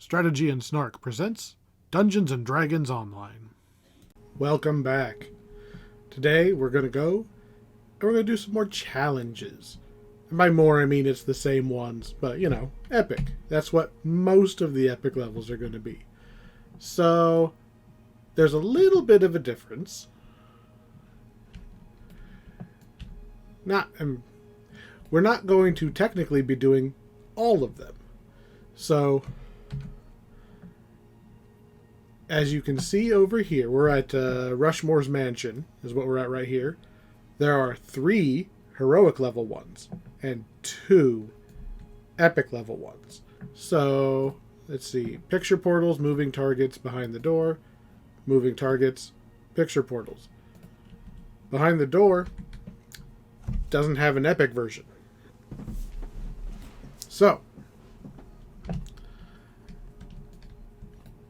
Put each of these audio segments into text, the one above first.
Strategy and Snark presents Dungeons and Dragons Online. Welcome back. Today we're going to do some more challenges. And by more I mean it's the same ones, but you know, epic. That's what most of the epic levels are going to be. So there's a little bit of a difference. We're not going to technically be doing all of them. So as you can see over here, we're at Rushmore's Mansion, is what we're at right here. There are 3 heroic level ones and 2 epic level ones. So, let's see. Picture portals, moving targets behind the door, moving targets, picture portals. Behind the door doesn't have an epic version. So,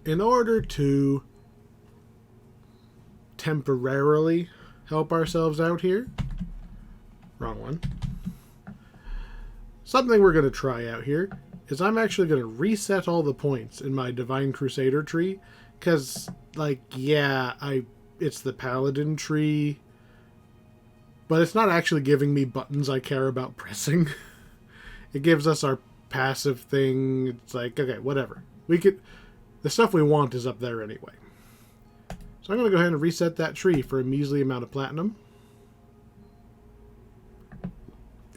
in order to temporarily help ourselves out here, wrong one, something we're going to try out here is I'm actually going to reset all the points in my Divine Crusader tree, because, it's the Paladin tree, but it's not actually giving me buttons I care about pressing. It gives us our passive thing. It's like, okay, whatever. The stuff we want is up there anyway. So I'm going to go ahead and reset that tree for a measly amount of platinum.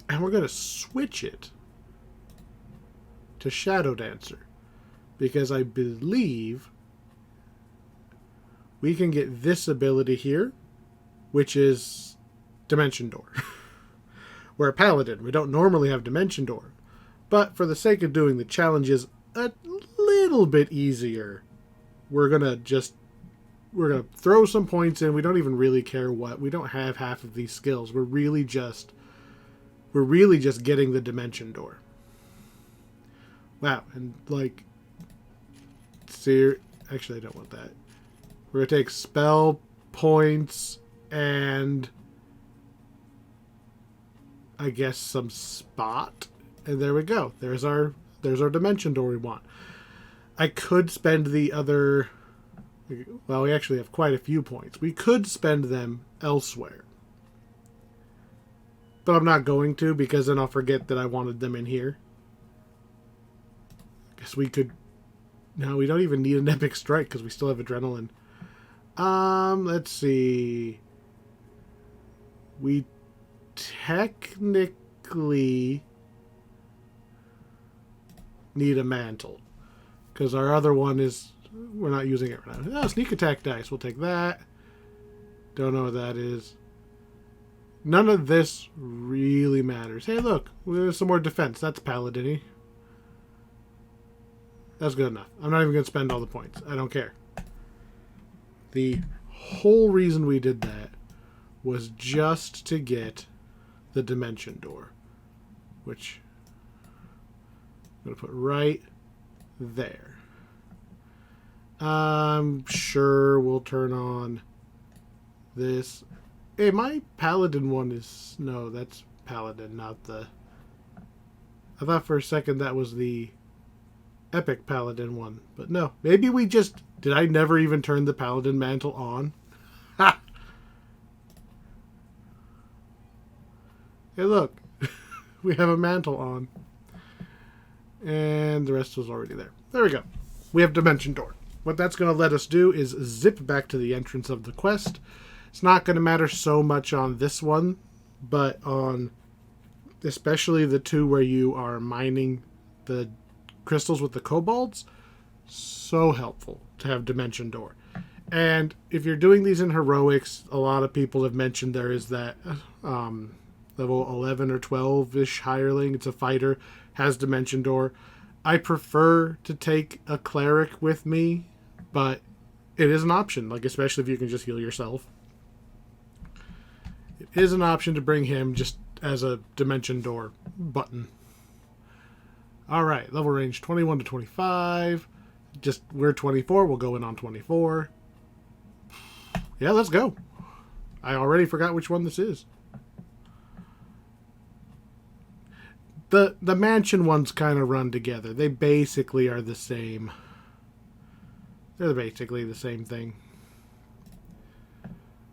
And we're going to switch it to Shadow Dancer, because I believe we can get this ability here, which is Dimension Door. We're a Paladin. We don't normally have Dimension Door. But for the sake of doing the challenges a little bit easier, we're gonna throw some points in. We don't even really care what. We don't have half of these skills. We're really just getting the Dimension Door. Wow, and actually I don't want that. We're gonna take spell points and I guess some spot, and there we go. There's our Dimension Door we want. I could spend the other... Well, we actually have quite a few points. We could spend them elsewhere. But I'm not going to, because then I'll forget that I wanted them in here. I guess we could... No, we don't even need an Epic Strike, because we still have Adrenaline. Let's see... We technically need a mantle, because our other one is, we're not using it right now. Oh, sneak attack dice, we'll take that. Don't know what that is. None of this really matters. Hey, look, there's some more defense. That's paladin-y. That's good enough. I'm not even going to spend all the points. I don't care. The whole reason we did that was just to get the Dimension Door, which I'm going to put right there. I'm sure we'll turn on this. Hey, my Paladin one is... No, that's Paladin, not the... I thought for a second that was the Epic Paladin one, but no. Maybe we just... Did I never even turn the Paladin mantle on? Ha! Hey, look. We have a mantle on. And the rest was already there. There we go. We have Dimension Door. What that's going to let us do is zip back to the entrance of the quest. It's not going to matter so much on this one, but on especially the 2 where you are mining the crystals with the kobolds. So helpful to have Dimension Door. And if you're doing these in heroics, a lot of people have mentioned there is that level 11 or 12-ish hireling. It's a fighter, has Dimension Door. I prefer to take a cleric with me, but it is an option, especially if you can just heal yourself. It is an option to bring him just as a Dimension Door button. Alright, level range 21 to 25. We're 24, we'll go in on 24. Yeah, let's go. I already forgot which one this is. The mansion ones kind of run together. They basically are the same. They're basically the same thing.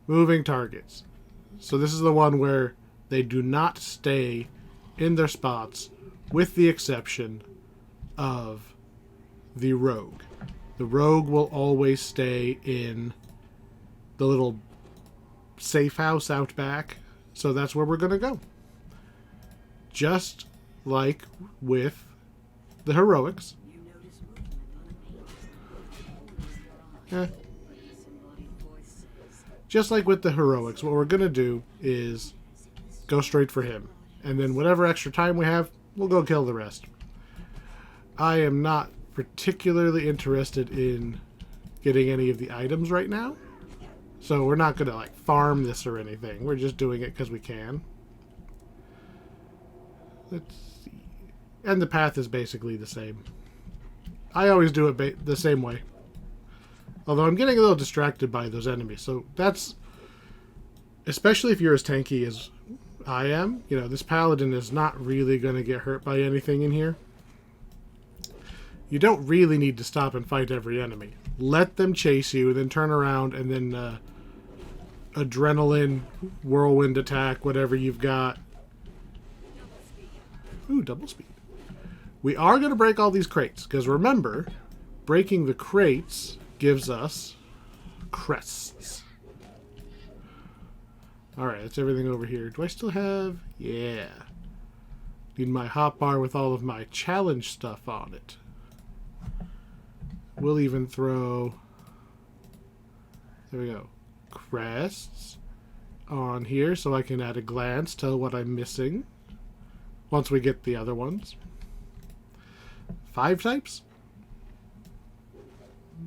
Moving targets. So this is the one where they do not stay in their spots, with the exception of the rogue. The rogue will always stay in the little safe house out back. So that's where we're going to go. Just like with the heroics. Just like with the heroics, what we're going to do is go straight for him. And then whatever extra time we have, we'll go kill the rest. I am not particularly interested in getting any of the items right now. So we're not going to like farm this or anything. We're just doing it because we can. Let's see. And the path is basically the same. I always do it the same way. Although I'm getting a little distracted by those enemies. So that's... Especially if you're as tanky as I am. You know, this paladin is not really going to get hurt by anything in here. You don't really need to stop and fight every enemy. Let them chase you, then turn around, and then adrenaline, whirlwind attack, whatever you've got. Ooh, double speed. We are going to break all these crates, because remember, breaking the crates gives us crests. Alright, that's everything over here. Do I still have... Yeah. Need my hotbar with all of my challenge stuff on it. We'll even throw... There we go. Crests on here so I can at a glance tell what I'm missing once we get the other ones. 5 types?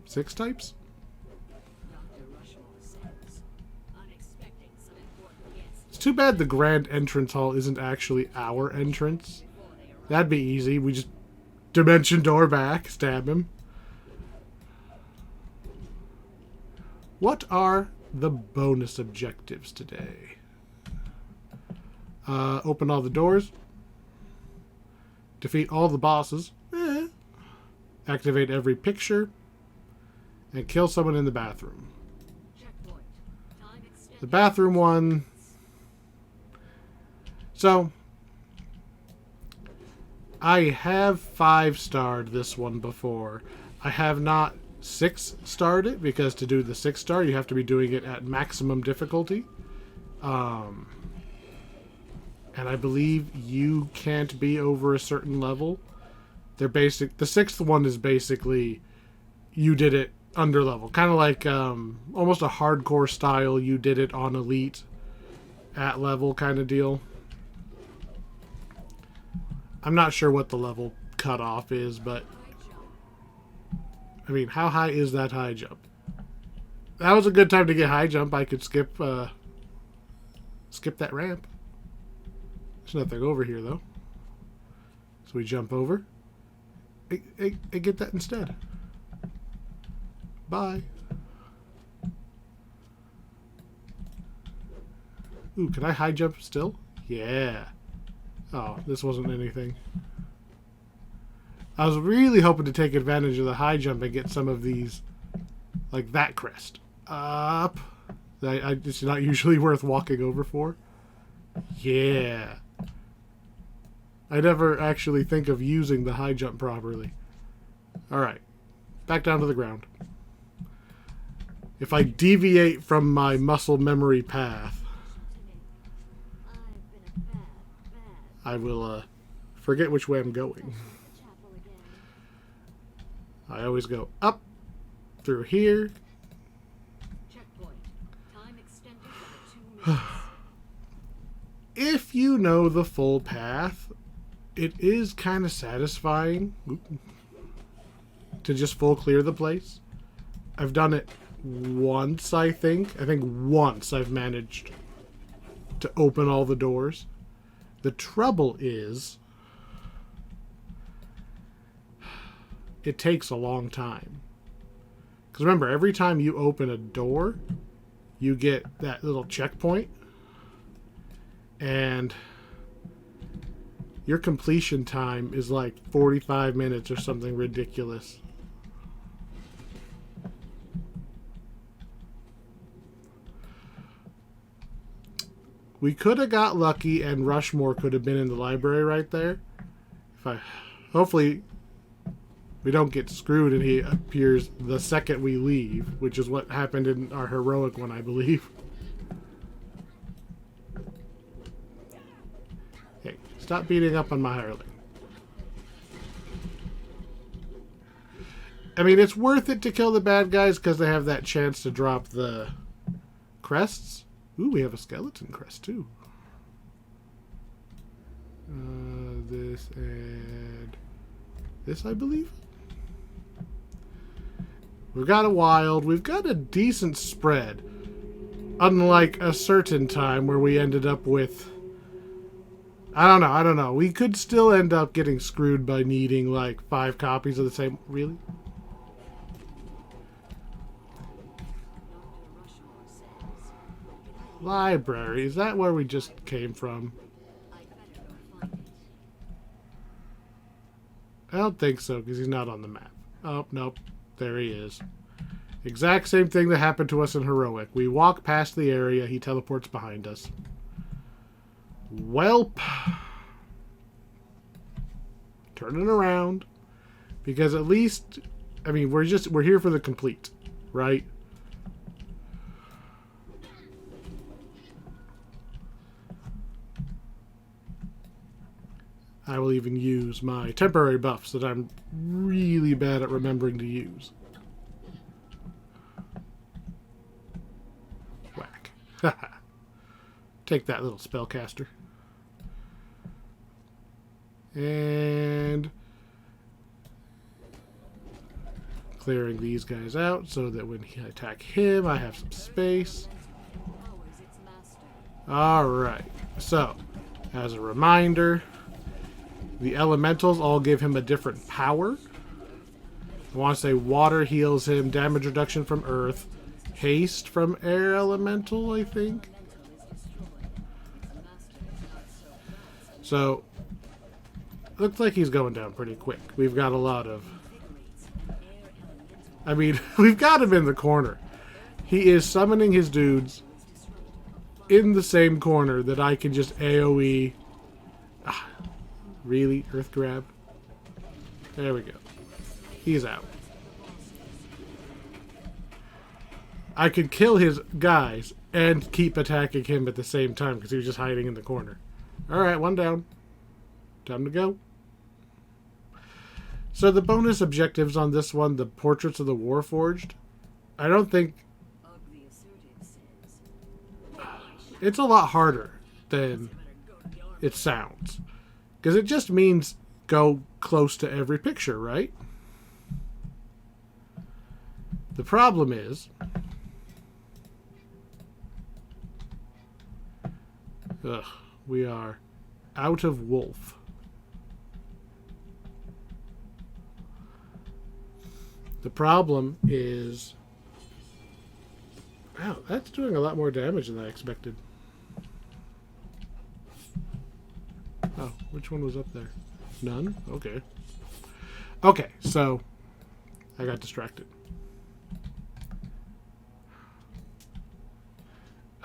6 types? It's too bad the grand entrance hall isn't actually our entrance. That'd be easy. We just dimension door back, stab him. What are the bonus objectives today? Open all the doors. Defeat all the bosses. Activate every picture. And kill someone in the bathroom. The bathroom one... So, I have 5-starred this one before. I have not 6-starred it, because to do the 6-star, you have to be doing it at maximum difficulty. And I believe you can't be over a certain level. The 6th one is basically, you did it under level. Kind of like almost a hardcore style, you did it on elite at level kind of deal. I'm not sure what the level cutoff is, but I mean, how high is that high jump? That was a good time to get high jump. I could skip that ramp. There's nothing over here, though. So we jump over. I get that instead. Bye. Ooh, can I high jump still? Yeah. Oh, this wasn't anything. I was really hoping to take advantage of the high jump and get some of these, like that crest. Up. It's not usually worth walking over for. Yeah. I never actually think of using the high jump properly. Alright. Back down to the ground. If I deviate from my muscle memory path, I will forget which way I'm going. I always go up through here. If you know the full path, it is kind of satisfying to just full clear the place. I've done it once, I think. I think once I've managed to open all the doors. The trouble is, it takes a long time. Because remember, every time you open a door, you get that little checkpoint. And your completion time is like 45 minutes or something ridiculous. We could have got lucky and Rushmore could have been in the library right there. Hopefully we don't get screwed and he appears the second we leave, which is what happened in our heroic one, I believe. Hey, stop beating up on my hireling. I mean, it's worth it to kill the bad guys because they have that chance to drop the crests. Ooh, we have a skeleton crest too. This and this, I believe. We've got a wild. We've got a decent spread. Unlike a certain time where we ended up with... I don't know. We could still end up getting screwed by needing like 5 copies of the same... Really? Library. Is that where we just came from? I don't think so, because he's not on the map. Oh, nope. There he is. Exact same thing that happened to us in Heroic. We walk past the area, he teleports behind us. Welp. Turning around. Because at least, I mean, we're here for the complete, right? I will even use my temporary buffs that I'm really bad at remembering to use. Whack. Take that, little spellcaster. And clearing these guys out so that when I attack him, I have some space. Alright, so as a reminder, the elementals all give him a different power. I want to say water heals him, damage reduction from earth, haste from air elemental, I think. So, looks like he's going down pretty quick. We've got a lot of... I mean, we've got him in the corner. He is summoning his dudes in the same corner that I can just AoE. Really? Earth grab? There we go. He's out. I could kill his guys and keep attacking him at the same time because he was just hiding in the corner. Alright, one down. Time to go. So the bonus objectives on this one, the Portraits of the Warforged, I don't think... It's a lot harder than it sounds. Because it just means go close to every picture, right? The problem is... we are out of wolf. The problem is... Wow, that's doing a lot more damage than I expected. Oh, which one was up there? None? Okay. Okay, so I got distracted.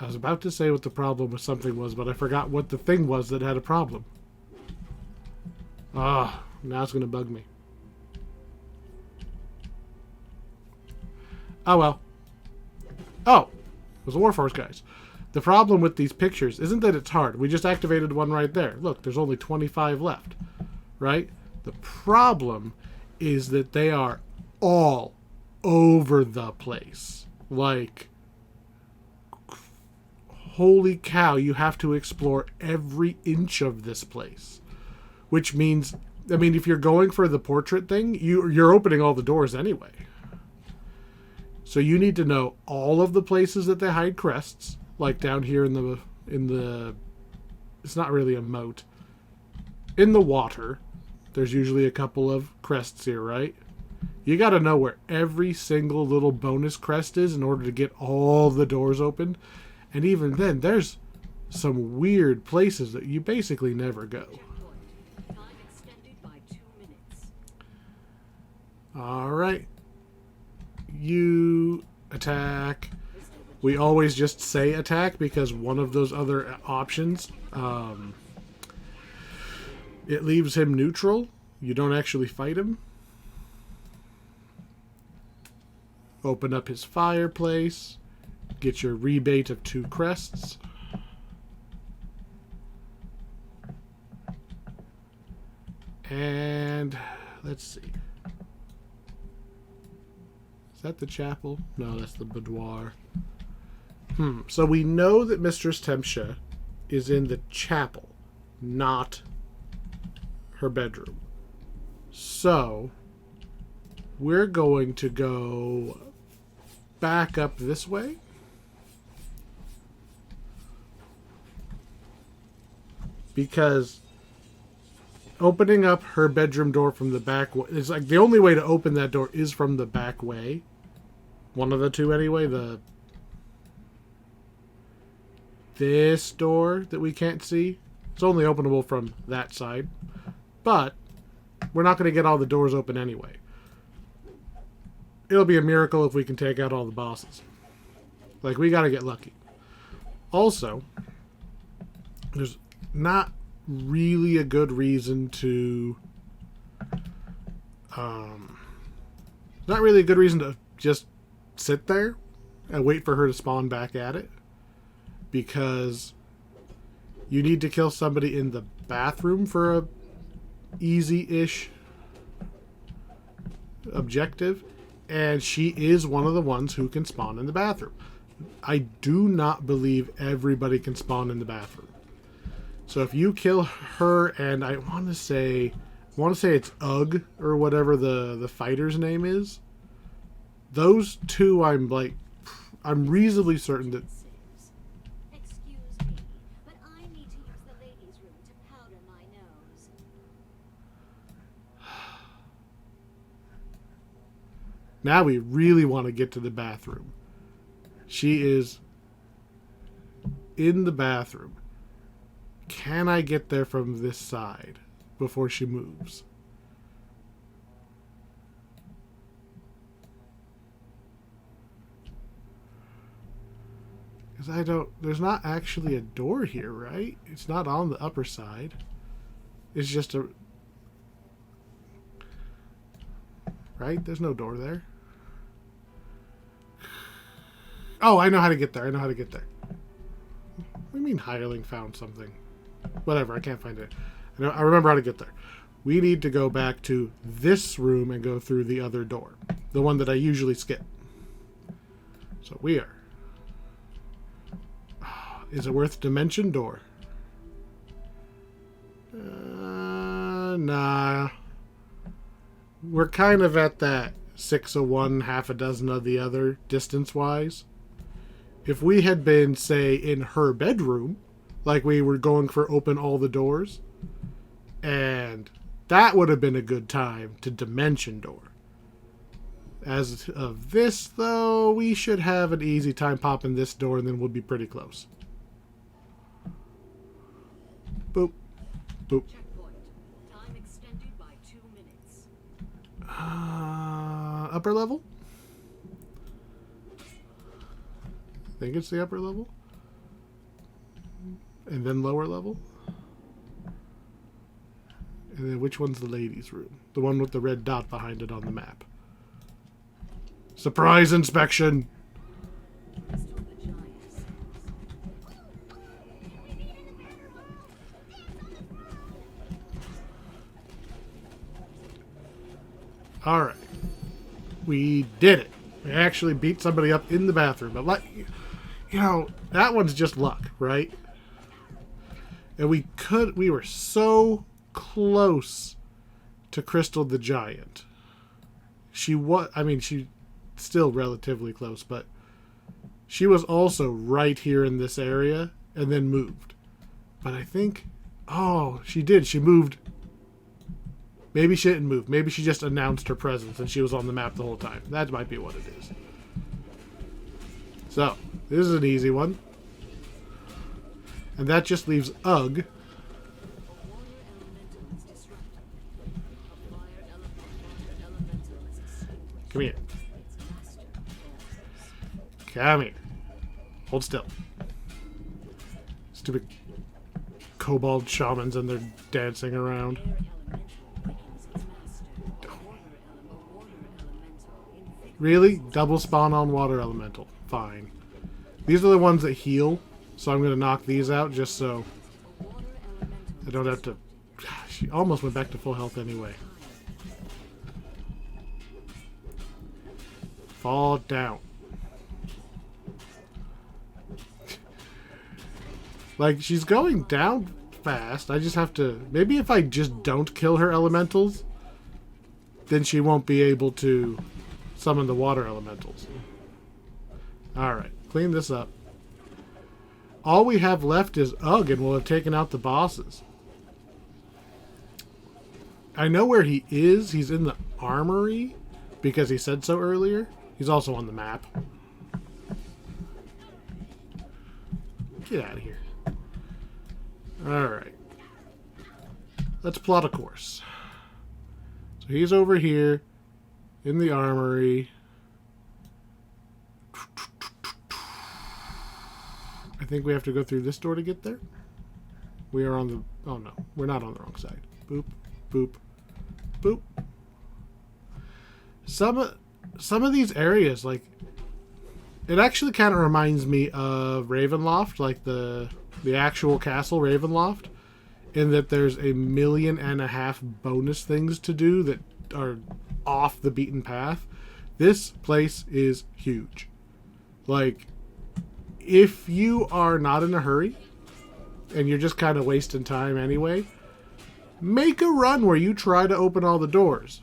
I was about to say what the problem with something was, but I forgot what the thing was that had a problem. Ah, now it's going to bug me. Oh well. Oh, it was the Warforged guys. The problem with these pictures isn't that it's hard. We just activated one right there. Look, there's only 25 left, right? The problem is that they are all over the place. Like, holy cow, you have to explore every inch of this place. Which means, I mean, if you're going for the portrait thing, you're opening all the doors anyway. So you need to know all of the places that they hide crests. Like down here in the it's not really a moat. In the water, there's usually a couple of crests here, right? You got to know where every single little bonus crest is in order to get all the doors open. And even then, there's some weird places that you basically never go. Alright. You attack. We always just say attack because one of those other options, it leaves him neutral. You don't actually fight him. Open up his fireplace. Get your rebate of 2 crests. And let's see. Is that the chapel? No, that's the boudoir. So we know that Mistress Tempsha is in the chapel, not her bedroom. So we're going to go back up this way. Because opening up her bedroom door from the back way, it's like the only way to open that door is from the back way. One of the two anyway. This door that we can't see, it's only openable from that side. But we're not going to get all the doors open anyway. It'll be a miracle if we can take out all the bosses. Like, we got to get lucky. Also, there's not really a good reason to just sit there and wait for her to spawn back at it, because you need to kill somebody in the bathroom for a easy-ish objective, and she is one of the ones who can spawn in the bathroom. I do not believe everybody can spawn in the bathroom. So if you kill her, and I want to say it's Ugg or whatever the fighter's name is, those two I'm reasonably certain that. Excuse me, but I need to use the ladies' room to powder my nose. Now we really want to get to the bathroom. She is in the bathroom. Can I get there from this side before she moves? Because there's not actually a door here, right? It's not on the upper side. It's just a... Right? There's no door there. Oh, I know how to get there. What do you mean hireling found something? Whatever, I can't find it. I remember how to get there. We need to go back to this room and go through the other door. The one that I usually skip. So we are... Is it worth dimension door? Nah. We're kind of at that 6 of one, half a dozen of the other, distance-wise. If we had been, say, in her bedroom, like we were going for open all the doors, and that would have been a good time to dimension door. As of this, though, we should have an easy time popping this door, and then we'll be pretty close. Boop. Boop. Checkpoint. Time extended by 2 minutes. Upper level? I think it's the upper level. And then lower level. And then which one's the ladies' room? The one with the red dot behind it on the map. Surprise inspection! Alright. We did it. We actually beat somebody up in the bathroom. But, like, you know, that one's just luck, right? And we were so close to Crystal the Giant. She's still relatively close, but she was also right here in this area and then moved. But I think, she did. She moved. Maybe she didn't move. Maybe she just announced her presence and she was on the map the whole time. That might be what it is. So, this is an easy one. And that just leaves Ugg. Come here. Come here. Hold still. Stupid kobold shamans and they're dancing around. Really? Double spawn on water elemental. Fine. These are the ones that heal, so I'm going to knock these out just so I don't have to... She almost went back to full health anyway. Fall down. Like, she's going down fast. I just have to... Maybe if I just don't kill her elementals, then she won't be able to summon the water elementals. Alright, clean this up. All we have left is Ugg, and we'll have taken out the bosses. I know where he is. He's in the armory, because he said so earlier. He's also on the map. Get out of here. Alright. Let's plot a course. So he's over here in the armory. I think we have to go through this door to get there. We are on the... Oh no, we're not on the wrong side. Boop, boop, boop. Some of these areas, like... It actually kind of reminds me of Ravenloft, like the actual castle Ravenloft, in that there's 1.5 million bonus things to do that are off the beaten path. This place is huge. Like, if you are not in a hurry and you're just kind of wasting time anyway, make a run where you try to open all the doors.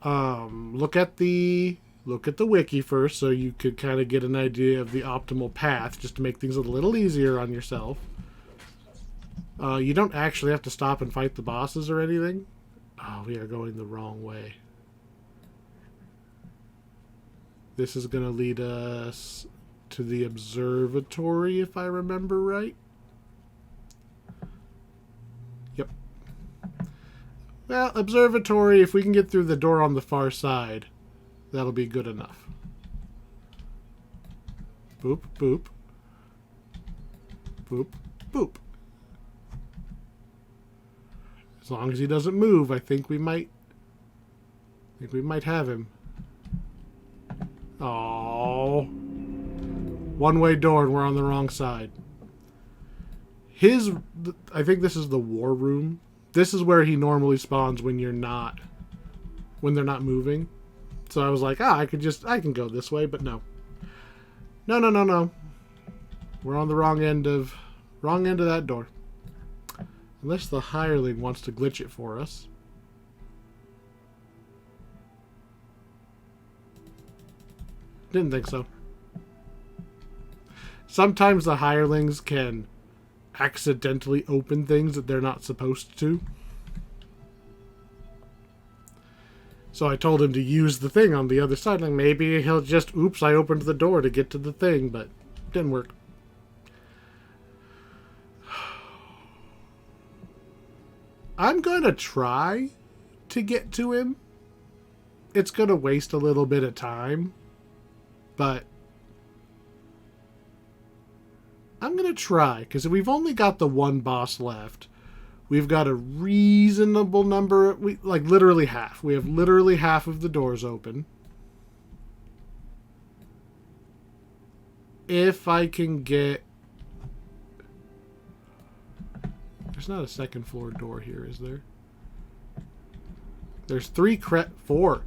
Look at the wiki first so you could kind of get an idea of the optimal path, just to make things a little easier on yourself. You don't actually have to stop and fight the bosses or anything. Oh, we are going the wrong way. This is going to lead us to the observatory, if I remember right. Yep. Well, observatory, if we can get through the door on the far side, that'll be good enough. Boop, boop. Boop, boop. As long as he doesn't move, I think we might have him. Oh, one-way door and we're on the wrong side. I think this is the war room. This is where he normally spawns when they're not moving. So I was like, I can go this way, but no. No. We're on the wrong end of that door. Unless the hireling wants to glitch it for us. Didn't think so. Sometimes the hirelings can accidentally open things that they're not supposed to. So I told him to use the thing on the other side. Like maybe he'll just, oops, I opened the door to get to the thing, but it didn't work. I'm going to try to get to him. It's going to waste a little bit of time, but I'm going to try, because we've only got the one boss left. We've got a reasonable number, like literally half. We have literally half of the doors open. If I can get... There's not a second floor door here, is there? There's 4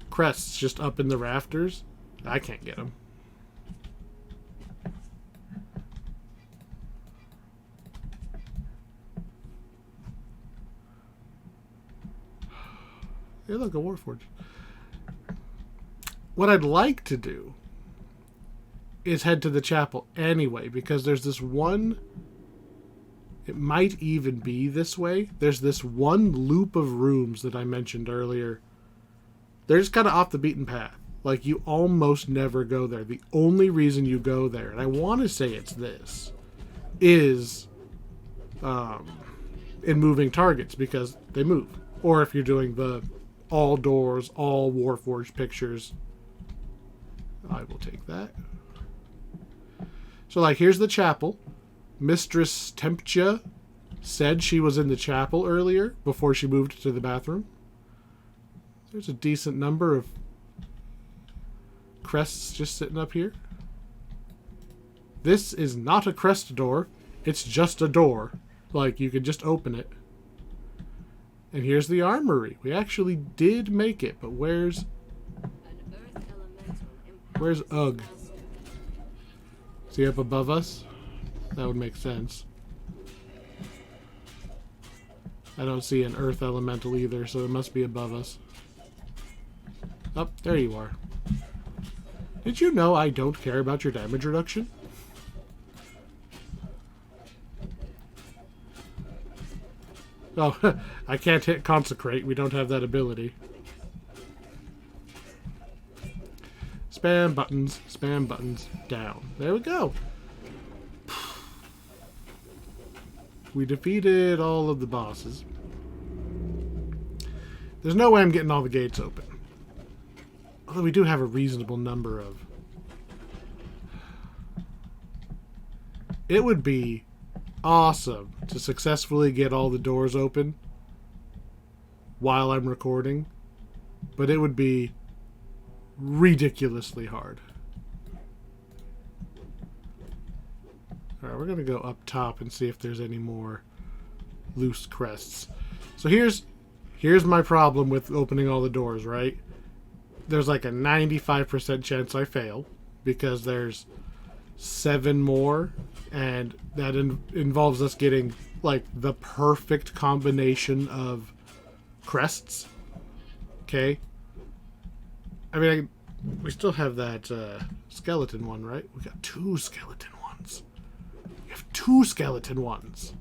crests just up in the rafters. I can't get them. Hey, look, a Warforged. What I'd like to do is head to the chapel anyway, because there's this one... It might even be this way. There's this one loop of rooms that I mentioned earlier. They're just kind of off the beaten path. Like, you almost never go there. The only reason you go there, and I want to say it's this, is in moving targets, because they move. Or if you're doing the all doors, all Warforged pictures, I will take that. So, like, here's the chapel. Mistress Temptia said she was in the chapel earlier before she moved to the bathroom. There's a decent number of crests just sitting up here. This is not a crest door. It's just a door. Like, you can just open it. And here's the armory. We actually did make it, but where's Ugg? Is he up above us? That would make sense. I don't see an earth elemental either, so it must be above us. Oh, there you are. Did you know I don't care about your damage reduction? Oh, I can't hit Consecrate. We don't have that ability. Spam buttons, down. There we go. We defeated all of the bosses. There's no way I'm getting all the gates open. Although we do have a reasonable number of... It would be awesome to successfully get all the doors open while I'm recording, but it would be ridiculously hard. Alright, we're going to go up top and see if there's any more loose crests. So here's my problem with opening all the doors, right? There's like a 95% chance I fail because there's 7 more, and that involves us getting like the perfect combination of crests. Okay? I mean, we still have that skeleton one, right? We got 2 skeleton ones. We have 2 skeleton ones.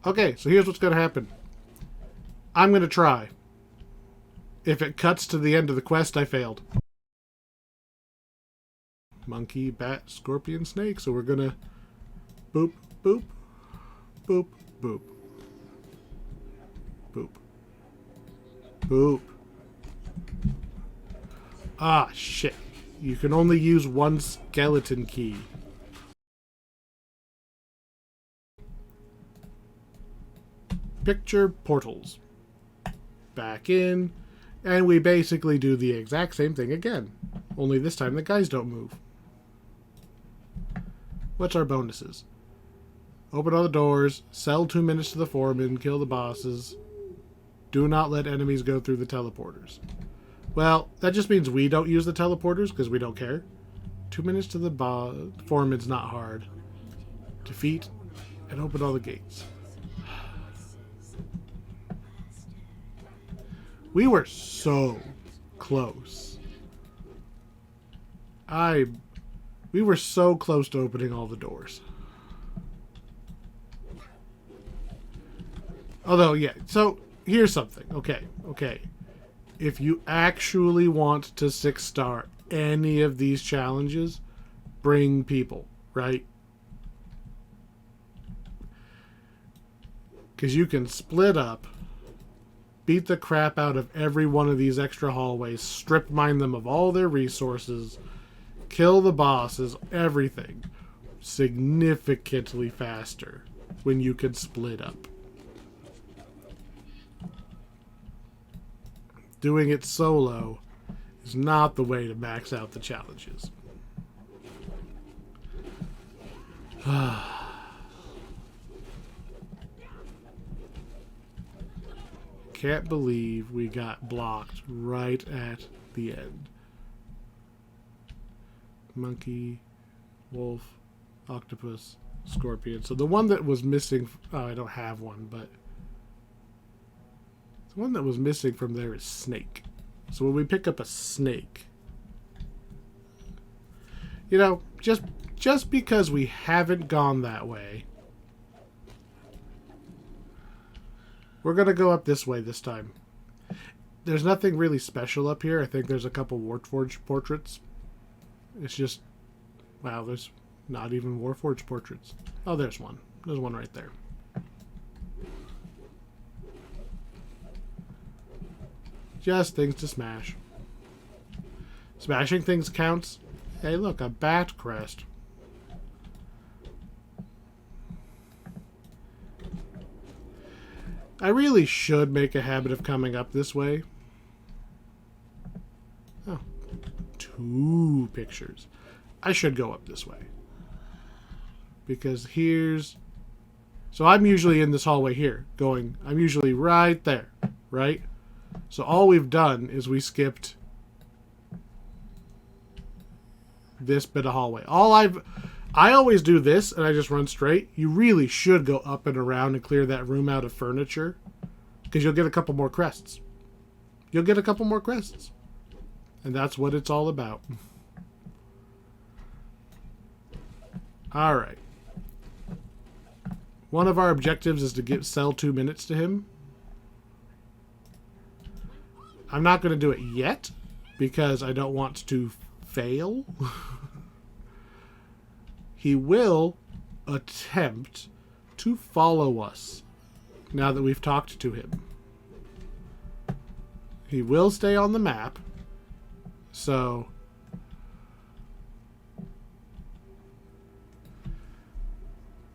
Okay, so here's what's going to happen. I'm going to try. If it cuts to the end of the quest, I failed. Monkey, bat, scorpion, snake. So we're going to boop, boop, boop, boop. Boop. Boop. Ah, shit. You can only use 1 skeleton key. Picture portals. Back in. And we basically do the exact same thing again. Only this time the guys don't move. What's our bonuses? Open all the doors. Sell 2 minutes to the foreman. Kill the bosses. Do not let enemies go through the teleporters. Well, that just means we don't use the teleporters because we don't care. 2 minutes to the foreman's not hard. Defeat and open all the gates. We were so close. We were so close to opening all the doors. Although, yeah, so here's something. Okay. If you actually want to 6-star any of these challenges, bring people, right? Because you can split up, beat the crap out of every one of these extra hallways, strip mine them of all their resources, kill the bosses, everything, significantly faster when you can split up. Doing it solo is not the way to max out the challenges. Can't believe we got blocked right at the end. Monkey, wolf, octopus, scorpion. So the one that was missing... Oh, I don't have one, but... The one that was missing from there is snake. So when we pick up a snake... You know, just because we haven't gone that way... We're going to go up this way this time. There's nothing really special up here. I think there's a couple Warforged portraits. It's just... Wow, there's not even Warforged portraits. Oh, there's one. There's one right there. Just things to smash. Smashing things counts. Hey, look, a bat crest. I really should make a habit of coming up this way. Oh, 2 pictures. I should go up this way. Because here's... So I'm usually in this hallway here, going... I'm usually right there, right? So all we've done is we skipped this bit of hallway. I always do this, and I just run straight. You really should go up and around and clear that room out of furniture, because you'll get a couple more crests. You'll get a couple more crests. And that's what it's all about. Alright. One of our objectives is to sell 2 minutes to him. I'm not going to do it yet, because I don't want to fail. He will attempt to follow us now that we've talked to him. He will stay on the map. So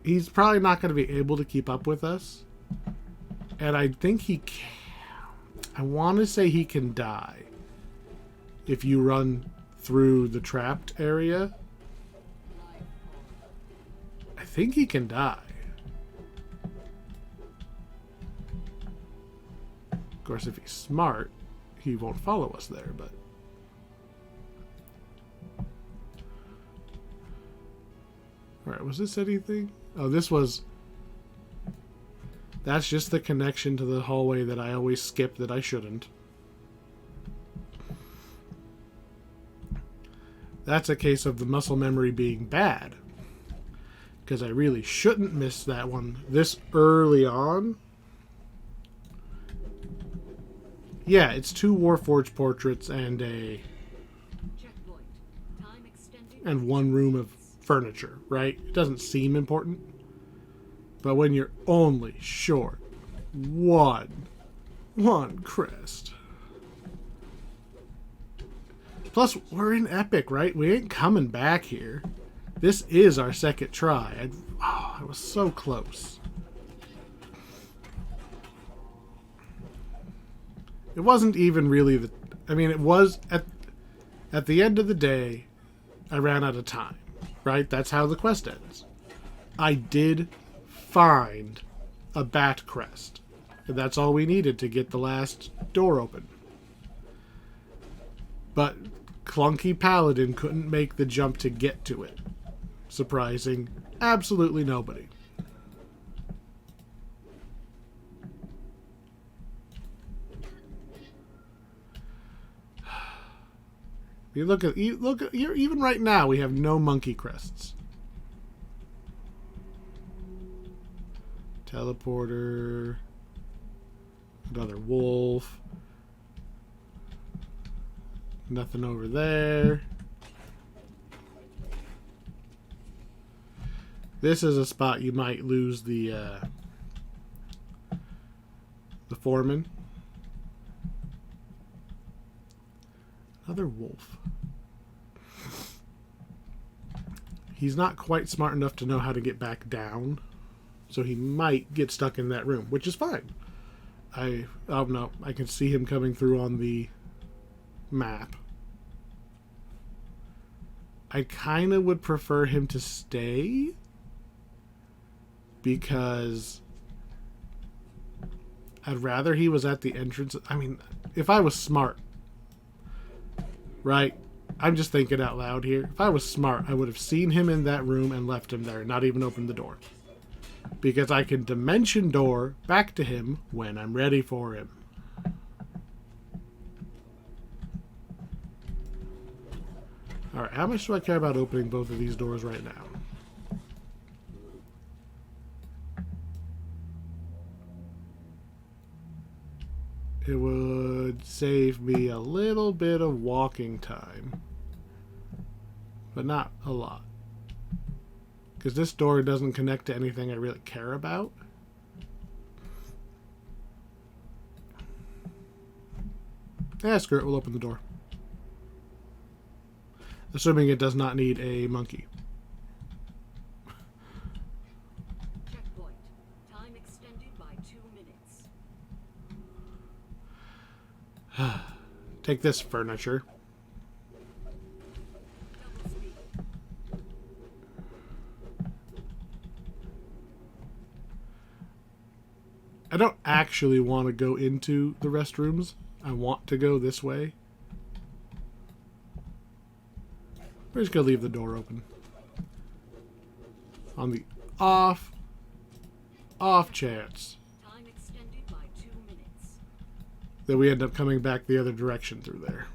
he's probably not going to be able to keep up with us. And I think he can. I want to say he can die if you run through the trapped area. I think he can die. Of course, if he's smart, he won't follow us there, but... Alright, was this anything? Oh, this was... That's just the connection to the hallway that I always skip that I shouldn't. That's a case of the muscle memory being bad. Because I really shouldn't miss that one this early on. Yeah, it's 2 Warforged portraits and and 1 room of furniture, right? It doesn't seem important. But when you're only short one crest. Plus, we're in Epic, right? We ain't coming back here. This is our second try. I was so close. It wasn't even really the... I mean, it was... At the end of the day, I ran out of time. Right? That's how the quest ends. I did find a bat crest. And that's all we needed to get the last door open. But clunky paladin couldn't make the jump to get to it. Surprising absolutely nobody. You look at even right now we have no monkey crests. Teleporter, another wolf. Nothing over there. This is a spot you might lose the foreman. Another wolf. He's not quite smart enough to know how to get back down, so he might get stuck in that room, which is fine. Oh no, I can see him coming through on the map. I kind of would prefer him to stay, because I'd rather he was at the entrance. I mean, if I was smart, right? I'm just thinking out loud here. If I was smart, I would have seen him in that room and left him there, not even opened the door. Because I can dimension door back to him when I'm ready for him. Alright, how much do I care about opening both of these doors right now? It would save me a little bit of walking time. But not a lot. Because this door doesn't connect to anything I really care about. Screw it, we'll open the door. Assuming it does not need a monkey. Checkpoint. Time extended by 2 minutes. Take this furniture. Double speed. I don't actually want to go into the restrooms. I want to go this way. We're just going to leave the door open. On the off chance Time extended by 2 minutes. that we end up coming back the other direction through there.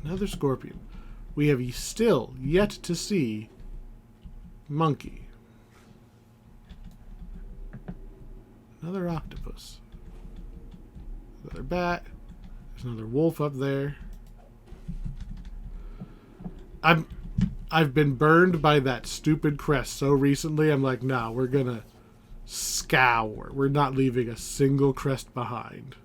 Another scorpion. We have still yet to see monkey. Another octopus. Another bat. There's another wolf up there. I've been burned by that stupid crest so recently. I'm like, nah, we're gonna scour. We're not leaving a single crest behind.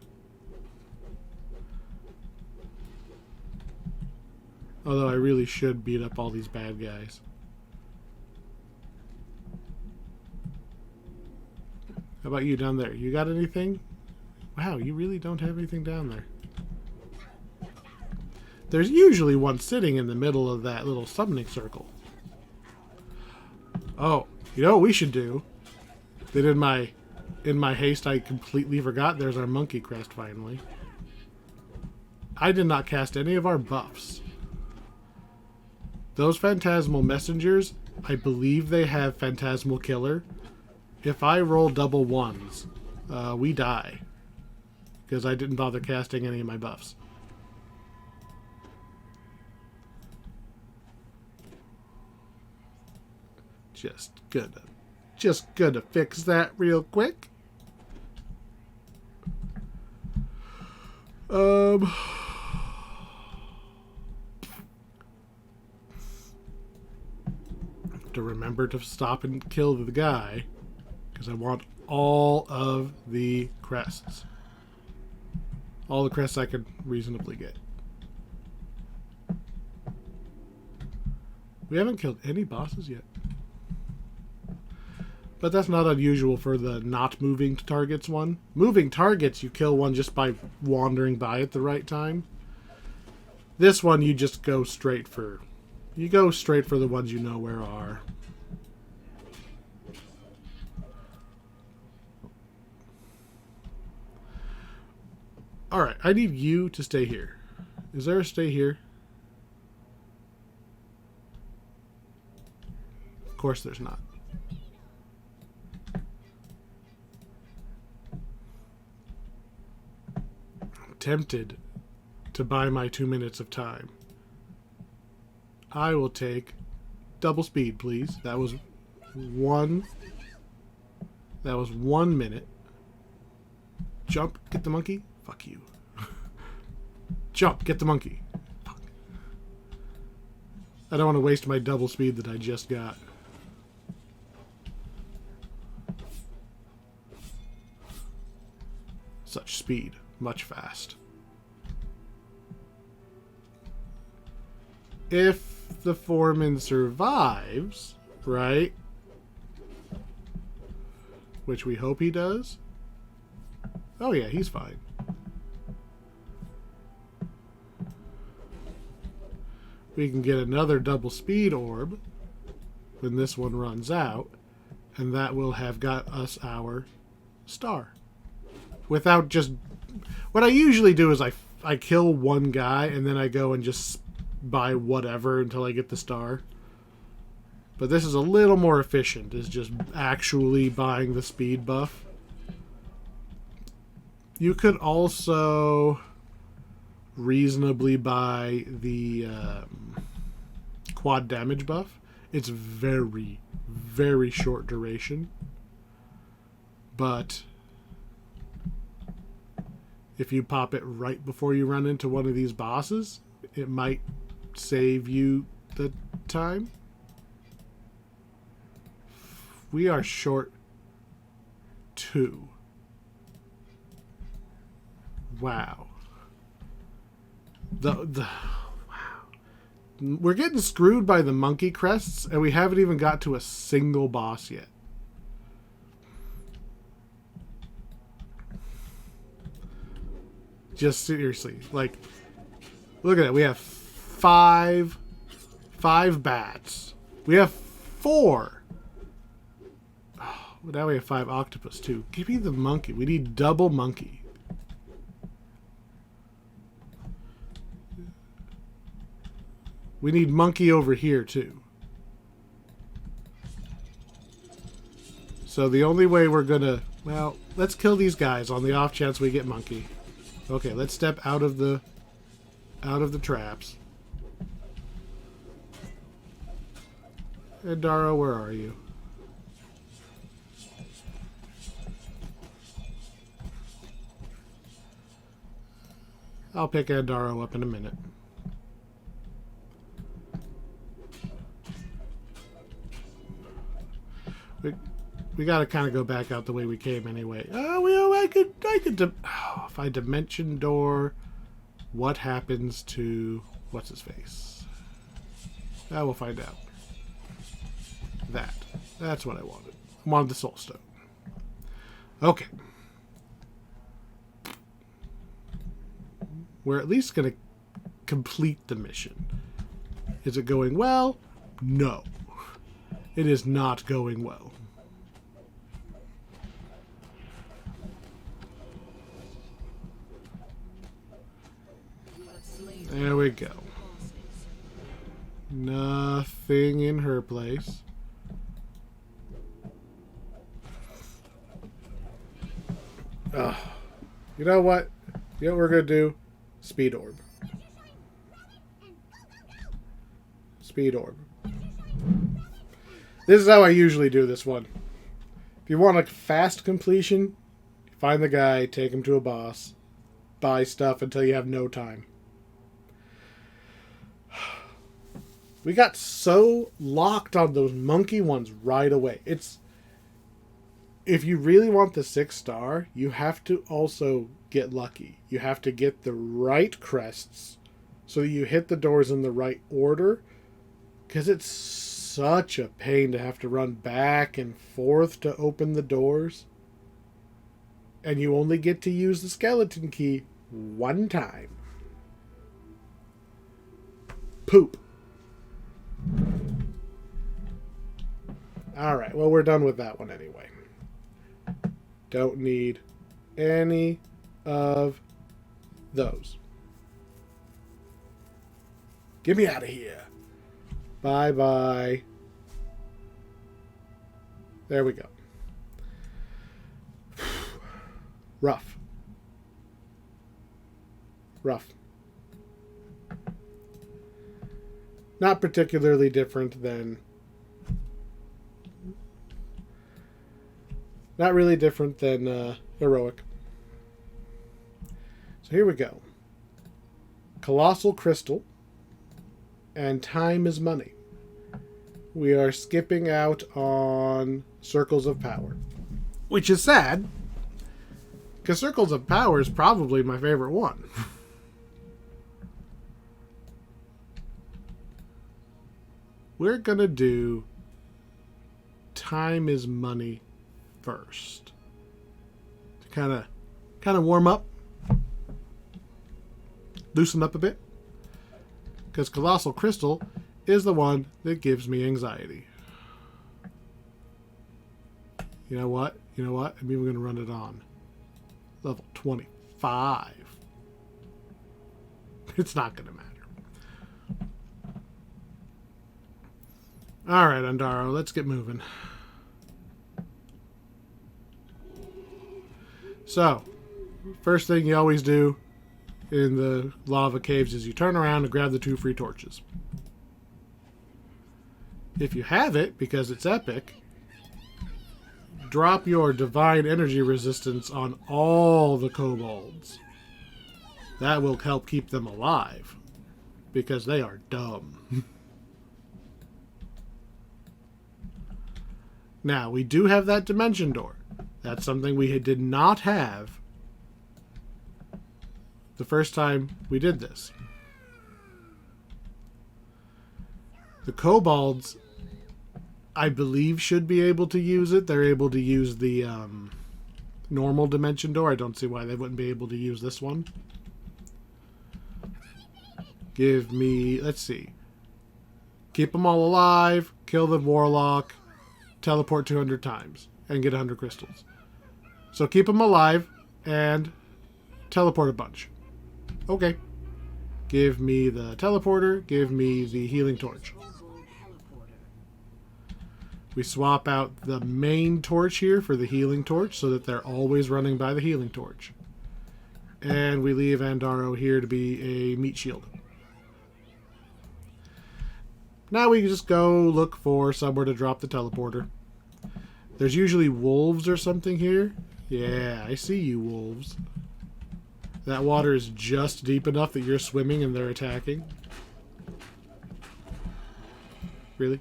Although I really should beat up all these bad guys. How about you down there? You got anything? Wow, you really don't have anything down there. There's usually one sitting in the middle of that little summoning circle. Oh, you know what we should do? That in my haste I completely forgot. There's our monkey crest finally. I did not cast any of our buffs. Those phantasmal messengers, I believe they have phantasmal killer. If I roll double ones, we die. Because I didn't bother casting any of my buffs. Just gonna fix that real quick. To remember to stop and kill the guy, because I want all of the crests. All the crests I could reasonably get. We haven't killed any bosses yet. But that's not unusual for the not moving targets one. Moving targets, you kill one just by wandering by at the right time. This one, you just go straight for... You go straight for the ones you know where are. Alright, I need you to stay here. Is there a stay here? Of course there's not. I'm tempted to buy my 2 minutes of time. I will take double speed, please. That was 1 minute. Jump, get the monkey. Fuck you. Jump, get the monkey. Fuck. I don't want to waste my double speed that I just got. Such speed. Much fast. If the foreman survives, right? Which we hope he does. Oh yeah, he's fine. We can get another double speed orb when this one runs out, and that will have got us our star. Without just... What I usually do is I kill one guy, and then I go and just buy whatever until I get the star. But this is a little more efficient, is just actually buying the speed buff. You could also reasonably buy the quad damage buff. It's very, very short duration. But if you pop it right before you run into one of these bosses, it might save you the time. We are short 2. Wow. Wow. We're getting screwed by the monkey crests, and we haven't even got to a single boss yet. Just seriously, like, look at it. We have five bats. We have 4. Oh, now we have 5 octopus too. Give me the monkey. We need double monkey. We need monkey over here too. So the only way we're gonna, well, let's kill these guys on the off chance we get monkey. Okay, let's step out of the traps. Andaro, where are you? I'll pick Andaro up in a minute. We gotta kind of go back out the way we came anyway. Oh, well, I could. If I dimension door, what happens to what's his face? We'll find out. That's what I wanted. I wanted the soul stone. Okay. We're at least gonna complete the mission. Is it going well? No. It is not going well. There we go. Nothing in her place. You know what? You know what we're going to do? Speed orb. Speed orb. This is how I usually do this one. If you want a fast completion, find the guy, take him to a boss, buy stuff until you have no time. We got so locked on those monkey ones right away. If you really want the 6-star, you have to also get lucky. You have to get the right crests so that you hit the doors in the right order. Because it's such a pain to have to run back and forth to open the doors. And you only get to use the skeleton key one time. Poop. Alright, well, we're done with that one anyway. Don't need any of those. Get me out of here. Bye-bye. There we go. Rough. Rough. Not particularly different than... Not really different than Heroic. So here we go. Colossal Crystal and Time is Money. We are skipping out on Circles of Power. Which is sad, because Circles of Power is probably my favorite one. We're going to do Time is Money first. To kind of warm up. Loosen up a bit. Because Colossal Crystal is the one that gives me anxiety. You know what? I'm even going to run it on level 25. It's not going to matter. Alright, Andaro, let's get moving. So, first thing you always do in the lava caves is you turn around and grab the 2 free torches. If you have it, because it's epic, drop your divine energy resistance on all the kobolds. That will help keep them alive, because they are dumb. Now, we do have that dimension door. That's something we did not have the first time we did this. The kobolds, I believe, should be able to use it. They're able to use the normal dimension door. I don't see why they wouldn't be able to use this one. Give me, let's see. Keep them all alive, kill the warlock, teleport 200 times, and get 100 crystals. So keep them alive and teleport a bunch. Okay. Give me the teleporter, give me the healing torch. We swap out the main torch here for the healing torch so that they're always running by the healing torch. And we leave Andaro here to be a meat shield. Now we can just go look for somewhere to drop the teleporter. There's usually wolves or something here. Yeah, I see you, wolves. That water is just deep enough that you're swimming and they're attacking. Really?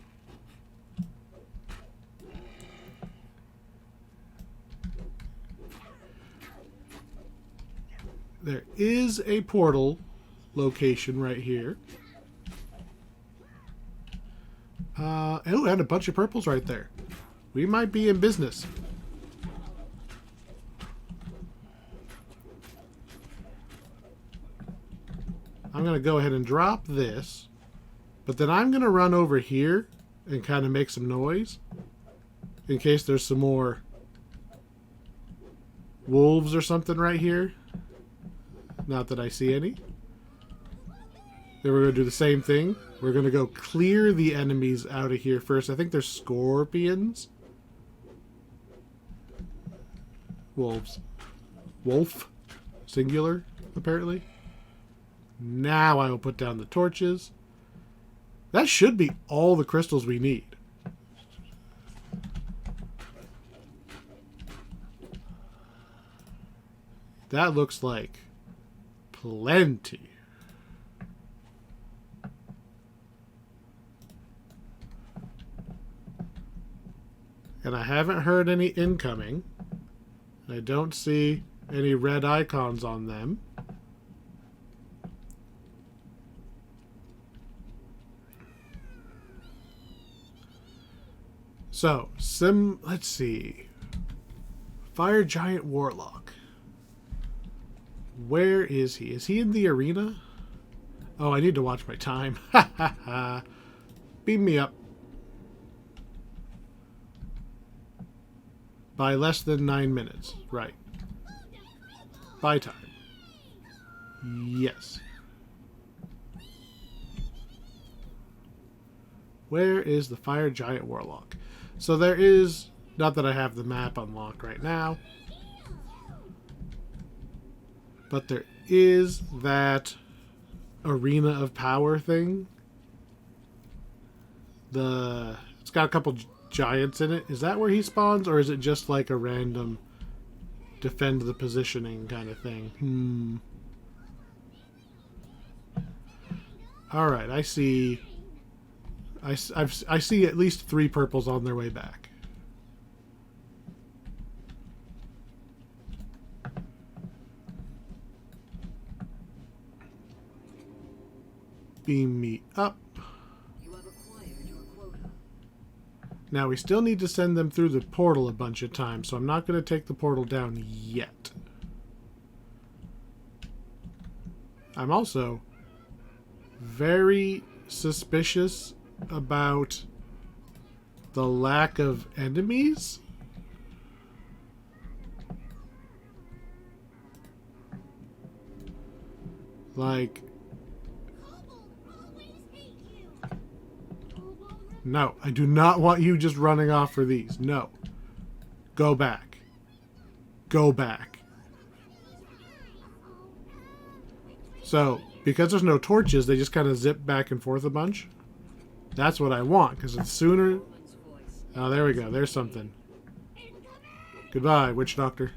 There is a portal location right here. Oh, and a bunch of purples right there. We might be in business. I'm going to go ahead and drop this. But then I'm going to run over here and kind of make some noise. In case there's some more wolves or something right here. Not that I see any. Then we're going to do the same thing. We're going to go clear the enemies out of here first. I think they're scorpions. Wolves. Wolf. Singular, apparently. Now I will put down the torches. That should be all the crystals we need. That looks like plenty. And I haven't heard any incoming. I don't see any red icons on them. So, let's see. Fire Giant Warlock. Where is he? Is he in the arena? Oh, I need to watch my time. Ha ha ha. Beam me up. By less than 9 minutes. Right. By time. Yes. Where is the Fire Giant Warlock? So there is, not that I have the map unlocked right now, but there is that Arena of Power thing. It's got a couple giants in it. Is that where he spawns, or is it just like a random defend the positioning kind of thing? Alright, I see. I see at least 3 purples on their way back. Beam me up. You have acquired your quota. Now we still need to send them through the portal a bunch of times, so I'm not going to take the portal down yet. I'm also very suspicious about the lack of enemies. Like, no, I do not want you just running off for these. No. Go back. Go back. So, because there's no torches, they just kind of zip back and forth a bunch. That's what I want, because the sooner... Oh, there we go. There's something. Goodbye, witch doctor.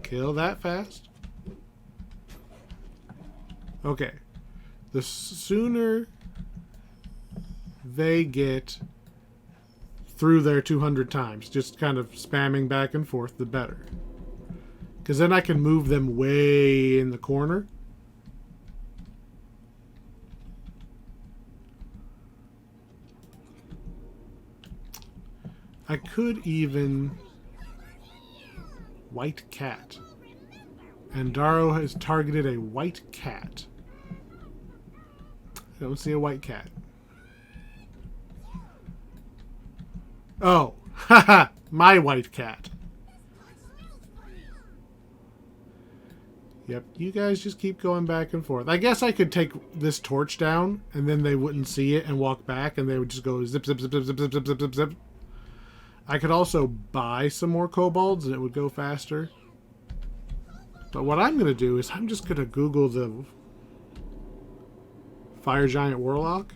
Kill that fast. Okay. The sooner they get through there 200 times. Just kind of spamming back and forth, the better. Because then I can move them way in the corner. I could even... White cat. Andaro has targeted a white cat. I don't see a white cat. Oh, haha, my white cat. Yep, you guys just keep going back and forth. I guess I could take this torch down, and then they wouldn't see it and walk back, and they would just go zip, zip, zip, zip, zip, zip, zip, zip, zip, zip. I could also buy some more kobolds, and it would go faster. But what I'm going to do is I'm just going to Google the Fire Giant Warlock.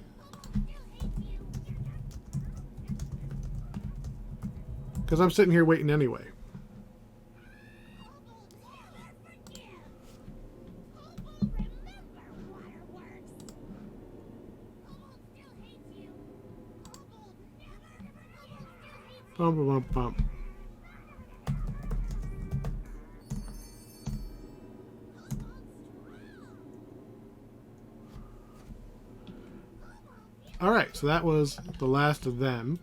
Because I'm sitting here waiting anyway. Bum, bum, bum, bum. Alright, so that was the last of them.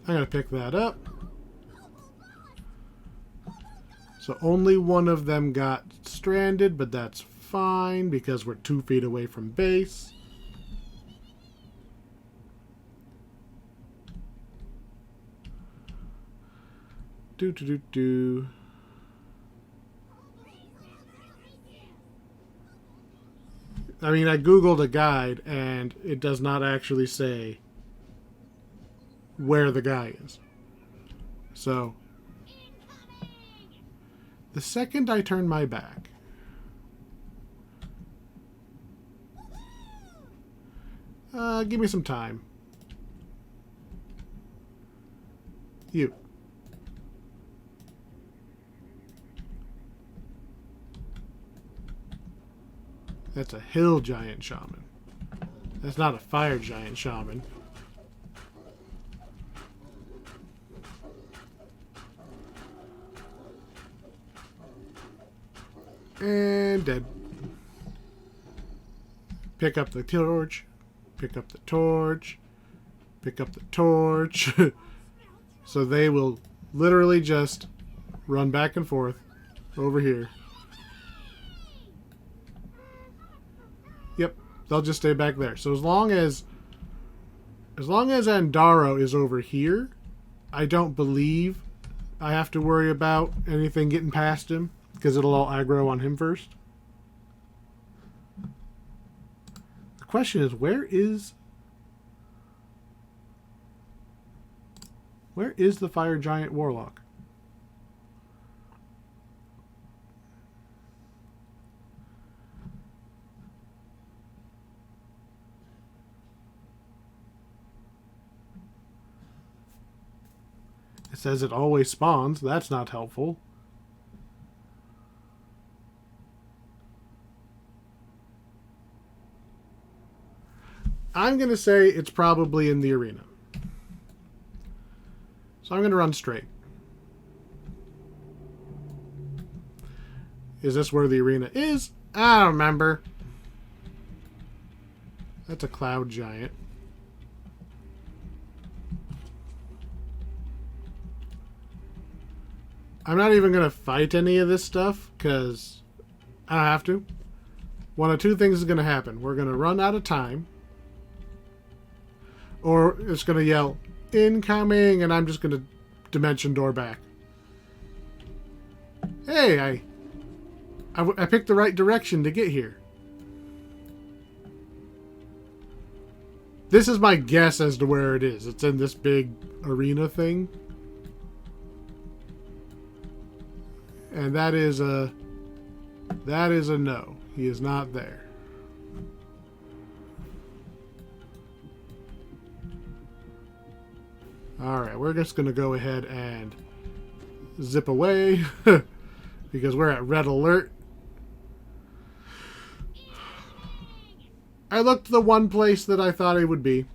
I'm going to pick that up. So only one of them got stranded, but that's fine because we're 2 feet away from base. Do. I mean, I Googled a guide, and it does not actually say where the guy is. So, the second I turn my back, give me some time. You. That's a hill giant shaman. That's not a fire giant shaman. And dead. Pick up the torch. Pick up the torch. Pick up the torch. So they will literally just run back and forth over here. Yep, they'll just stay back there. So as long as Andaro is over here, I don't believe I have to worry about anything getting past him, because it'll all aggro on him first. The question is, where is the Fire Giant Warlock? It says it always spawns. That's not helpful. I'm going to say it's probably in the arena. So I'm going to run straight. Is this where the arena is? I don't remember. That's a cloud giant. I'm not even going to fight any of this stuff because I don't have to. One of two things is going to happen. We're going to run out of time. Or it's going to yell, incoming, and I'm just going to dimension door back. Hey, I picked the right direction to get here. This is my guess as to where it is. It's in this big arena thing. And that is a no. He is not there. Alright, we're just going to go ahead and zip away because we're at red alert. I looked the one place that I thought it would be.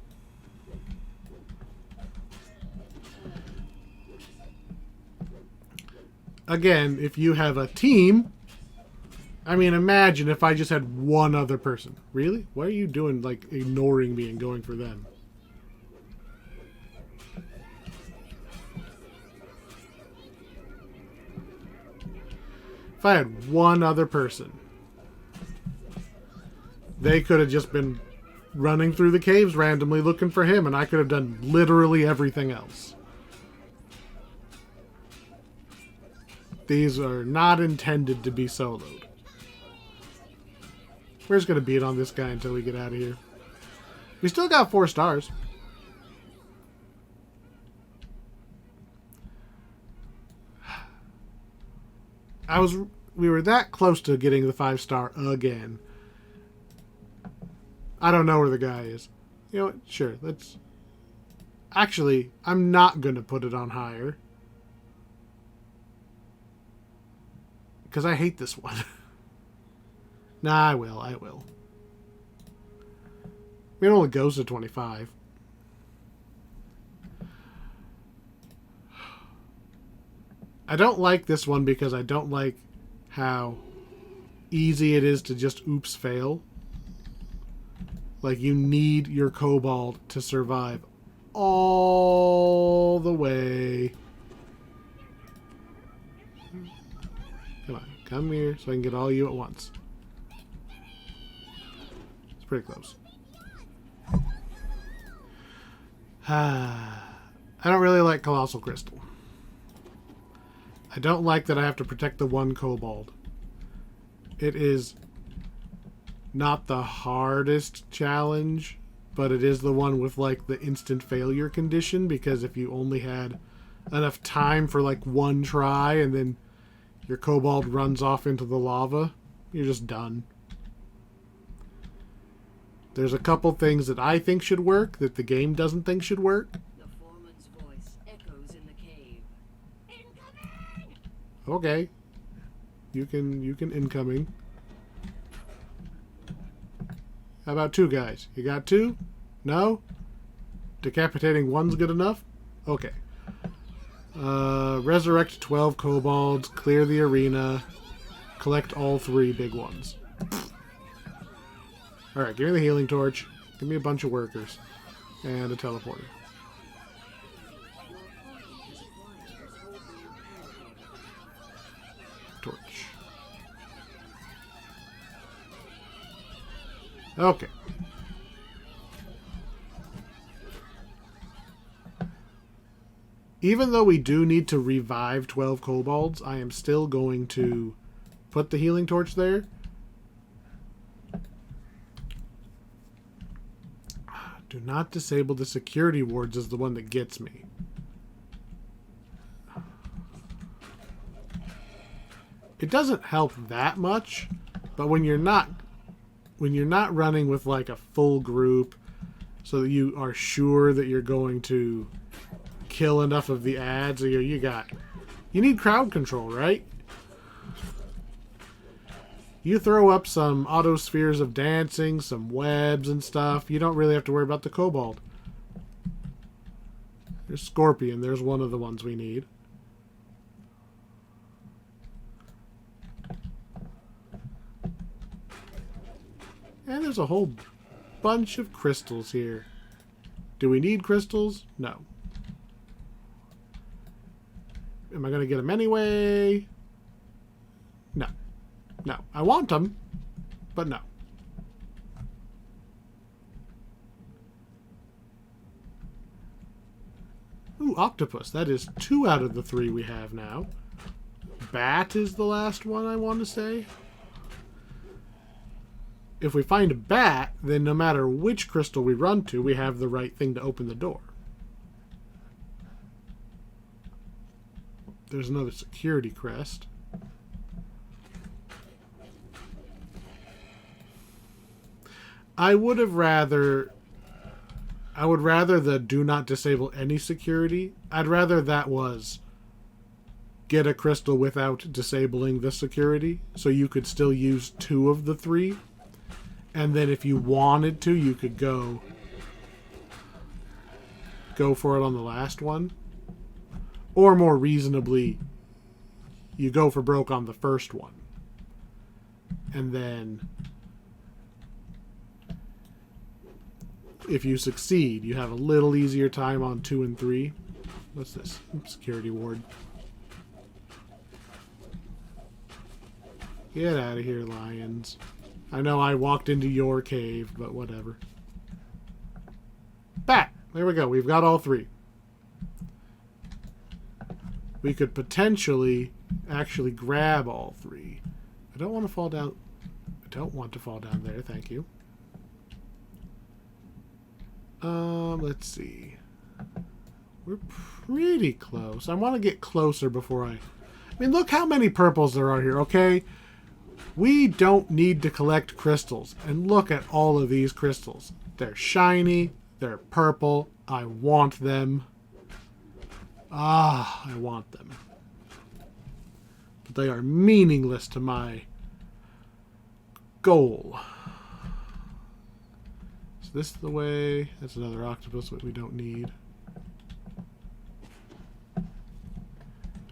again, if you have a team, I mean, imagine if I just had one other person. Really? What are you doing, like, ignoring me and going for them? If I had one other person, they could have just been running through the caves randomly looking for him, and I could have done literally everything else. These are not intended to be soloed. We're just going to beat on this guy until we get out of here. We still got 4 stars. We were that close to getting the 5-star again. I don't know where the guy is. You know what? Sure, let's... Actually, I'm not going to put it on higher. Because I hate this one. Nah, I will. I mean, it only goes to 25. I don't like this one because I don't like how easy it is to just oops fail. Like, you need your Kobold to survive all the way. Come on, come here so I can get all you at once. It's pretty close. I don't really like Colossal Crystal. I don't like that I have to protect the one Kobold. It is not the hardest challenge, but it is the one with, like, the instant failure condition, because if you only had enough time for, like, one try and then your Kobold runs off into the lava, you're just done. There's a couple things that I think should work that the game doesn't think should work. The foreman's voice echoes in the cave. Incoming! Okay. You can incoming. How about 2 guys? You got 2? No? Decapitating 1's good enough? Okay. Resurrect 12 kobolds, clear the arena, collect all 3 big ones. Alright, give me the healing torch, give me a bunch of workers, and a teleporter. Torch. Okay. Even though we do need to revive 12 kobolds, I am still going to put the healing torch there. Do not disable the security wards is the one that gets me. It doesn't help that much, but when you're not running with like a full group so that you are sure that you're going to kill enough of the ads, you need crowd control, right? You throw up some auto spheres of dancing, some webs and stuff, you don't really have to worry about the kobold. There's Scorpion, there's one of the ones we need. And there's a whole bunch of crystals here. Do we need crystals? No. Am I going to get them anyway? No. No. I want them, but no. Ooh, octopus. That is 2 out of the 3 we have now. Bat is the last one, I want to say. If we find a bat, then no matter which crystal we run to, we have the right thing to open the door. There's another security crest. I would rather the do not disable any security. I'd rather that was get a crystal without disabling the security, so you could still use 2 of the 3. And then if you wanted to, you could go for it on the last one. Or more reasonably, you go for broke on the first one. And then if you succeed, you have a little easier time on 2 and 3. What's this? Security ward. Get out of here, lions. I know I walked into your cave, but whatever. Back! There we go. We've got all 3. We could potentially actually grab all 3. I don't want to fall down. I don't want to fall down there. Thank you. Let's see. We're pretty close. I want to get closer before I mean, look how many purples there are here, okay? We don't need to collect crystals. And look at all of these crystals. They're shiny. They're purple. I want them. Ah, I want them. But they are meaningless to my goal. Is this the way? That's another octopus that we don't need.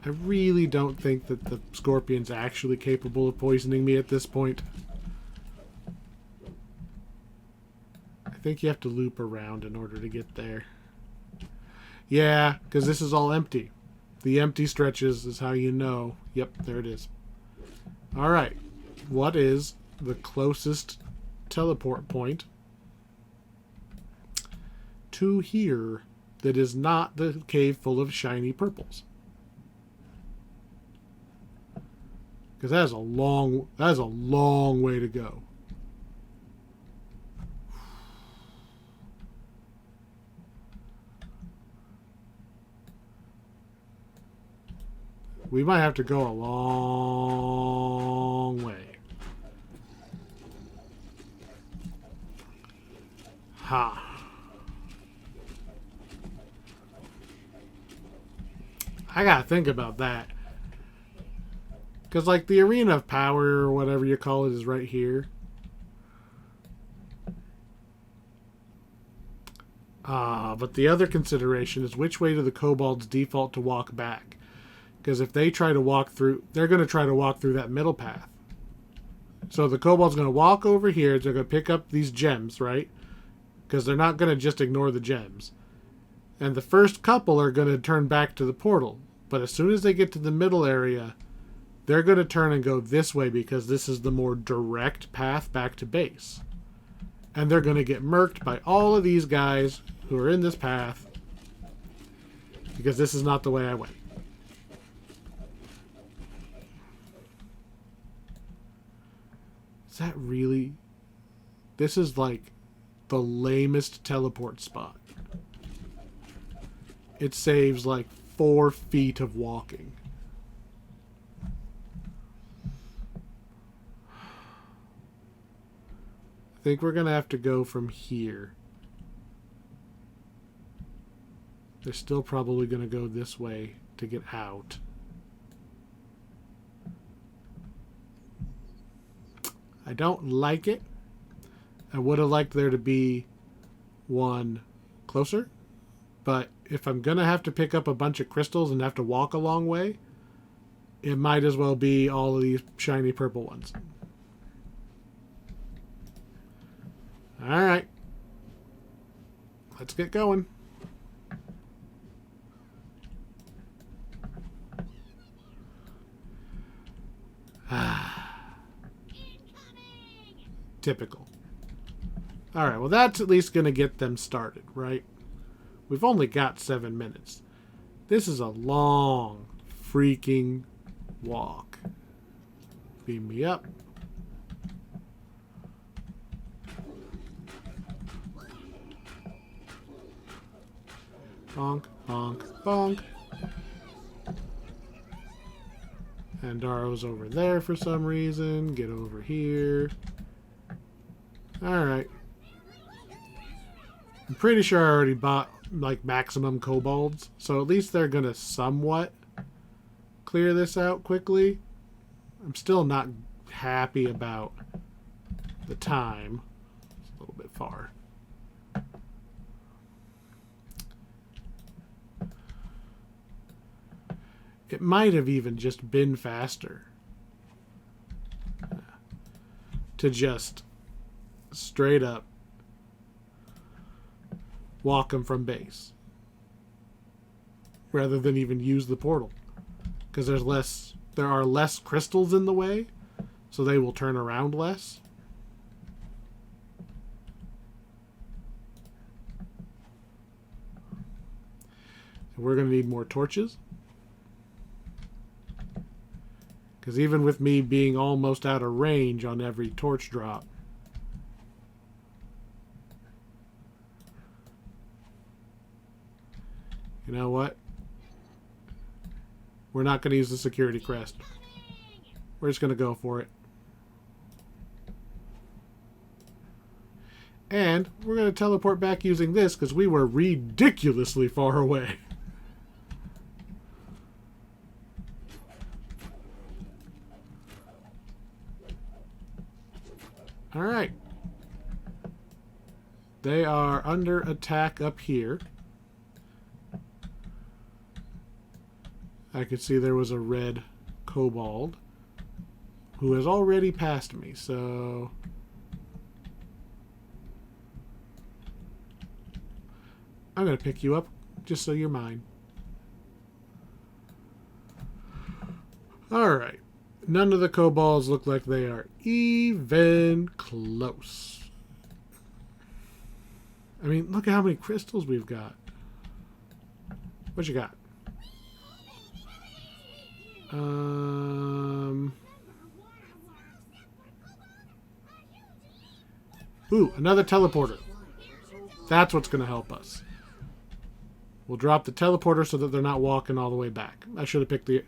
I really don't think that the scorpion's actually capable of poisoning me at this point. I think you have to loop around in order to get there. Yeah, because this is all empty. The empty stretches is how you know. Yep, there it is. Alright. What is the closest teleport point to here that is not the cave full of shiny purples? Because that is a long way to go. We might have to go a long way. Ha. I gotta think about that. Because, like, the Arena of Power, or whatever you call it, is right here. But the other consideration is which way do the kobolds default to walk back? Because if they try to walk through, they're going to try to walk through that middle path. So the kobold's going to walk over here. They're going to pick up these gems, right? Because they're not going to just ignore the gems. And the first couple are going to turn back to the portal. But as soon as they get to the middle area, they're going to turn and go this way because this is the more direct path back to base. And they're going to get murked by all of these guys who are in this path because this is not the way I went. Is that really... This is like the lamest teleport spot. It saves like 4 feet of walking. I think we're going to have to go from here. They're still probably going to go this way to get out. I don't like it. I would have liked there to be one closer. But if I'm going to have to pick up a bunch of crystals and have to walk a long way, it might as well be all of these shiny purple ones. Alright. Let's get going. Typical. Alright, well that's at least going to get them started, right? We've only got 7 minutes. This is a long freaking walk. Beam me up. Bonk, bonk, bonk. And Darrow's over there for some reason. Get over here. Alright. I'm pretty sure I already bought, like, maximum kobolds. So at least they're gonna somewhat clear this out quickly. I'm still not happy about the time. It's a little bit far. It might have even just been faster to just straight up walk them from base rather than even use the portal, because there are less crystals in the way, so they will turn around less. And we're going to need more torches, because even with me being almost out of range on every torch drop, you know what? We're not going to use the security crest. We're just going to go for it. And we're going to teleport back using this because we were ridiculously far away. Alright. They are under attack up here. I could see there was a red kobold who has already passed me, so I'm going to pick you up just so you're mine. Alright. None of the kobolds look like they are even close. I mean, look at how many crystals we've got. What you got? Ooh, another teleporter. That's what's going to help us. We'll drop the teleporter so that they're not walking all the way back. I should have picked the...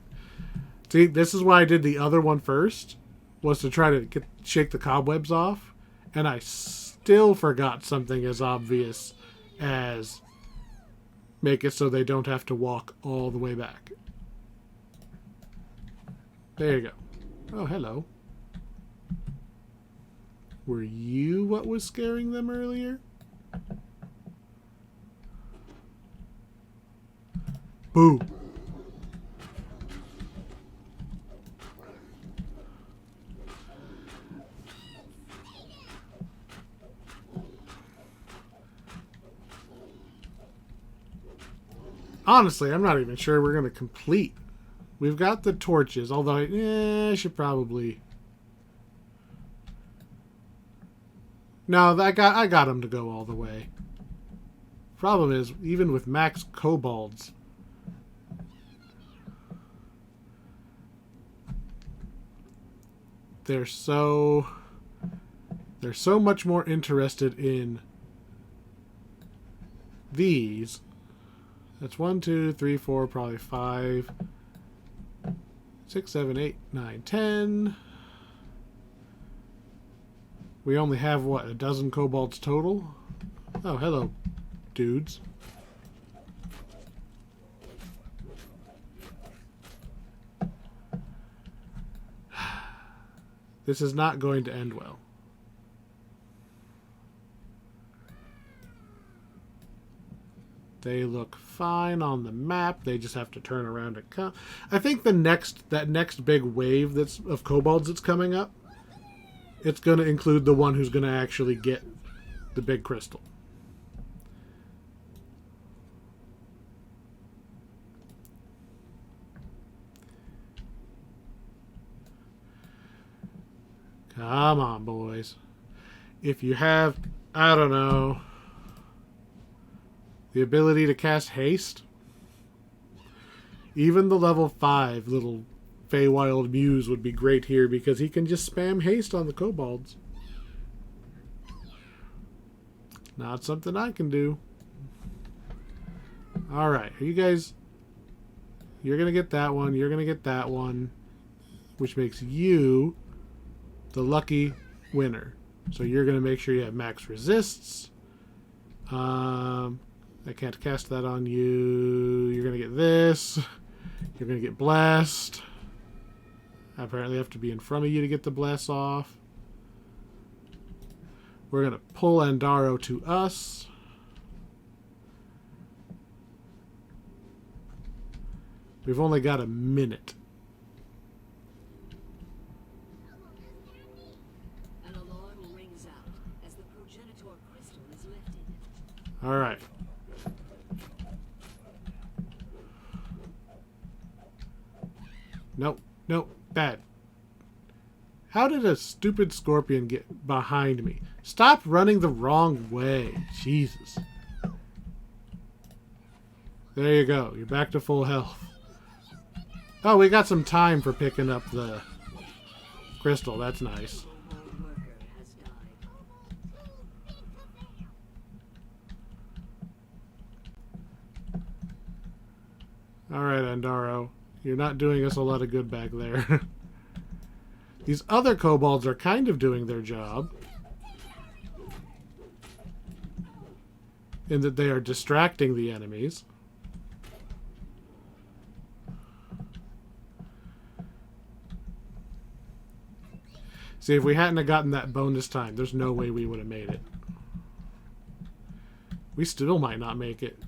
See, this is why I did the other one first, was to try to shake the cobwebs off, and I still forgot something as obvious as make it so they don't have to walk all the way back. There you go. Oh, hello. Were you what was scaring them earlier? Boo. Honestly, I'm not even sure we're going to complete. We've got the torches, although I should probably... No, I got them to go all the way. Problem is, even with max kobolds, they're so much more interested in these. That's 1, 2, 3, 4, probably 5, 6, 7, 8, 9, 10. We only have, what, a dozen kobolds total? Oh, hello, dudes. This is not going to end well. They look fine on the map. They just have to turn around and come. I think that next big wave of kobolds that's coming up, it's going to include the one who's going to actually get the big crystal. Come on, boys. If you have, I don't know, the ability to cast Haste, even the level 5 little Feywild Muse would be great here because he can just spam Haste on the kobolds. Not something I can do. Alright, are you guys... You're going to get that one, you're going to get that one, which makes you the lucky winner. So you're going to make sure you have max resists. I can't cast that on you. You're going to get this. You're going to get blessed. I apparently have to be in front of you to get the bless off. We're going to pull Andaro to us. We've only got a minute. An alarm rings out as the progenitor crystal is lifted. Alright. Nope. Nope. Bad. How did a stupid scorpion get behind me? Stop running the wrong way. Jesus. There you go. You're back to full health. Oh, we got some time for picking up the crystal. That's nice. Kobold worker has died. Alright, Andaro. You're not doing us a lot of good back there. These other kobolds are kind of doing their job. In that they are distracting the enemies. See, if we hadn't have gotten that bonus time, there's no way we would have made it. We still might not make it.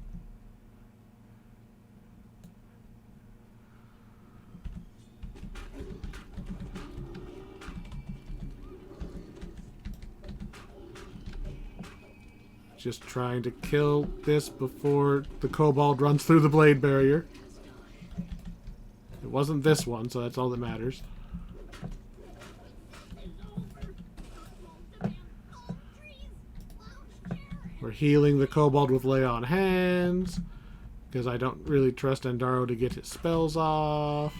Just trying to kill this before the kobold runs through the blade barrier. It wasn't this one, so that's all that matters. We're healing the kobold with lay on hands, because I don't really trust Andaro to get his spells off.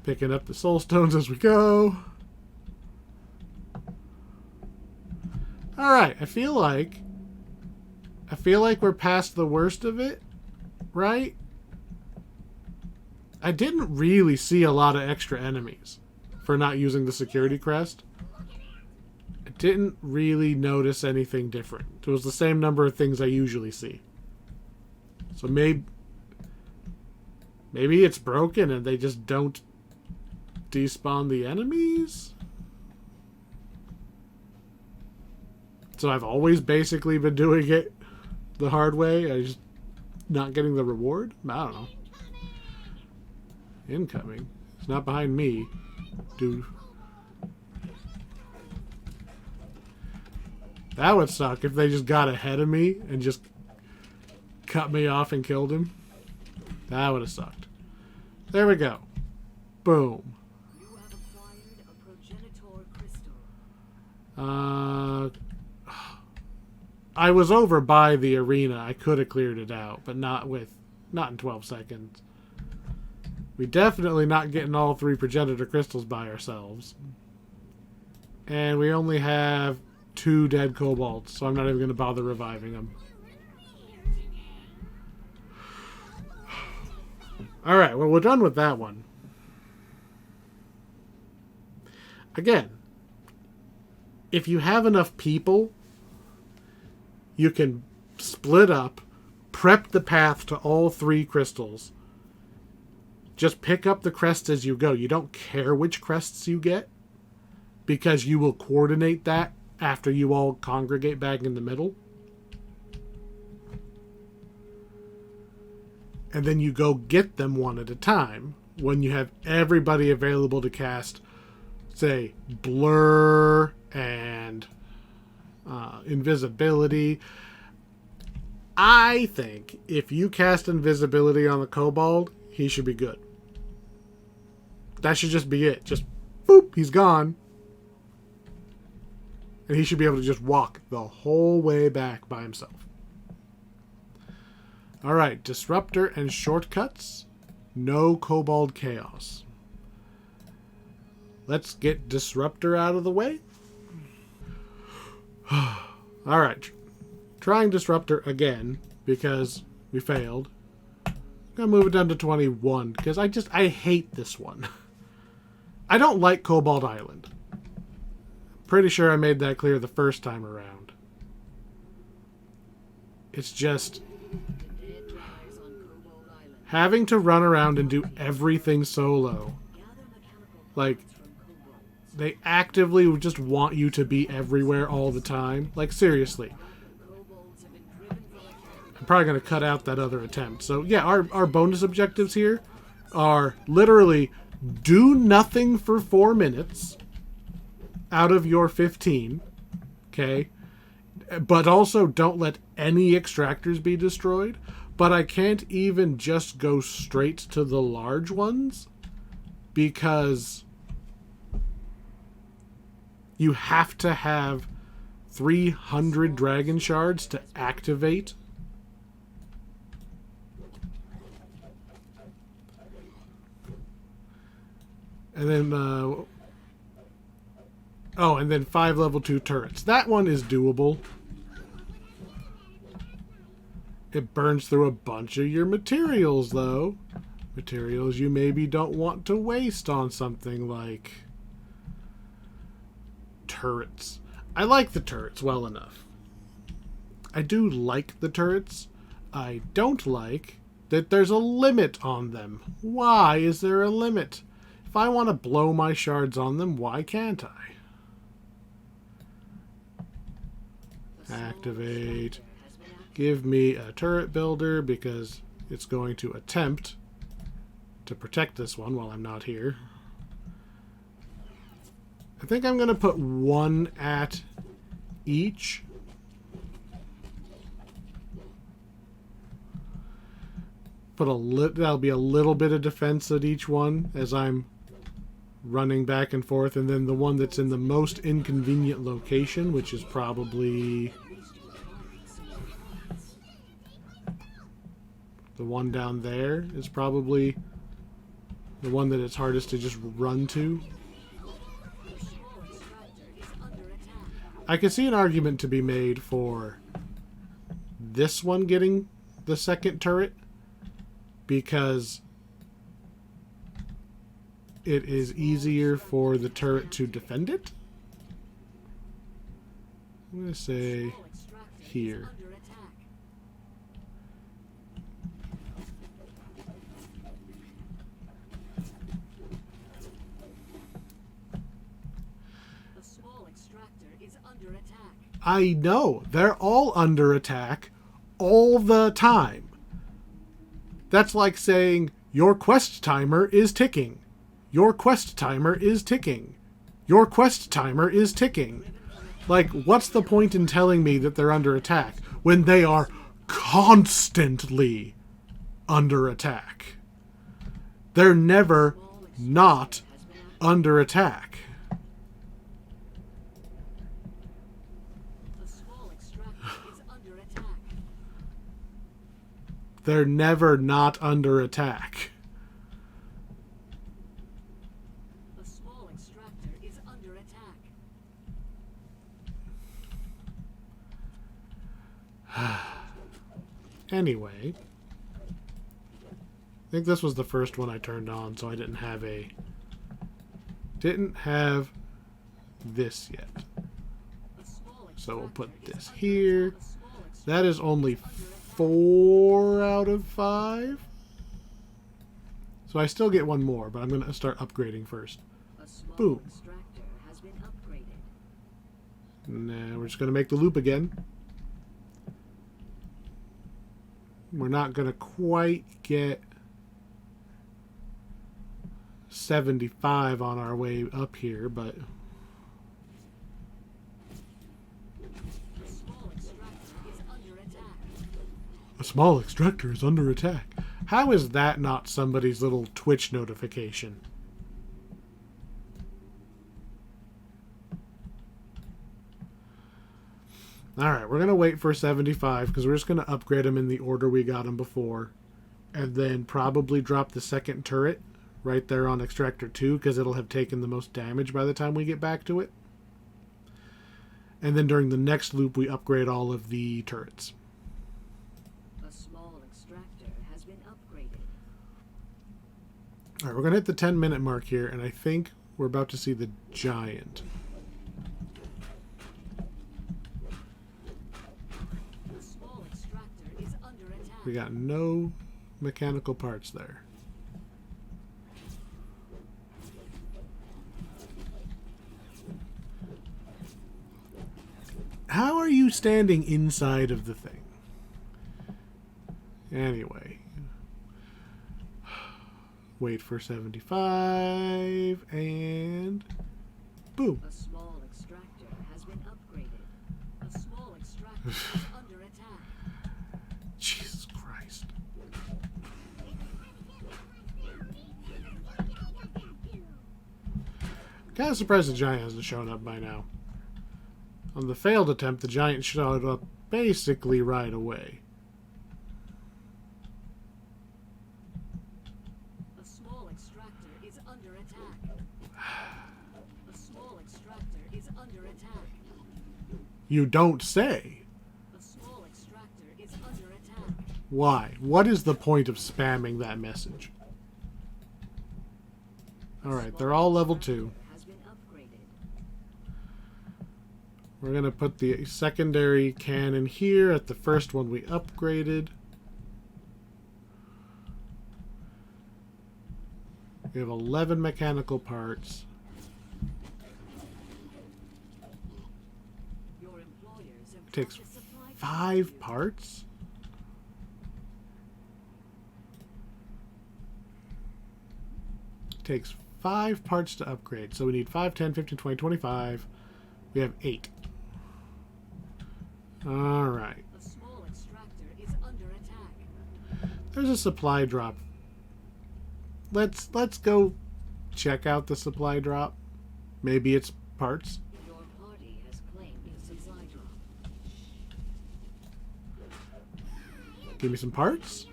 Picking up the soul stones as we go. Alright, I feel like we're past the worst of it, right? I didn't really see a lot of extra enemies for not using the security crest. I didn't really notice anything different. It was the same number of things I usually see. So maybe it's broken and they just don't despawn the enemies? So I've always basically been doing it the hard way. I just not getting the reward? I don't know. Incoming. It's not behind me. Dude. That would suck if they just got ahead of me and just cut me off and killed him. That would have sucked. There we go. Boom. You have acquired a progenitor crystal. I was over by the arena. I could have cleared it out, but not in 12 seconds. We definitely not getting all 3 progenitor crystals by ourselves. And we only have 2 dead kobolds, so I'm not even going to bother reviving them. Alright, well, we're done with that one. Again, if you have enough people, you can split up, prep the path to all 3 crystals. Just pick up the crests as you go. You don't care which crests you get, because you will coordinate that after you all congregate back in the middle. And then you go get them one at a time when you have everybody available to cast, say, Blur and Invisibility. I think if you cast Invisibility on the Kobold, he should be good. That should just be it. Just, boop, he's gone. And he should be able to just walk the whole way back by himself. Alright, Disruptor and Shortcuts. No Kobold Chaos. Let's get Disruptor out of the way. Alright. Trying Disruptor again, because we failed. I'm going to move it down to 21, because I hate this one. I don't like Kobold Island. Pretty sure I made that clear the first time around. It's just having to run around and do everything solo. Like, they actively just want you to be everywhere all the time. Like, seriously. I'm probably going to cut out that other attempt. So yeah, our bonus objectives here are literally do nothing for 4 minutes out of your 15. Okay? But also don't let any extractors be destroyed. But I can't even just go straight to the large ones because you have to have 300 dragon shards to activate. And then, and then 5 level 2 turrets. That one is doable. It burns through a bunch of your materials, though. Materials you maybe don't want to waste on something like turrets. I like the turrets well enough. I do like the turrets. I don't like that there's a limit on them. Why is there a limit? If I want to blow my shards on them, why can't I? Activate. Give me a turret builder because it's going to attempt to protect this one while I'm not here. I think I'm going to put 1 at each. That'll be a little bit of defense at each one as I'm running back and forth, and then the one that's in the most inconvenient location, which is probably the one down there, is probably the one that it's hardest to just run to. I can see an argument to be made for this one getting the second turret because it is easier for the turret to defend it. I'm going to say here. I know. They're all under attack all the time. That's like saying, your quest timer is ticking. Your quest timer is ticking. Your quest timer is ticking. Like, what's the point in telling me that they're under attack when they are constantly under attack? They're never not under attack. They're never not under attack. A small extractor is under attack. Anyway, I think this was the first one I turned on, so I didn't have this yet. So we'll put this here. That is only 4 out of 5. So I still get one more, but I'm going to start upgrading first. Boom. Now we're just going to make the loop again. We're not going to quite get 75 on our way up here, but a small extractor is under attack. How is that not somebody's little Twitch notification? Alright, we're going to wait for 75 because we're just going to upgrade them in the order we got them before. And then probably drop the second turret right there on Extractor 2 because it'll have taken the most damage by the time we get back to it. And then during the next loop we upgrade all of the turrets. A small extractor has been upgraded. Alright, we're going to hit the 10-minute mark here, and I think we're about to see the giant. A small extractor is under attack. We got no mechanical parts there. How are you standing inside of the thing? Anyway. Wait for 75 and boom. A small extractor has been upgraded. A small extractor is under attack. Jesus Christ. Kind of surprised the giant hasn't shown up by now. On the failed attempt, the giant showed up basically right away. A small extractor is under attack. A small extractor is under attack. You don't say. A small extractor is under attack. Why? What is the point of spamming that message? Alright, they're all level 2. Has been upgraded. We're going to put the secondary cannon here at the first one we upgraded. We have 11 mechanical parts. Your employers have It takes dropped a supply 5 parts? It takes 5 parts to upgrade. So we need 5, 10, 15, 20, 25. We have 8. Alright. A small extractor is under attack. There's a supply drop. Let's go check out the supply drop. Maybe it's parts. Your party has claimed a supply drop. Give me some parts.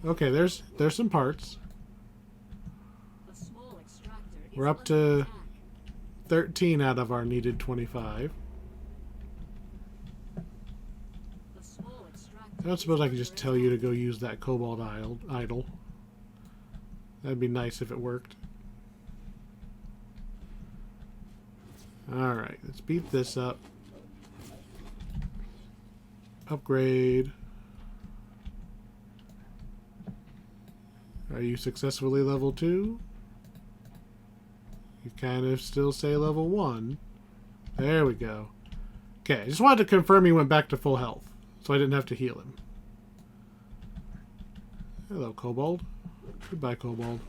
Okay, there's some parts. A small extractor is We're up under to attack. 13 out of our needed 25. A small extractor I don't suppose I could just tell you to go use that Kobold idol. That'd be nice if it worked. Alright, let's beat this up. Upgrade. Are you successfully level 2? You kind of still say level 1. There we go. Okay, I just wanted to confirm he went back to full health, so I didn't have to heal him. Hello, Kobold. Goodbye, Kobold.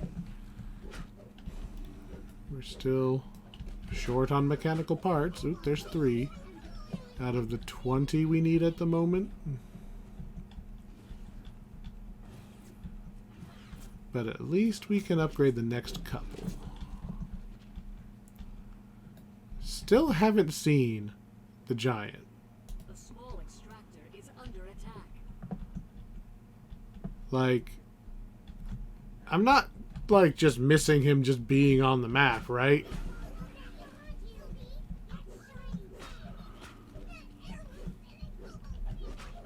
We're still short on mechanical parts. Oop, there's 3 out of the 20 we need at the moment. But at least we can upgrade the next couple. Still haven't seen the giant. A small extractor is under attack. Like, I'm not, like, just missing him just being on the map, right?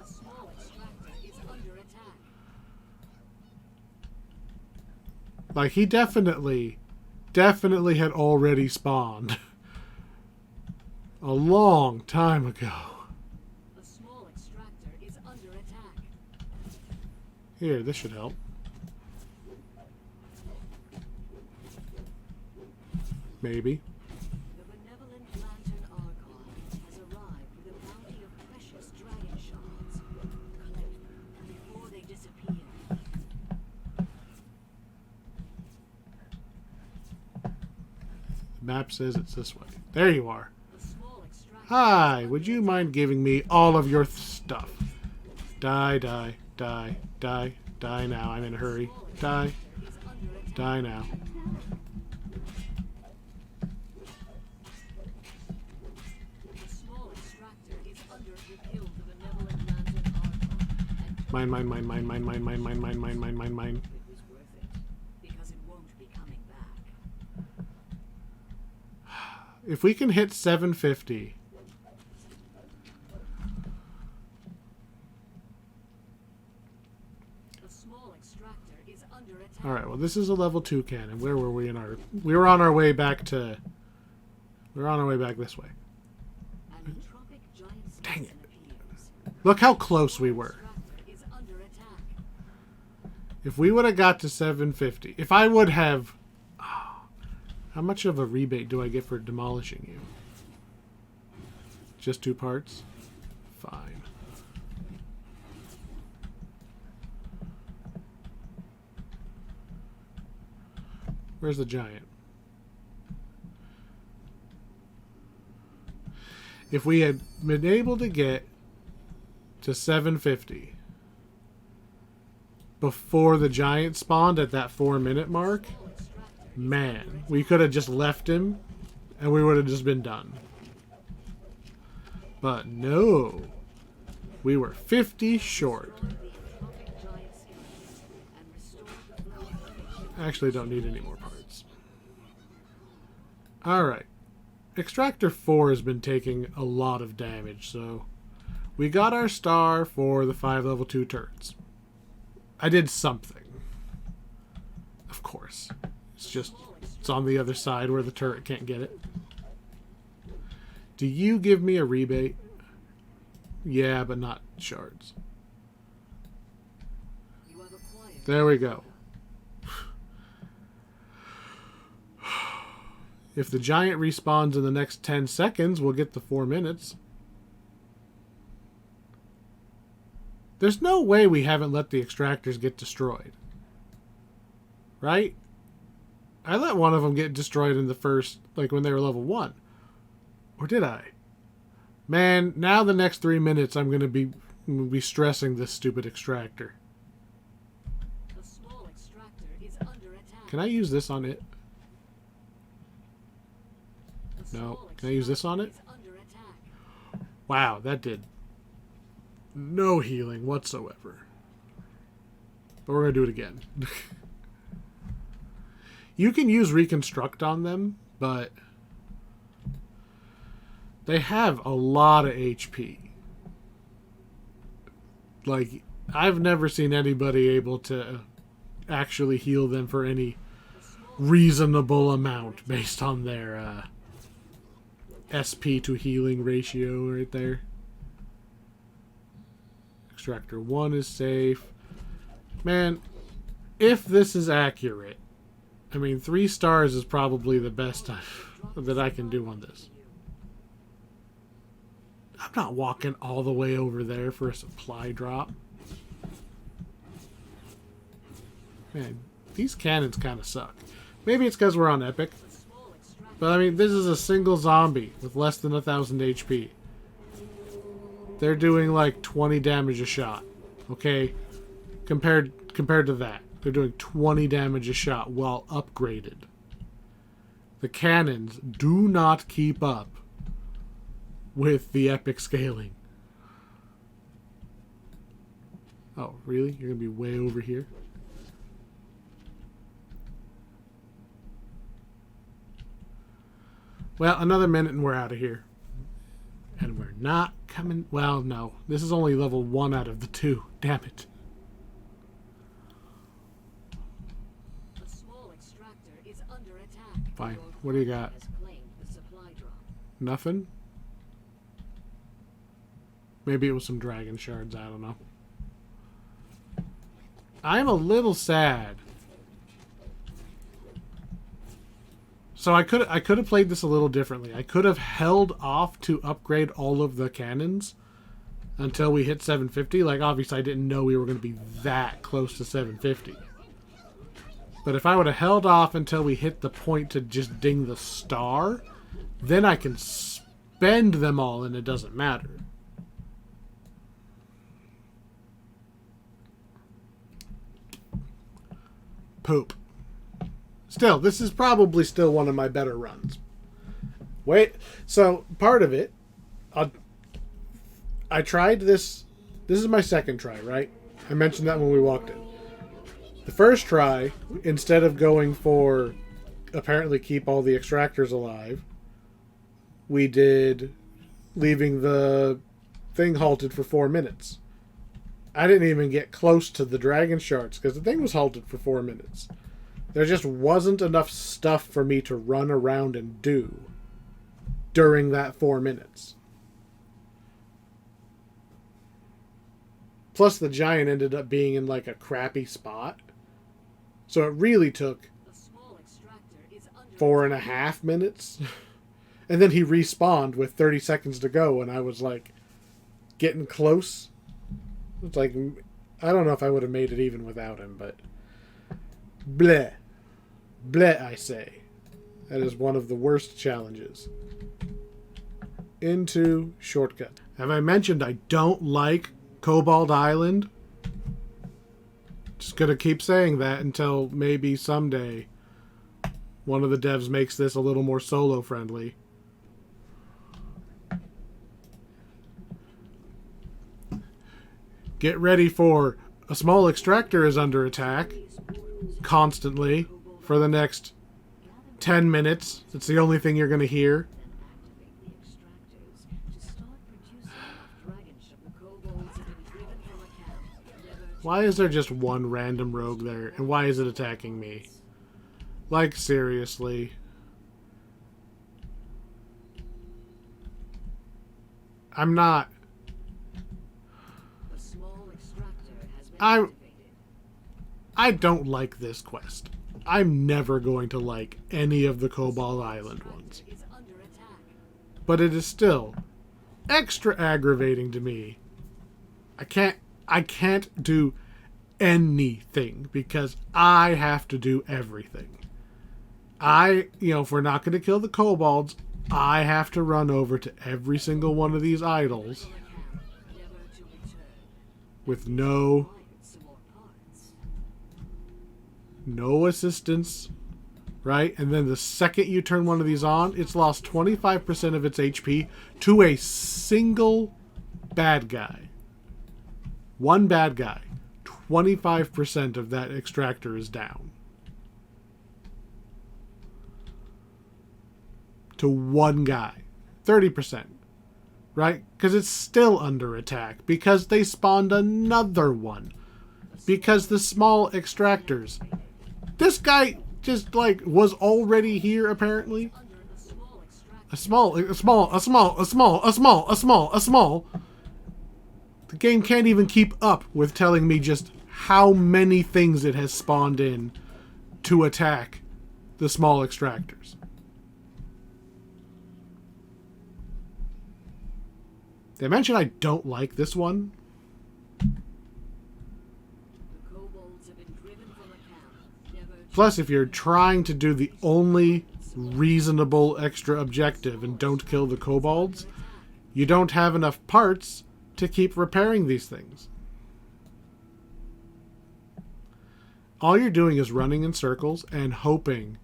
A small extractor is under attack. Like, he definitely had already spawned. A long time ago. A small extractor is under attack. Here, this should help. Maybe. The benevolent lantern Archon has arrived with a bounty of precious dragon shards. Collect them before they disappear. The map says it's this way. There you are. A small extractor Hi, would you mind giving me all of your stuff? Die, die, die, die, die now. I'm in a hurry. Die, is under attack. die now. A small extractor is under repeal the benevolent lantern Archon. And Mine, mine, mine, mine, mine, mine, mine, mine, mine, mine, mine, mine, mine. it was worth it, because it won't be coming back. If we can hit 750, A small extractor is under attack. all right. Well, this is a level 2 cannon. Where were we in our? We were on our way back to. We're on our way back this way. An entropic giant Dang it. skeleton appears. Look how close we were. Extractor is under attack. If we would have got to 750, if I would have. How much of a rebate do I get for demolishing you? Just 2 parts? Fine. Where's the giant? If we had been able to get to 750 before the giant spawned at that 4-minute mark, man, we could have just left him and we would have just been done. But no, we were 50 short. Actually, don't need any more parts. Alright. Extractor 4 has been taking a lot of damage, so we got our star for the 5 level 2 turrets. I did something. Of course. It's on the other side where the turret can't get it. Do you give me a rebate? Yeah, but not shards. There we go. If the giant respawns in the next 10 seconds, we'll get the 4 minutes. There's no way we haven't let the extractors get destroyed. Right? I let one of them get destroyed in the first, like when they were level 1. Or did I? Man, now the next 3 minutes I'm going to be stressing this stupid extractor. The small extractor is under attack. Can I use this on it? No. Can I use this on it? Wow, that did no healing whatsoever. But we're going to do it again. You can use Reconstruct on them, but they have a lot of HP. Like, I've never seen anybody able to actually heal them for any reasonable amount based on their SP to healing ratio right there. Extractor 1 is safe. Man, if this is accurate, I mean, 3 stars is probably the best that I can do on this. I'm not walking all the way over there for a supply drop. Man, these cannons kind of suck. Maybe it's because we're on Epic. But I mean, this is a single zombie with less than 1,000 HP. They're doing like 20 damage a shot. Okay? Compared to that. They're doing 20 damage a shot while upgraded. The cannons do not keep up with the epic scaling. Oh, really? You're going to be way over here? Well, another minute and we're out of here. And we're not coming... Well, no. This is only level 1 out of the 2. Damn it. The small extractor is under attack. Fine. What do you got? Has claimed the supply drop. Nothing? Maybe it was some dragon shards. I don't know. I'm a little sad. So I could have played this a little differently. I could have held off to upgrade all of the cannons until we hit 750. Like, obviously I didn't know we were going to be that close to 750. But if I would have held off until we hit the point to just ding the star, then I can spend them all and it doesn't matter. Poop. Still, this is probably still one of my better runs. Wait, so part of it, I tried this. This is my second try, right? I mentioned that when we walked in. The first try, instead of going for apparently keep all the extractors alive, we did leaving the thing halted for 4 minutes. I didn't even get close to the dragon shards because the thing was halted for 4 minutes. There just wasn't enough stuff for me to run around and do during that 4 minutes. Plus the giant ended up being in like a crappy spot. So it really took 4.5 minutes. And then he respawned with 30 seconds to go and I was like getting close. It's like, I don't know if I would have made it even without him, but bleh. Bleh, I say. That is one of the worst challenges. Into shortcut. Have I mentioned I don't like Kobold Island? Just gonna keep saying that until maybe someday one of the devs makes this a little more solo friendly. Get ready for a small extractor is under attack constantly for the next 10 minutes. It's the only thing you're going to hear. Why is there just one random rogue there? And why is it attacking me? Like, seriously. I'm not... I don't like this quest. I'm never going to like any of the Kobold Island ones. But it is still extra aggravating to me. I can't do anything because I have to do everything. If we're not going to kill the kobolds, I have to run over to every single one of these idols with no assistance, right? And then the second you turn one of these on, it's lost 25% of its HP to a single bad guy. One bad guy. 25% of that extractor is down. To one guy. 30%. Right? Because it's still under attack. Because they spawned another one. Because the small extractors. This guy just, was already here, apparently. A small. The game can't even keep up with telling me just how many things it has spawned in to attack the small extractors. Did I mention I don't like this one? Plus, if you're trying to do the only reasonable extra objective and don't kill the kobolds, you don't have enough parts to keep repairing these things. All you're doing is running in circles and hoping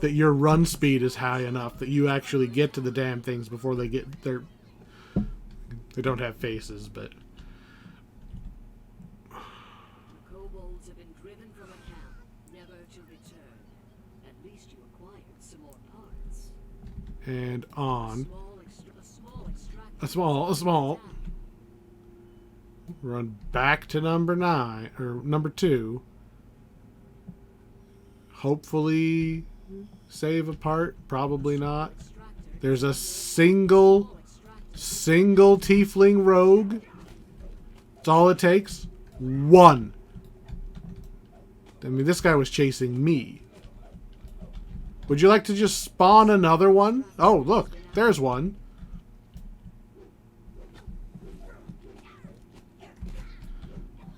that your run speed is high enough that you actually get to the damn things before they get their... They don't have faces, but... Kobolds have been driven from a camp, never to return. At least you acquired some more parts. And on. A small. Run back to number 9, or number 2. Hopefully save a part. Probably not. There's a single tiefling rogue. That's all it takes. One. I mean, this guy was chasing me. Would you like to just spawn another one? Oh, look. There's one.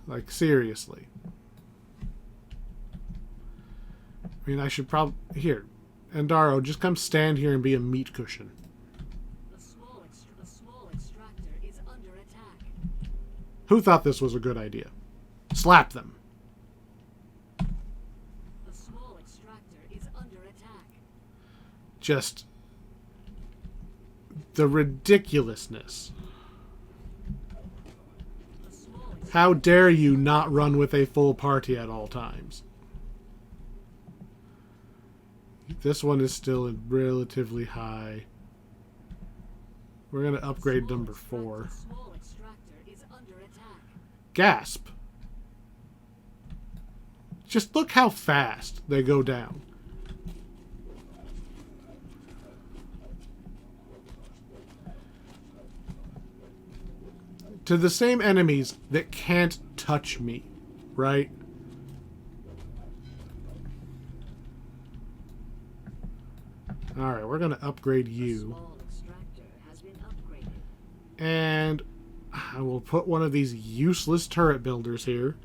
Like, seriously. I mean, I should probably... Here. Endaro, just come stand here and be a meat cushion. The small extractor is under attack. Who thought this was a good idea? Slap them. The small extractor is under attack. Just... the ridiculousness. How dare you not run with a full party at all times? This one is still relatively high. We're going to upgrade number 4. Gasp! Just look how fast they go down. To the same enemies that can't touch me, right? Alright, we're going to upgrade you. And I will put one of these useless turret builders here.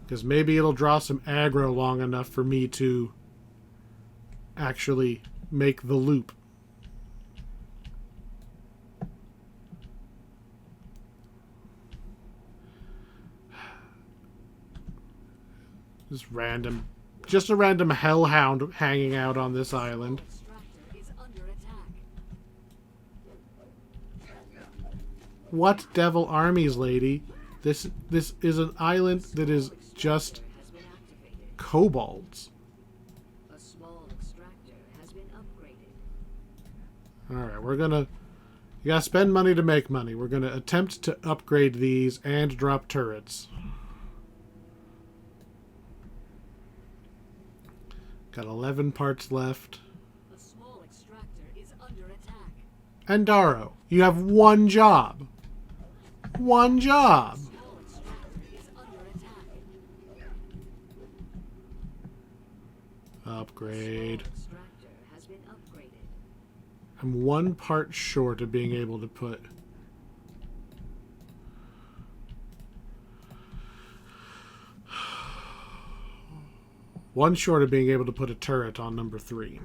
Because maybe it'll draw some aggro long enough for me to actually make the loop. Just a random hellhound hanging out on this island. Extractor is under attack. What devil armies, lady? This is an island that is just Has been activated. kobolds. A small extractor has been upgraded. Alright, we're gonna... You gotta spend money to make money. We're gonna attempt to upgrade these and drop turrets. Got 11 parts left. A small extractor is under attack. And Daro, you have one job. One job. Small extractor is under attack. Upgrade. Small extractor has been upgraded. I'm one part short of being able to put... One short of being able to put a turret on number 3.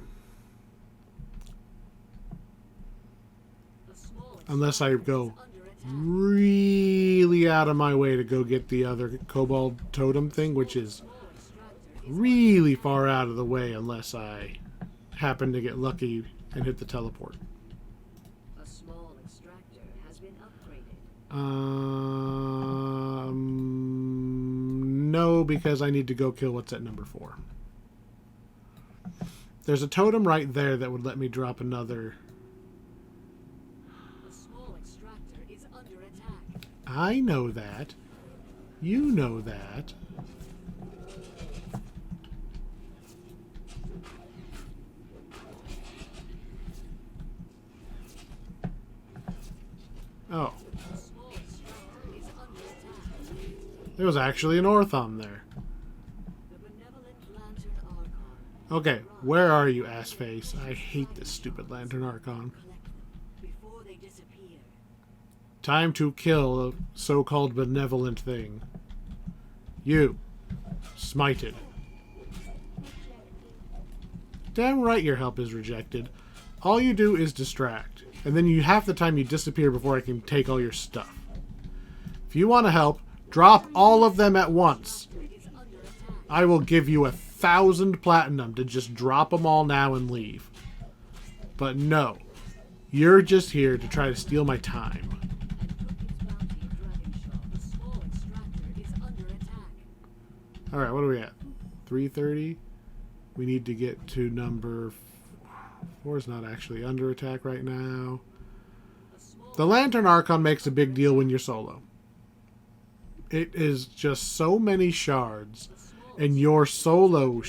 A small Unless I go extractor is under attack. really out of my way to go get the other kobold totem thing, which is Small extractor is really far out of the way unless I happen to get lucky and hit the teleport. A small extractor has been upgraded. No, because I need to go kill what's at number 4. There's a totem right there that would let me drop another. A small extractor is under attack. I know that. You know that. Oh. A small extractor is under attack. There was actually an Orthon there. The benevolent lantern Archon. Okay, where are you, assface? I hate this stupid Lantern Archon. Collect them before they disappear. Time to kill a so-called benevolent thing. You. Smited. Damn right your help is rejected. All you do is distract. And then you half the time you disappear before I can take all your stuff. If you want to help, drop all of them at once. Is under attack. I will give you 1,000 platinum to just drop them all now and leave. But no. You're just here to try to steal my time. A small extractor is under attack. Alright, what are we at? 330? We need to get to number 4 is not actually under attack right now. The Lantern Archon makes a big deal when you're solo. It is just so many shards, and your solo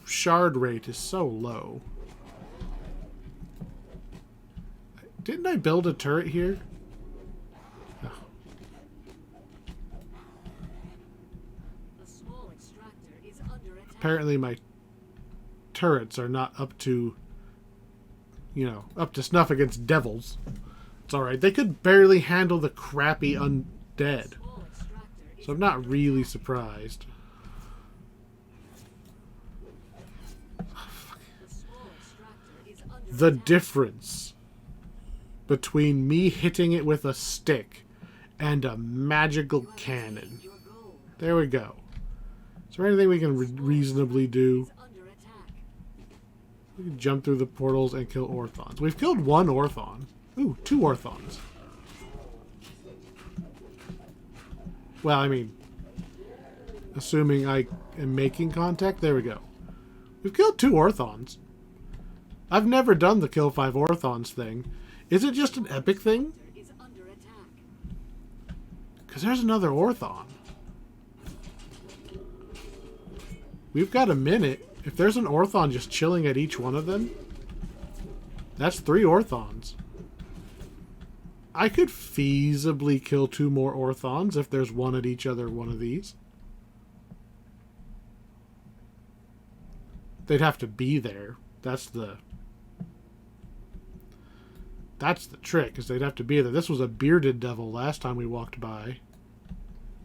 shard rate is so low. Didn't I build a turret here? Oh. A small extractor is under attack. Apparently my turrets are not up to, up to snuff against devils. It's alright. They could barely handle the crappy undead. Small extractor is So I'm not really surprised. a small extractor is under The attack. difference between me hitting it with a stick and a magical cannon. Your goal There we go. Is there anything we can reasonably do? is under attack. We can jump through the portals and kill Orthons. We've killed one Orthon. Ooh, 2 Orthons. Well, I mean, assuming I am making contact. There we go. We've killed 2 Orthons. I've never done the kill 5 Orthons thing. Is it just an epic thing? Is under attack. Because there's another Orthon. We've got a minute. If there's an Orthon just chilling at each one of them, that's 3 Orthons. I could feasibly kill 2 more Orthons if there's one at each other one of these. They'd have to be there. That's the trick, is they'd have to be there. This was a bearded devil last time we walked by.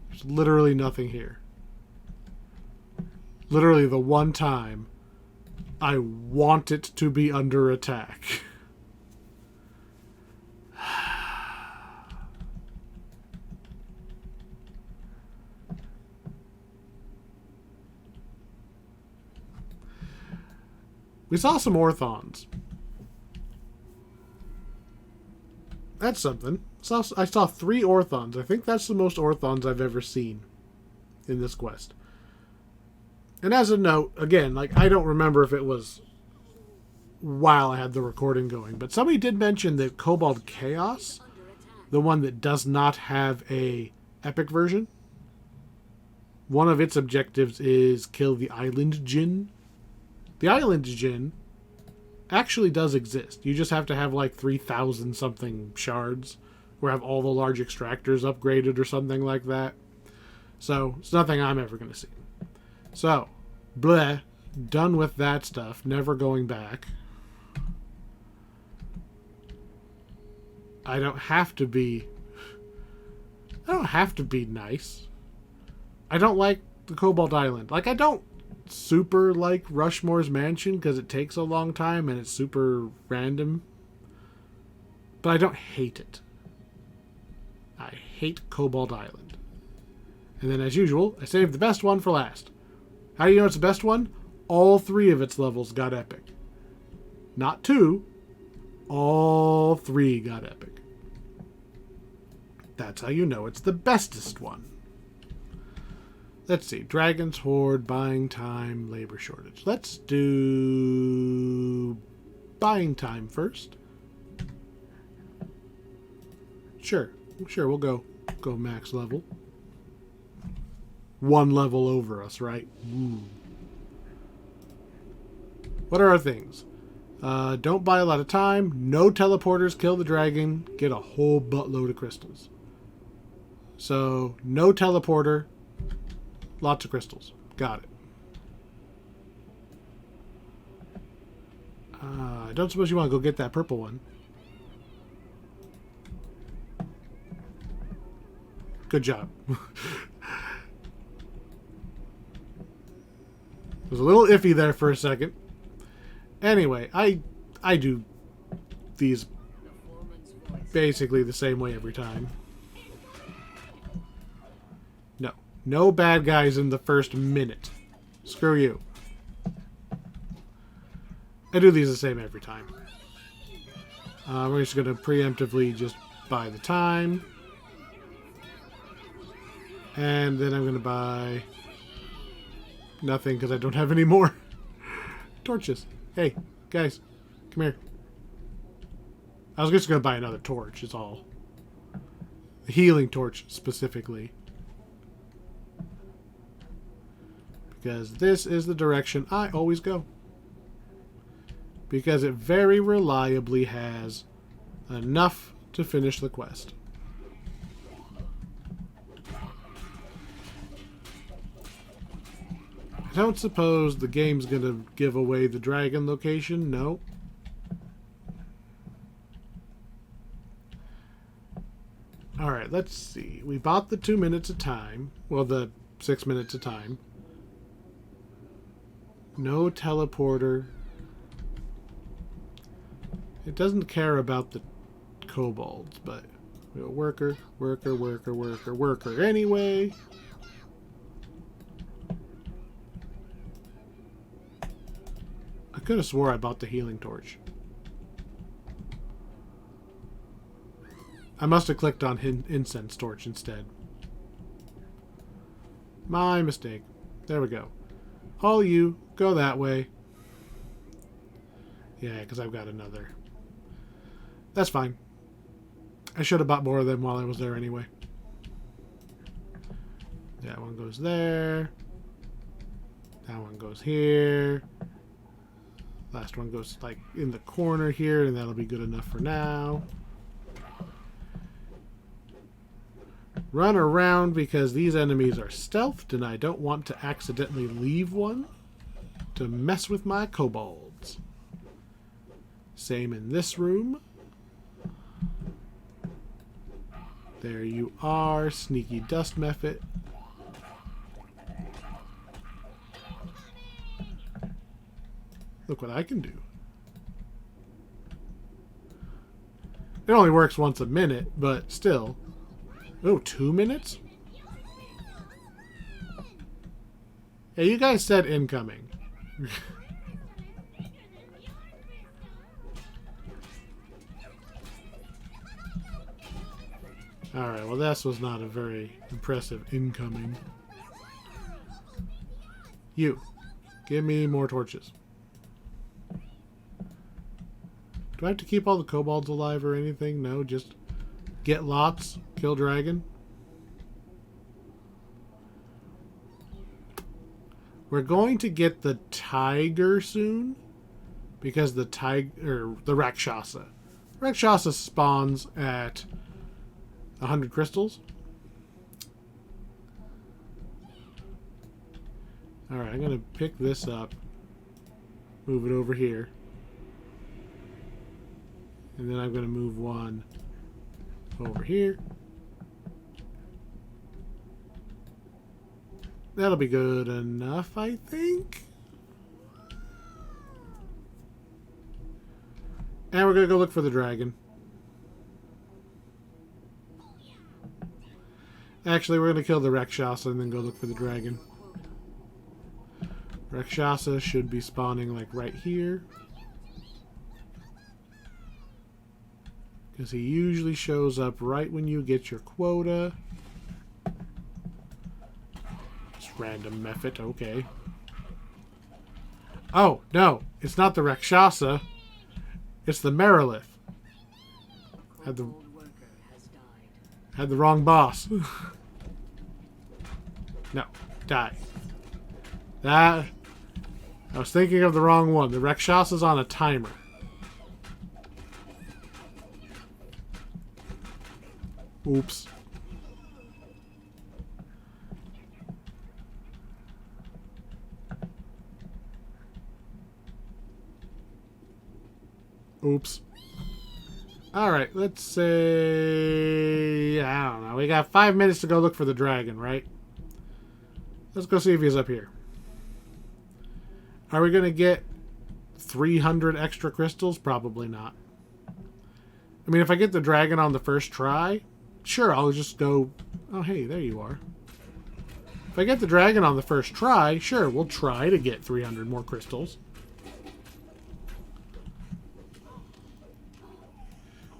There's literally nothing here. Literally the one time I want it to be under attack. We saw some orthons. That's something. I saw 3 orthons. I think that's the most orthons I've ever seen in this quest. And as a note, again, like, I don't remember if it was while I had the recording going, but somebody did mention that Kobold Chaos, the one that does not have a epic version, one of its objectives is kill the Island Djinn. The Island Djinn actually does exist. You just have to have like 3,000 something shards, or have all the large extractors upgraded or something like that. So, it's nothing I'm ever going to see. So, bleh, done with that stuff, never going back. I don't have to be nice. I don't like the Kobold Island. Like, I don't super like Rushmore's Mansion because it takes a long time and it's super random. But I don't hate it. I hate Kobold Island. And then, as usual, I saved the best one for last. How do you know it's the best one? All 3 of its levels got epic. Not 2. All 3 got epic. That's how you know it's the bestest one. Let's see. Dragon's Horde, buying time, labor shortage. Let's do buying time first. Sure, we'll go max level. 1 level over us, right? Ooh. What are our things? Don't buy a lot of time. No teleporters. Kill the dragon. Get a whole buttload of crystals. So, no teleporter. Lots of crystals. Got it. I don't suppose you want to go get that purple one. Good job. It was a little iffy there for a second. Anyway, I do these basically the same way every time. No bad guys in the first minute. Screw you. I do these the same every time. We're just going to preemptively just buy the time. And then I'm going to buy nothing because I don't have any more torches. Hey, guys, come here. I was just going to buy another torch, is all. The healing torch, specifically. Because this is the direction I always go. Because it very reliably has enough to finish the quest. I don't suppose the game's going to give away the dragon location. No. Alright, let's see. We bought the 2 minutes of time. Well, the 6 minutes of time. No teleporter. It doesn't care about the kobolds, but worker anyway. I could have swore I bought the healing torch. I must have clicked on incense torch instead. My mistake. There we go. All you, go that way. Yeah, because I've got another. That's fine. I should have bought more of them while I was there anyway. That one goes there. That one goes here. Last one goes like in the corner here, and that'll be good enough for now. Run around because these enemies are stealthed and I don't want to accidentally leave one to mess with my kobolds. Same in this room. There you are, sneaky dust method. Look what I can do. It only works once a minute, but still. Oh, 2 minutes? Yeah, you guys said incoming. Alright, well this was not a very impressive incoming. You, give me more torches. Do I have to keep all the kobolds alive or anything? No, just get lots, kill dragon. We're going to get the tiger soon, because the Rakshasa. Rakshasa spawns at 100 crystals. Alright, I'm going to pick this up, move it over here, and then I'm going to move one over here. That'll be good enough, I think. And we're going to go look for the dragon. Actually, we're going to kill the Rakshasa and then go look for the dragon. Rakshasa should be spawning like right here. Because he usually shows up right when you get your quota. Just random method, okay. Oh, no. It's not the Rakshasa. It's the Merilith. Had the wrong boss. No. Die. That... I was thinking of the wrong one. The Rakshasa's on a timer. Oops. Oops. Alright, let's say... I don't know. We got 5 minutes to go look for the dragon, right? Let's go see if he's up here. Are we going to get 300 extra crystals? Probably not. I mean, if I get the dragon on the first try, sure, I'll just go... Oh, hey, there you are. If I get the dragon on the first try, sure, we'll try to get 300 more crystals.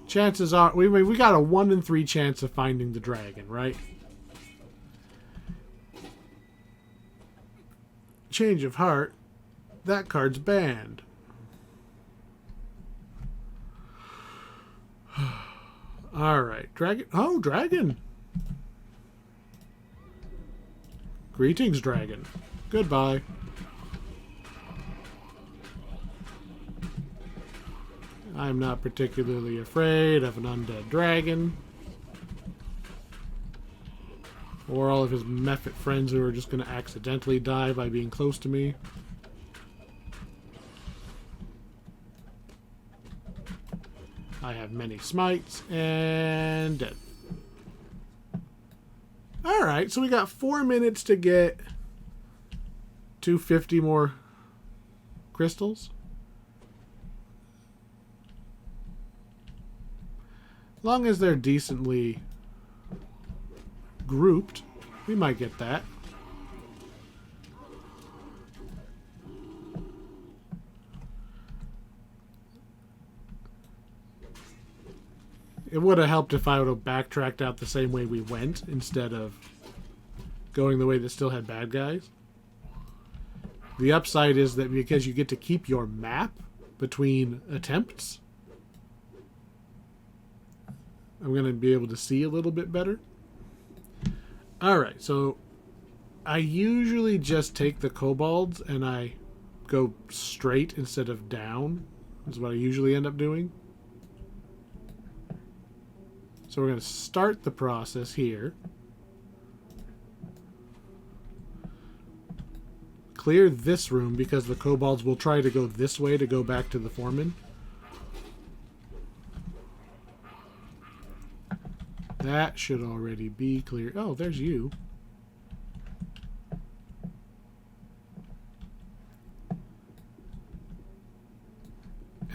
Chances are... We got a 1 in 3 chance of finding the dragon, right? Change of heart. That card's banned. Alright, dragon. Oh, dragon. Greetings, dragon. Goodbye. I'm not particularly afraid of an undead dragon. Or all of his Mephit friends who are just going to accidentally die by being close to me. I have many smites and dead. Alright, so we got 4 minutes to get 250 more crystals. Long as they're decently grouped, we might get that. It would have helped if I would have backtracked out the same way we went instead of going the way that still had bad guys. The upside is that because you get to keep your map between attempts, I'm going to be able to see a little bit better. Alright, so I usually just take the kobolds and I go straight instead of down. Is what I usually end up doing. So we're going to start the process here. Clear this room because the kobolds will try to go this way to go back to the foreman. That should already be clear. Oh, there's you.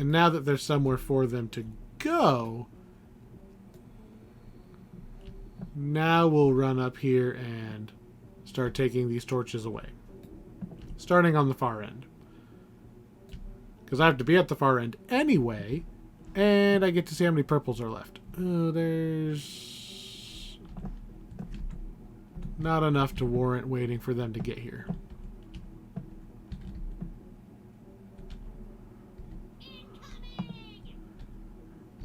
And now that there's somewhere for them to go, now we'll run up here and start taking these torches away. Starting on the far end. Because I have to be at the far end anyway, and I get to see how many purples are left. Oh, there's not enough to warrant waiting for them to get here.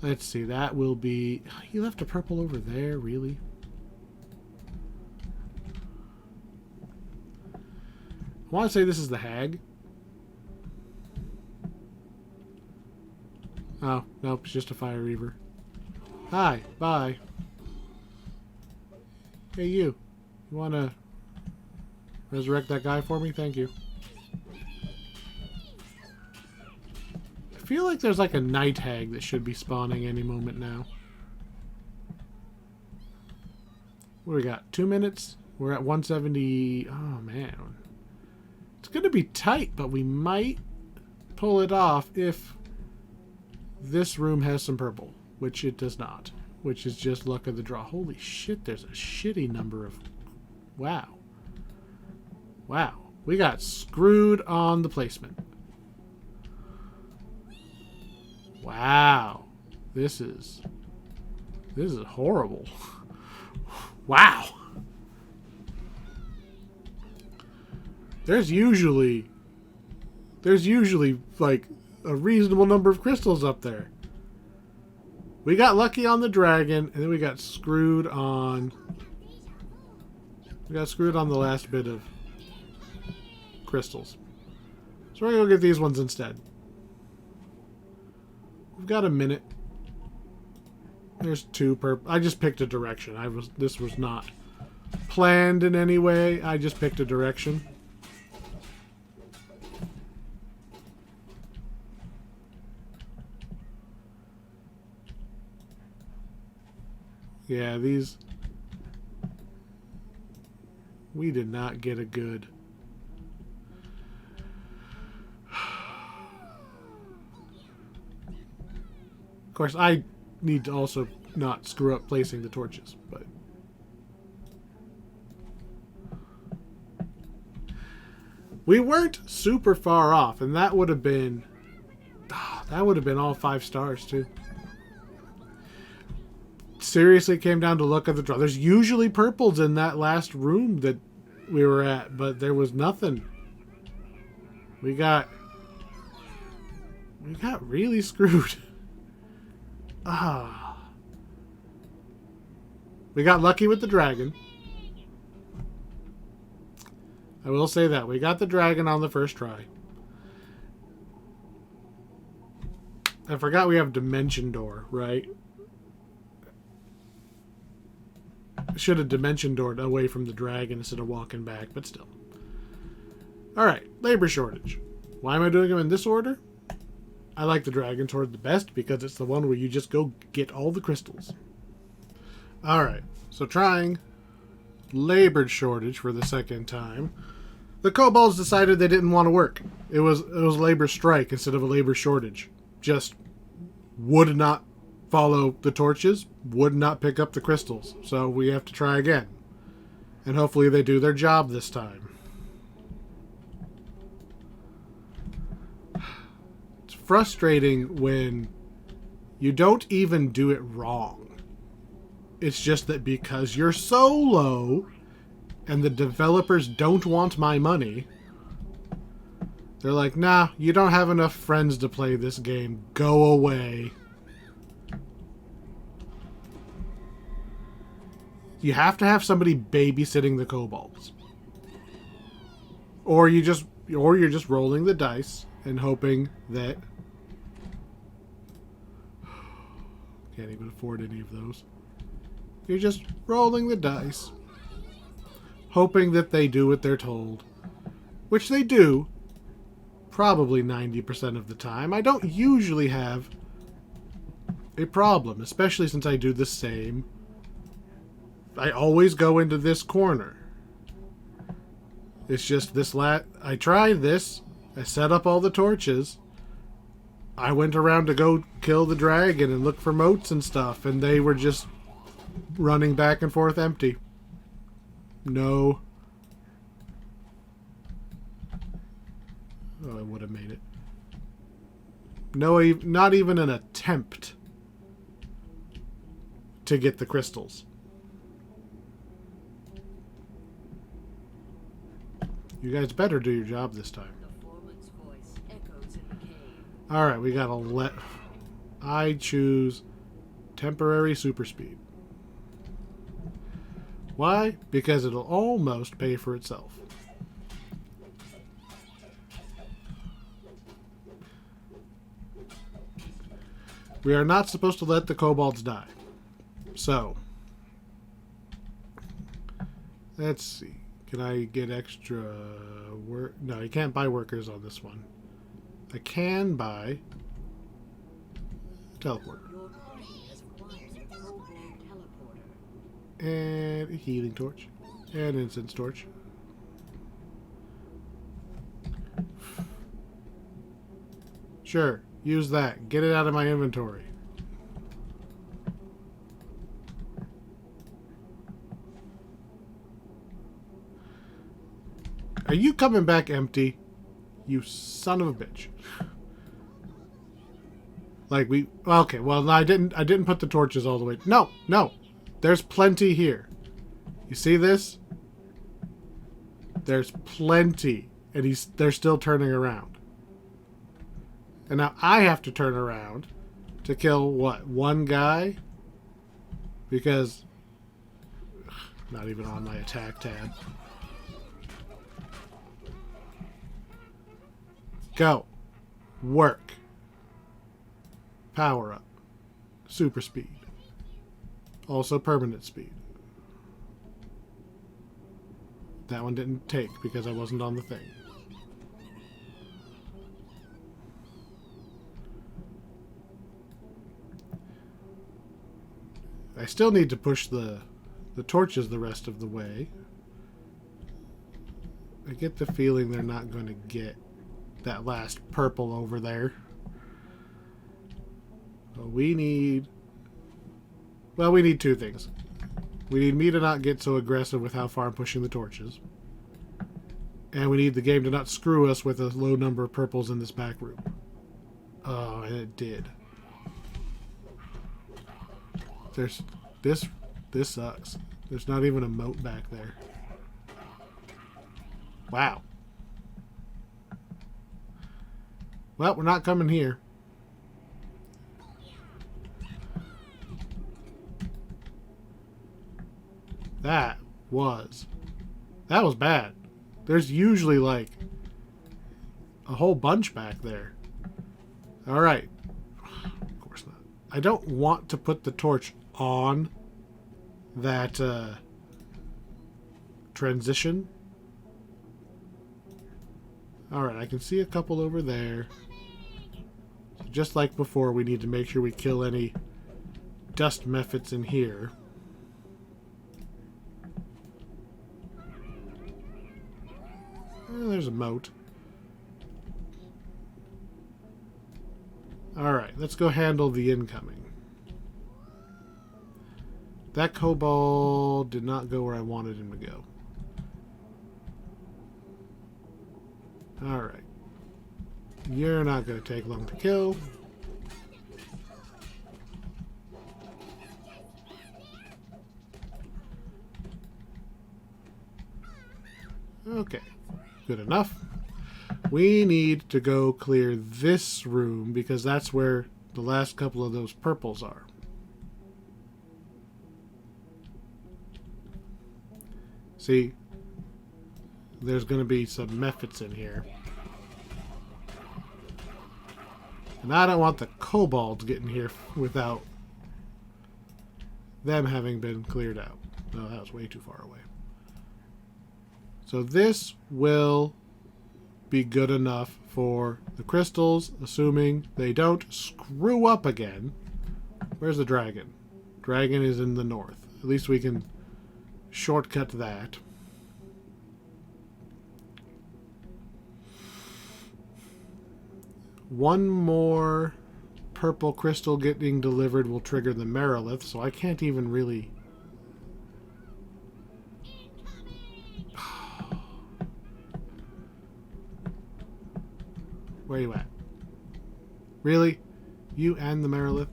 Let's see, that will be... You left a purple over there, really? I want to say this is the hag. Oh, nope, it's just a fire reaver. Hi, bye. Hey, you. You want to resurrect that guy for me? Thank you. I feel like there's like a night hag that should be spawning any moment now. What do we got? 2 minutes? We're at 170. Oh, man. It's going to be tight, but we might pull it off if this room has some purple, which it does not, which is just luck of the draw. Holy shit, there's a shitty number of... Wow. Wow. We got screwed on the placement. Wow. This is horrible. Wow. There's usually like a reasonable number of crystals up there. We got lucky on the dragon, and then we got screwed on the last bit of crystals. So we're gonna go get these ones instead. We've got a minute. There's 2 purple. I just picked a direction. This was not planned in any way. I just picked a direction. Yeah, these... We did not get a good... Of course, I need to also not screw up placing the torches, but... We weren't super far off, and that would have been... that would have been all 5 stars, too. Seriously came down to luck of the draw. There's usually purples in that last room that we were at, but there was nothing. We got really screwed. We got lucky with the dragon. I will say that. We got the dragon on the first try. I forgot we have Dimension Door, right? Should have Dimension Doored away from the dragon instead of walking back, but still. Alright, labor shortage. Why am I doing them in this order? I like the dragon sword the best because it's the one where you just go get all the crystals. Alright, so trying labor shortage for the second time. The kobolds decided they didn't want to work. It was labor strike instead of a labor shortage. Just would not follow the torches, would not pick up the crystals. So we have to try again. And hopefully they do their job this time. It's frustrating when you don't even do it wrong. It's just that because you're so low and the developers don't want my money, they're like, nah, you don't have enough friends to play this game. Go away. You have to have somebody babysitting the kobolds. Or you're just rolling the dice and hoping that... Can't even afford any of those. You're just rolling the dice, hoping that they do what they're told. Which they do, probably 90% of the time. I don't usually have a problem, especially since I do the same. I always go into this corner. It's just this I try this. I set up all the torches. I went around to go kill the dragon and look for moats and stuff, and they were just running back and forth empty. No. Oh, I would have made it. No, not even an attempt to get the crystals. You guys better do your job this time. The foreman's voice echoes in the cave. Alright, we gotta let... I choose temporary super speed. Why? Because it'll almost pay for itself. We are not supposed to let the kobolds die. So, let's see. Can I get extra work? No, you can't buy workers on this one. I can buy a teleporter. Your party has acquired a Kobold teleporter. And a healing torch. And an incense torch. Sure, use that. Get it out of my inventory. Are you coming back empty? You son of a bitch. Like we... Okay, well, I didn't put the torches all the way... No, no. There's plenty here. You see this? There's plenty. And they're still turning around. And now I have to turn around to kill, what, one guy? Because... Not even on my attack tab. Go. Work. Power up. Super speed. Also permanent speed. That one didn't take because I wasn't on the thing. I still need to push the torches the rest of the way. I get the feeling they're not going to get that last purple over there. We need... Well, we need two things. We need me to not get so aggressive with how far I'm pushing the torches. And we need the game to not screw us with a low number of purples in this back room. Oh, and it did. There's... This sucks. There's not even a moat back there. Wow. Well, we're not coming here. That was bad. There's usually like a whole bunch back there. Alright. Of course not. I don't want to put the torch on that transition. Alright, I can see a couple over there. So just like before, we need to make sure we kill any dust mephits in here. There's a moat. Alright, let's go handle the incoming. That kobold did not go where I wanted him to go. Alright. You're not going to take long to kill. Okay. Good enough. We need to go clear this room because that's where the last couple of those purples are. See, there's going to be some mephits in here. And I don't want the kobolds getting here without them having been cleared out. No, that was way too far away. So this will be good enough for the crystals, assuming they don't screw up again. Where's the dragon? Dragon is in the north. At least we can shortcut that. one more purple crystal getting delivered will trigger the Merilith, so I can't even really... Where you at? Really? You and the Merilith?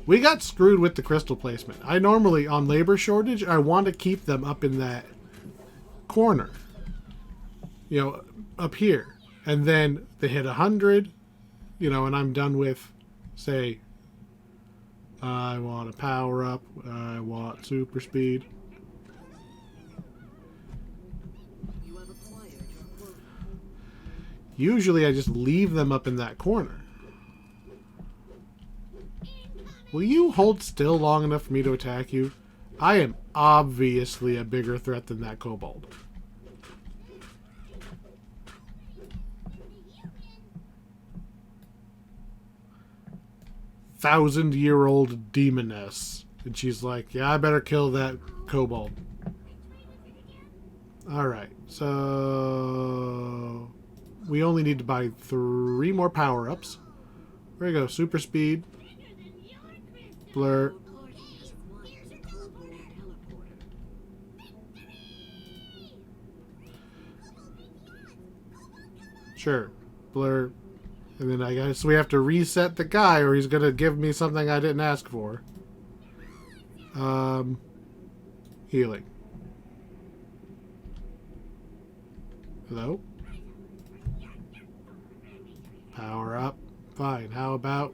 We got screwed with the crystal placement. I normally, on labor shortage, I want to keep them up in that corner. You know, up here. And then they hit 100, you know, and I'm done with, say, I want a power up, I want super speed. You have acquired your quota. Usually I just leave them up in that corner. Will you hold still long enough for me to attack you? I am obviously a bigger threat than that kobold. Thousand-year-old demoness. And she's like, yeah, I better kill that kobold. Alright, so... we only need to buy 3 more power-ups. There you go, super speed. Blur. Your party has acquired the Kobold teleporter. Sure. Blur. And then I guess we have to reset the guy or he's going to give me something I didn't ask for. Healing. Hello? Power up. Fine. How about...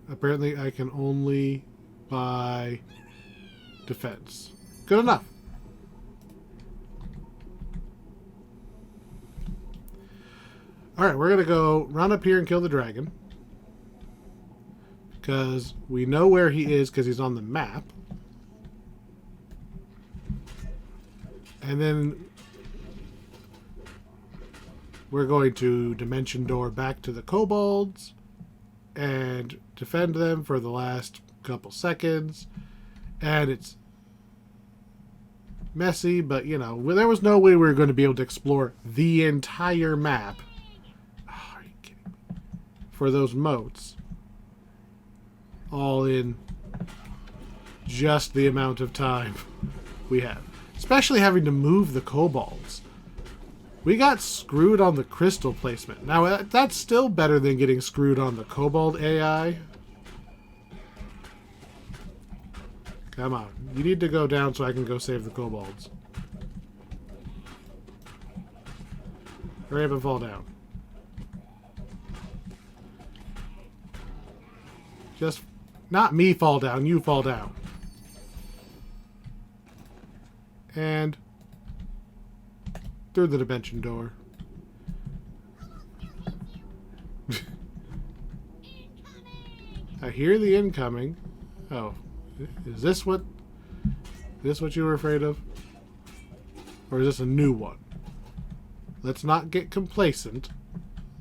apparently I can only buy defense. Good enough. Alright, we're going to go run up here and kill the dragon. Because we know where he is because he's on the map. And then we're going to dimension door back to the kobolds and defend them for the last couple seconds. And it's messy, but you know, there was no way we were going to be able to explore the entire map. Oh, are you kidding me? For those moats. All in just the amount of time we have. Especially having to move the kobolds. We got screwed on the crystal placement. Now, that's still better than getting screwed on the kobold AI. Come on. You need to go down so I can go save the kobolds. Hurry up and fall down. Just, not me fall down, you fall down. And through the dimension door. I hear the incoming. Oh, is this what you were afraid of? Or is this a new one? Let's not get complacent.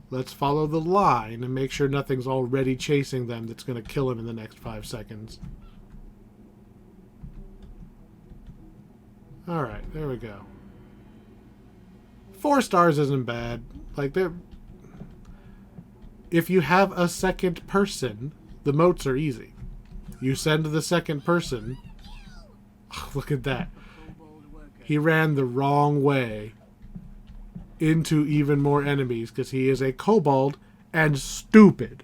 Let's follow the line and make sure nothing's already chasing them that's going to kill him in the next 5 seconds. Alright, there we go. 4 stars isn't bad. Like, they're... if you have a second person, the moats are easy. You send the second person... oh, look at that. He ran the wrong way into even more enemies because he is a kobold and stupid.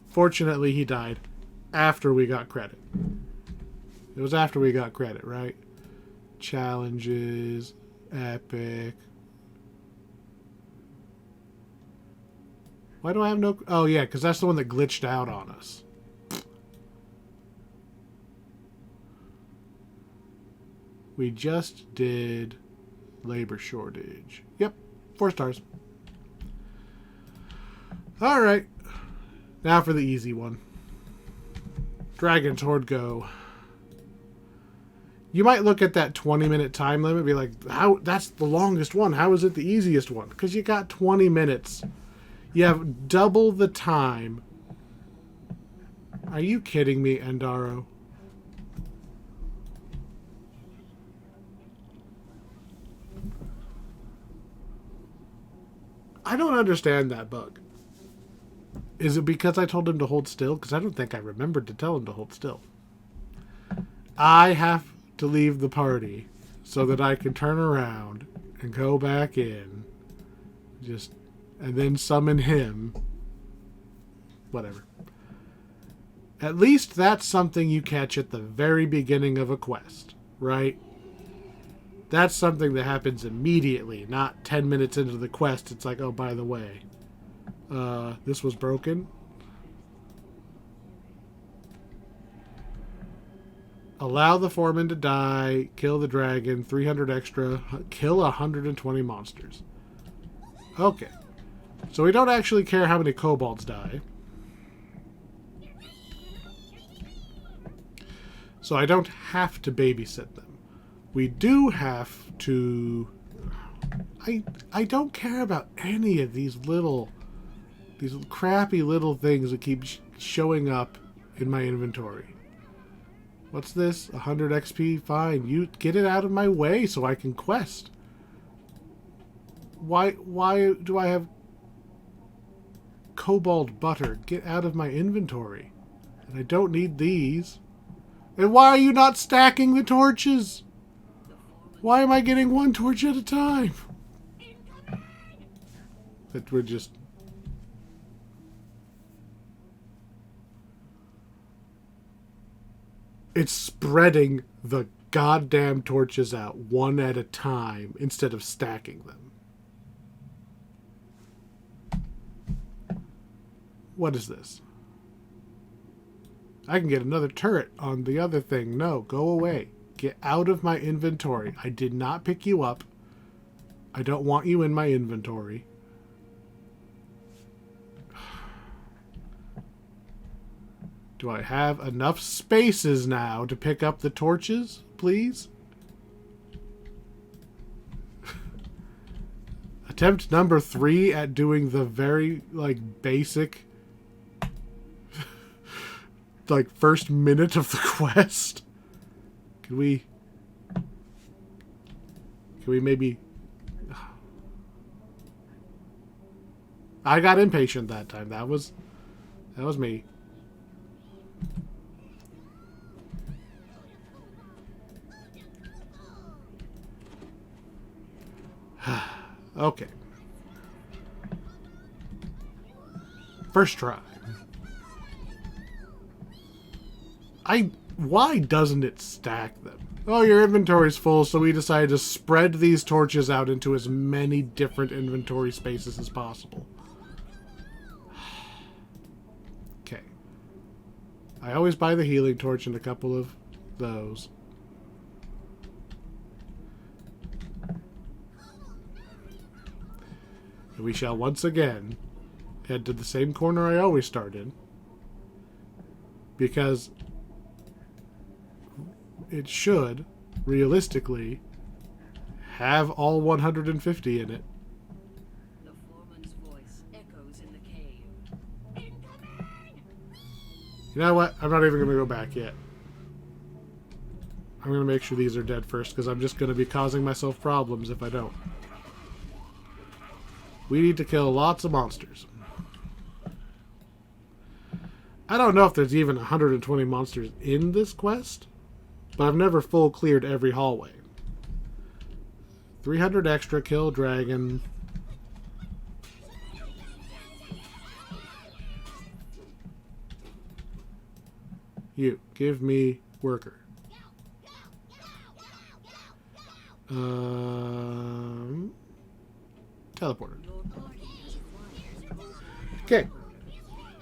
Fortunately, he died after we got credit. It was after we got credit, right? Challenges, epic. Why do I have no... oh, yeah, because that's the one that glitched out on us. We just did labor shortage. Yep, 4 stars. Alright. Now for the easy one. Dragon's Horde Go. You might look at that 20-minute time limit and be like, "How? That's the longest one. How is it the easiest one?" Because you got 20 minutes. You have double the time. Are you kidding me, Endaro? I don't understand that bug. Is it because I told him to hold still? Because I don't think I remembered to tell him to hold still. I have to leave the party so that I can turn around and go back in. And then summon him. Whatever. At least that's something you catch at the very beginning of a quest, right? That's something that happens immediately, not 10 minutes into the quest. It's like, oh, by the way, this was broken. Allow the foreman to die, kill the dragon, 300 extra, kill 120 monsters. Okay. So we don't actually care how many kobolds die. So I don't have to babysit them. We do have to... I don't care about any of these crappy little things that keep showing up in my inventory. What's this? 100 XP? Fine. You get it out of my way so I can quest. Why do I have kobold butter? Get out of my inventory. And I don't need these. And why are you not stacking the torches? Why am I getting one torch at a time? That we're just... It's spreading the goddamn torches out one at a time instead of stacking them. What is this? I can get another turret on the other thing. No, go away. Get out of my inventory. I did not pick you up. I don't want you in my inventory. Do I have enough spaces now to pick up the torches, please? Attempt number 3 at doing the very, basic... first minute of the quest. Can we maybe... I got impatient that time. That was me. Okay. First try. Why doesn't it stack them? Oh, your inventory's full, so we decided to spread these torches out into as many different inventory spaces as possible. Okay. I always buy the healing torch and a couple of those. And we shall once again head to the same corner I always start in. Because it should, realistically, have all 150 in it. The foreman's voice echoes in the cave. You know what? I'm not even going to go back yet. I'm going to make sure these are dead first, because I'm just going to be causing myself problems if I don't. We need to kill lots of monsters. I don't know if there's even 120 monsters in this quest, but I've never full cleared every hallway. 300 extra, kill dragon. You, give me worker. Teleporter. Okay.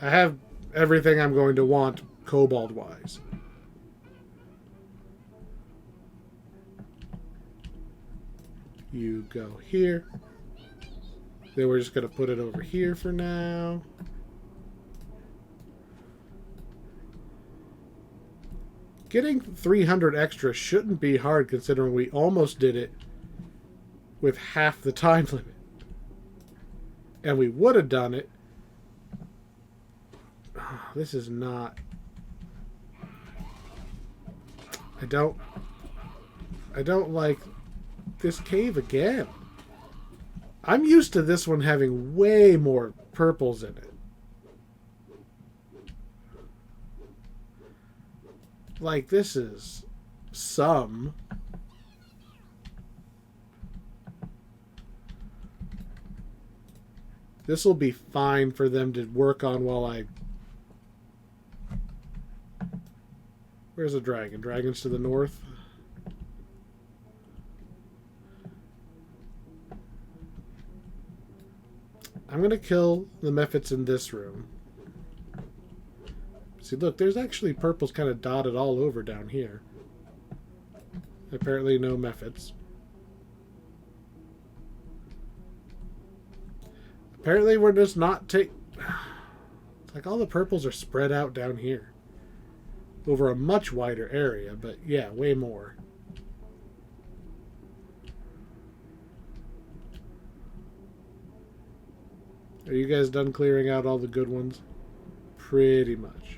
I have everything I'm going to want kobold-wise. You go here. Then we're just going to put it over here for now. Getting 300 extra shouldn't be hard considering we almost did it with half the time limit. And we would have done it. Oh, this is not... I don't like this cave again. I'm used to this one having way more purples in it. Like, this is some. This will be fine for them to work on while I... Where's the dragon? Dragon's to the north. I'm going to kill the mephits in this room. See, look, there's actually purples kind of dotted all over down here. Apparently no mephits. Apparently we're just not take... It's like all the purples are spread out down here. Over a much wider area, but yeah, way more. Are you guys done clearing out all the good ones? Pretty much.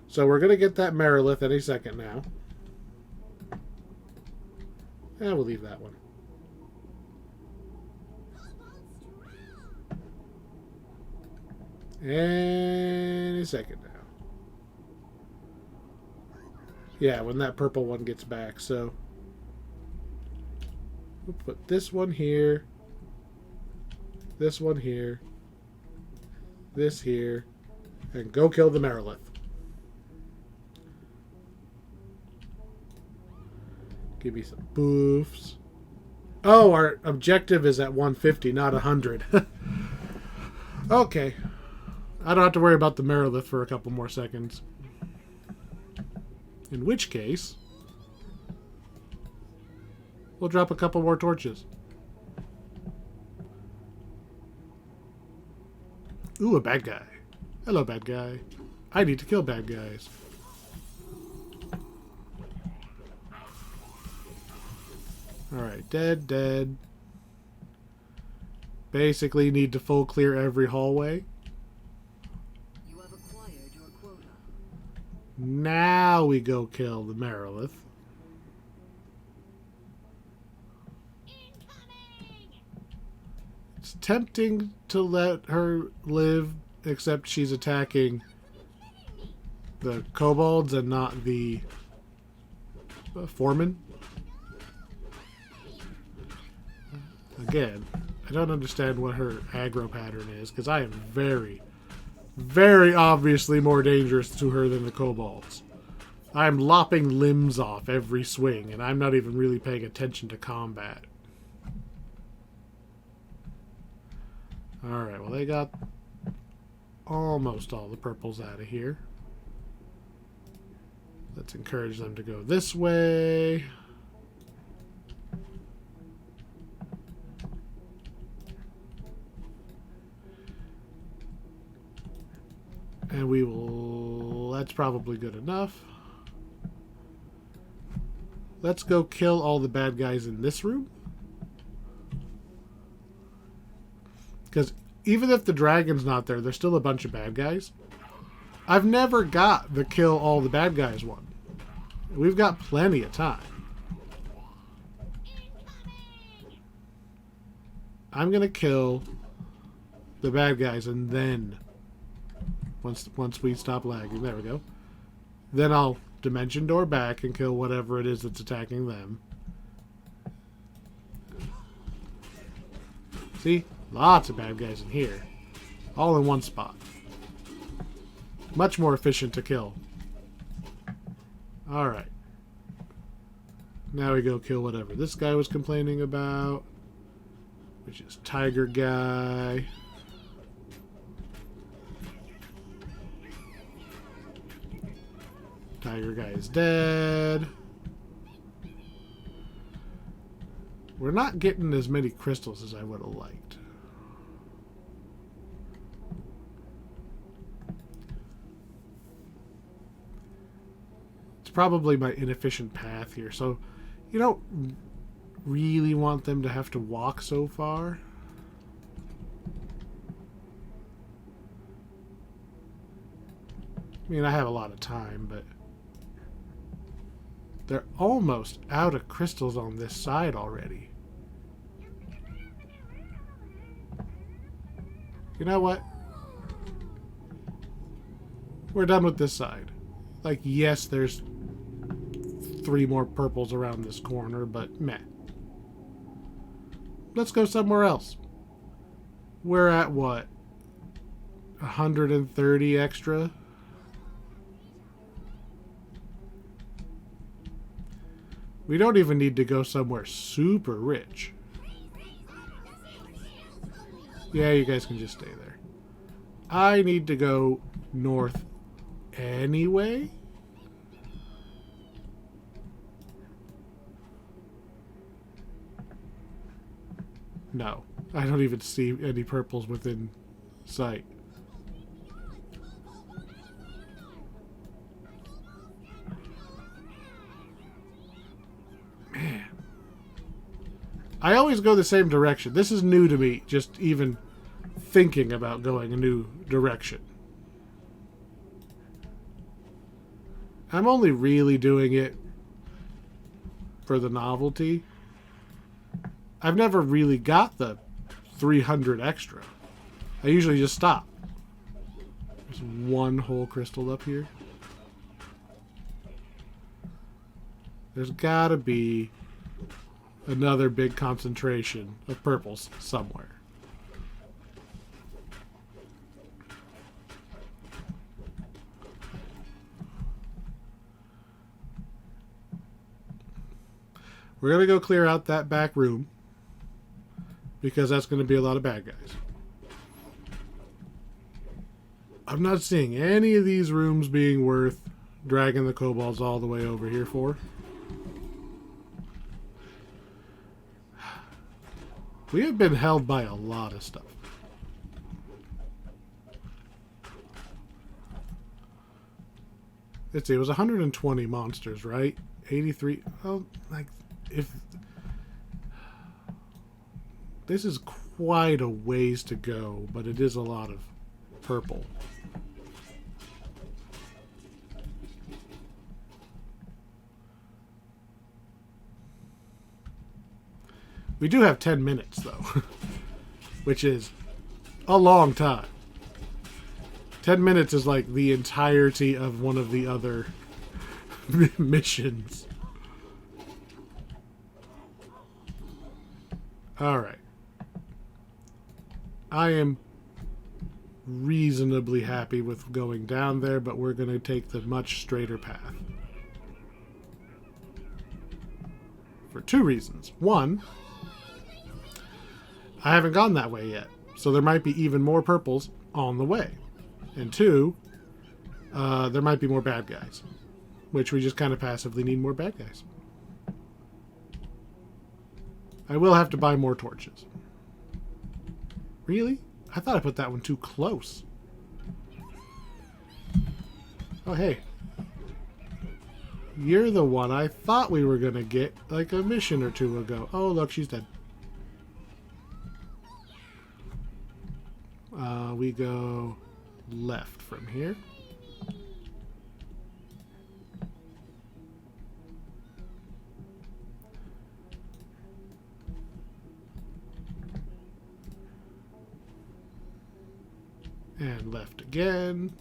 So we're going to get that Merilith any second now. And we'll leave that one. Any second now. Yeah, when that purple one gets back, so... We'll put this one here. This one here. This here. And go kill the Merilith. Give me some boofs. Oh, our objective is at 150, not 100. Okay. I don't have to worry about the Merilith for a couple more seconds. In which case, we'll drop a couple more torches. Ooh, a bad guy. Hello, bad guy. I need to kill bad guys. Alright, dead, dead. Basically need to full clear every hallway. You have acquired your quota. Now we go kill the Merilith. It's tempting to let her live, except she's attacking the kobolds and not the foreman. Again, I don't understand what her aggro pattern is, because I am very, very obviously more dangerous to her than the kobolds. I am lopping limbs off every swing, and I'm not even really paying attention to combat. Alright, well they got almost all the purples out of here. Let's encourage them to go this way. And we will... That's probably good enough. Let's go kill all the bad guys in this room. Because even if the dragon's not there, there's still a bunch of bad guys. I've never got the kill all the bad guys one. We've got plenty of time. I'm going to kill the bad guys and then... Once we stop lagging, there we go. Then I'll dimension door back and kill whatever it is that's attacking them. See? Lots of bad guys in here. All in one spot. Much more efficient to kill. Alright. Now we go kill whatever this guy was complaining about. Which is Tiger Guy. Tiger Guy is dead. We're not getting as many crystals as I would have liked. It's probably my inefficient path here. So, you don't really want them to have to walk so far. I mean, I have a lot of time, but... They're almost out of crystals on this side already. You know what? We're done with this side. Like, yes, there's 3 more purples around this corner, but meh. Let's go somewhere else. We're at what? 130 extra? We don't even need to go somewhere super rich. Yeah, you guys can just stay there. I need to go north anyway? No. I don't even see any purples within sight. Man. I always go the same direction. This is new to me, just even thinking about going a new direction. I'm only really doing it for the novelty. I've never really got the 300 extra. I usually just stop. There's one whole crystal up here. There's gotta be another big concentration of purples somewhere. We're going to go clear out that back room because that's going to be a lot of bad guys. I'm not seeing any of these rooms being worth dragging the kobolds all the way over here for. We have been held by a lot of stuff. Let's see, it was 120 monsters, right? 83. Oh, like, if this is quite a ways to go, but it is a lot of purple. We do have 10 minutes, though, which is a long time. 10 minutes is like the entirety of one of the other missions. Alright. I am reasonably happy with going down there, but we're going to take the much straighter path. For 2 reasons. 1, I haven't gone that way yet, so there might be even more purples on the way. And 2, there might be more bad guys, which we just kind of passively need more bad guys. I will have to buy more torches. Really? I thought I put that one too close. Oh, hey. You're the one I thought we were going to get like a mission or 2 ago. Oh, look, she's dead. We go left from here. And left again.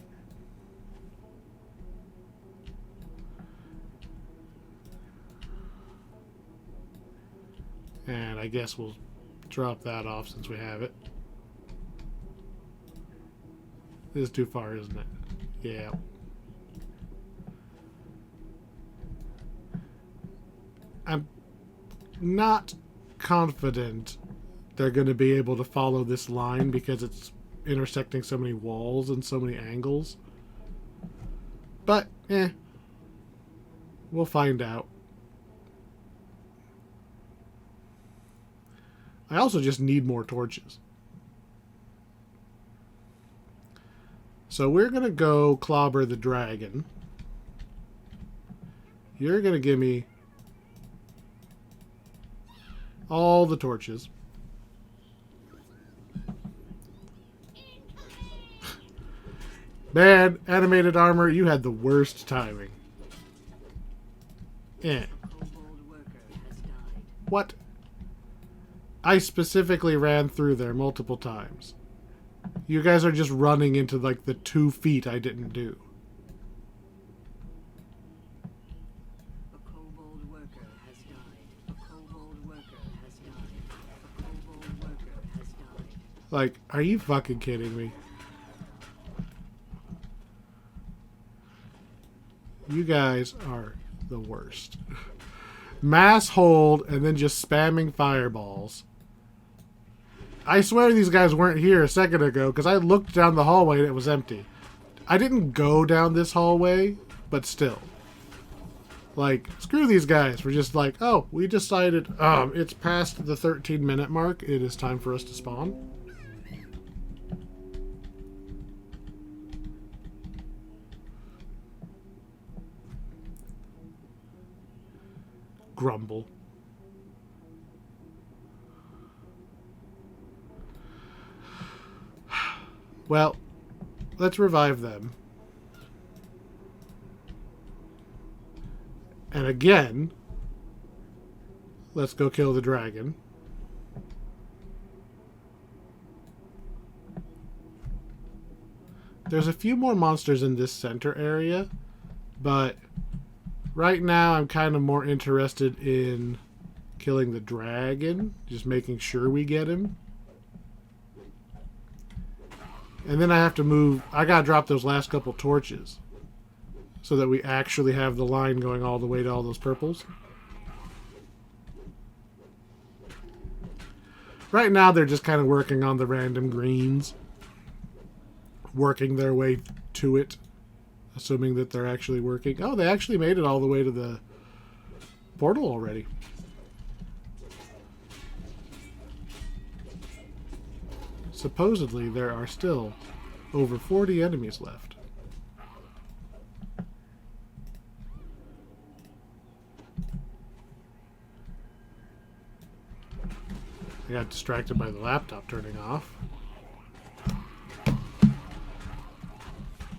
And I guess we'll drop that off since we have it. This is too far, isn't it? Yeah. I'm not confident they're going to be able to follow this line because it's intersecting so many walls and so many angles. But, we'll find out. I also just need more torches. So we're going to go clobber the dragon. You're going to give me all the torches. Man, animated armor, you had the worst timing. Eh. Kobold worker has died. What? I specifically ran through there multiple times. You guys are just running into like the 2 feet I didn't do. A kobold worker has died. A kobold worker has died. A kobold worker has died. Like, are you fucking kidding me? You guys are the worst. Mass hold and then just spamming fireballs. I swear these guys weren't here a second ago because I looked down the hallway and it was empty. I didn't go down this hallway, but still. Like, screw these guys. We're just like, oh, we decided it's past the 13-minute mark. It is time for us to spawn. Grumble. Well, let's revive them. And again, let's go kill the dragon. There's a few more monsters in this center area, but right now I'm kind of more interested in killing the dragon, just making sure we get him. And then I have to move. I gotta drop those last couple torches so that we actually have the line going all the way to all those purples. Right now they're just kind of working on the random greens, working their way to it, assuming that they're actually working. Oh, they actually made it all the way to the portal already. Supposedly, there are still over 40 enemies left. I got distracted by the laptop turning off.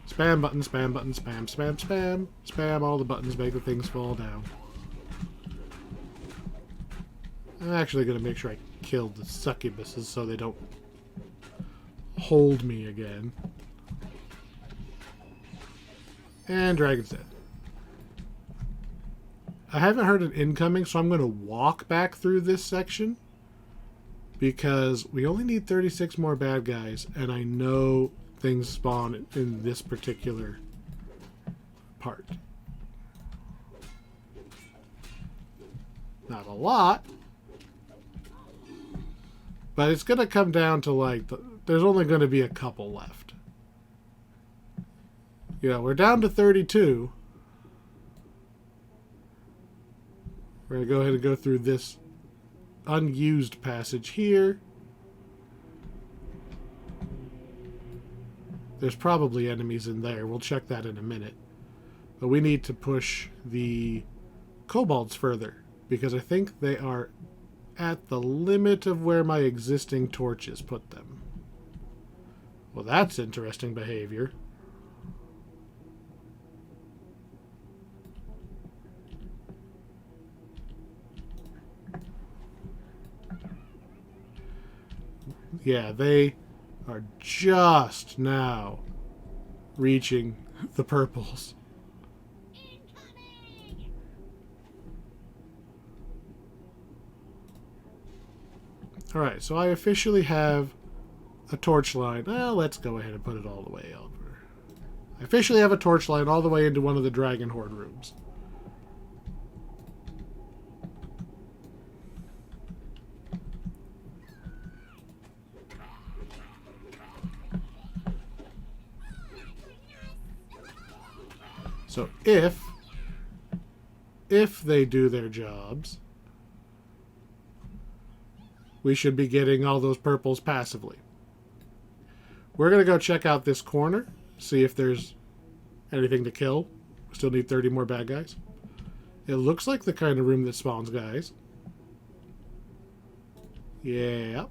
Spam button, spam button, spam, spam, spam. Spam all the buttons, make the things fall down. I'm actually going to make sure I kill the succubuses so they don't hold me again. And dragon's dead. I haven't heard an incoming, so I'm going to walk back through this section because we only need 36 more bad guys, and I know things spawn in this particular part. Not a lot, but it's going to come down to like there's only going to be a couple left. You know, we're down to 32. We're going to go ahead and go through this unused passage here. There's probably enemies in there. We'll check that in a minute. But we need to push the kobolds further because I think they are at the limit of where my existing torches put them. Well, that's interesting behavior. Yeah, they are just now reaching the purples. Alright, so I officially have a torch line. Well, let's go ahead and put it all the way over. I officially have a torch line all the way into one of the Dragon Horde rooms. So if they do their jobs, we should be getting all those purples passively. We're going to go check out this corner, see if there's anything to kill. We still need 30 more bad guys. It looks like the kind of room that spawns guys. Yeah.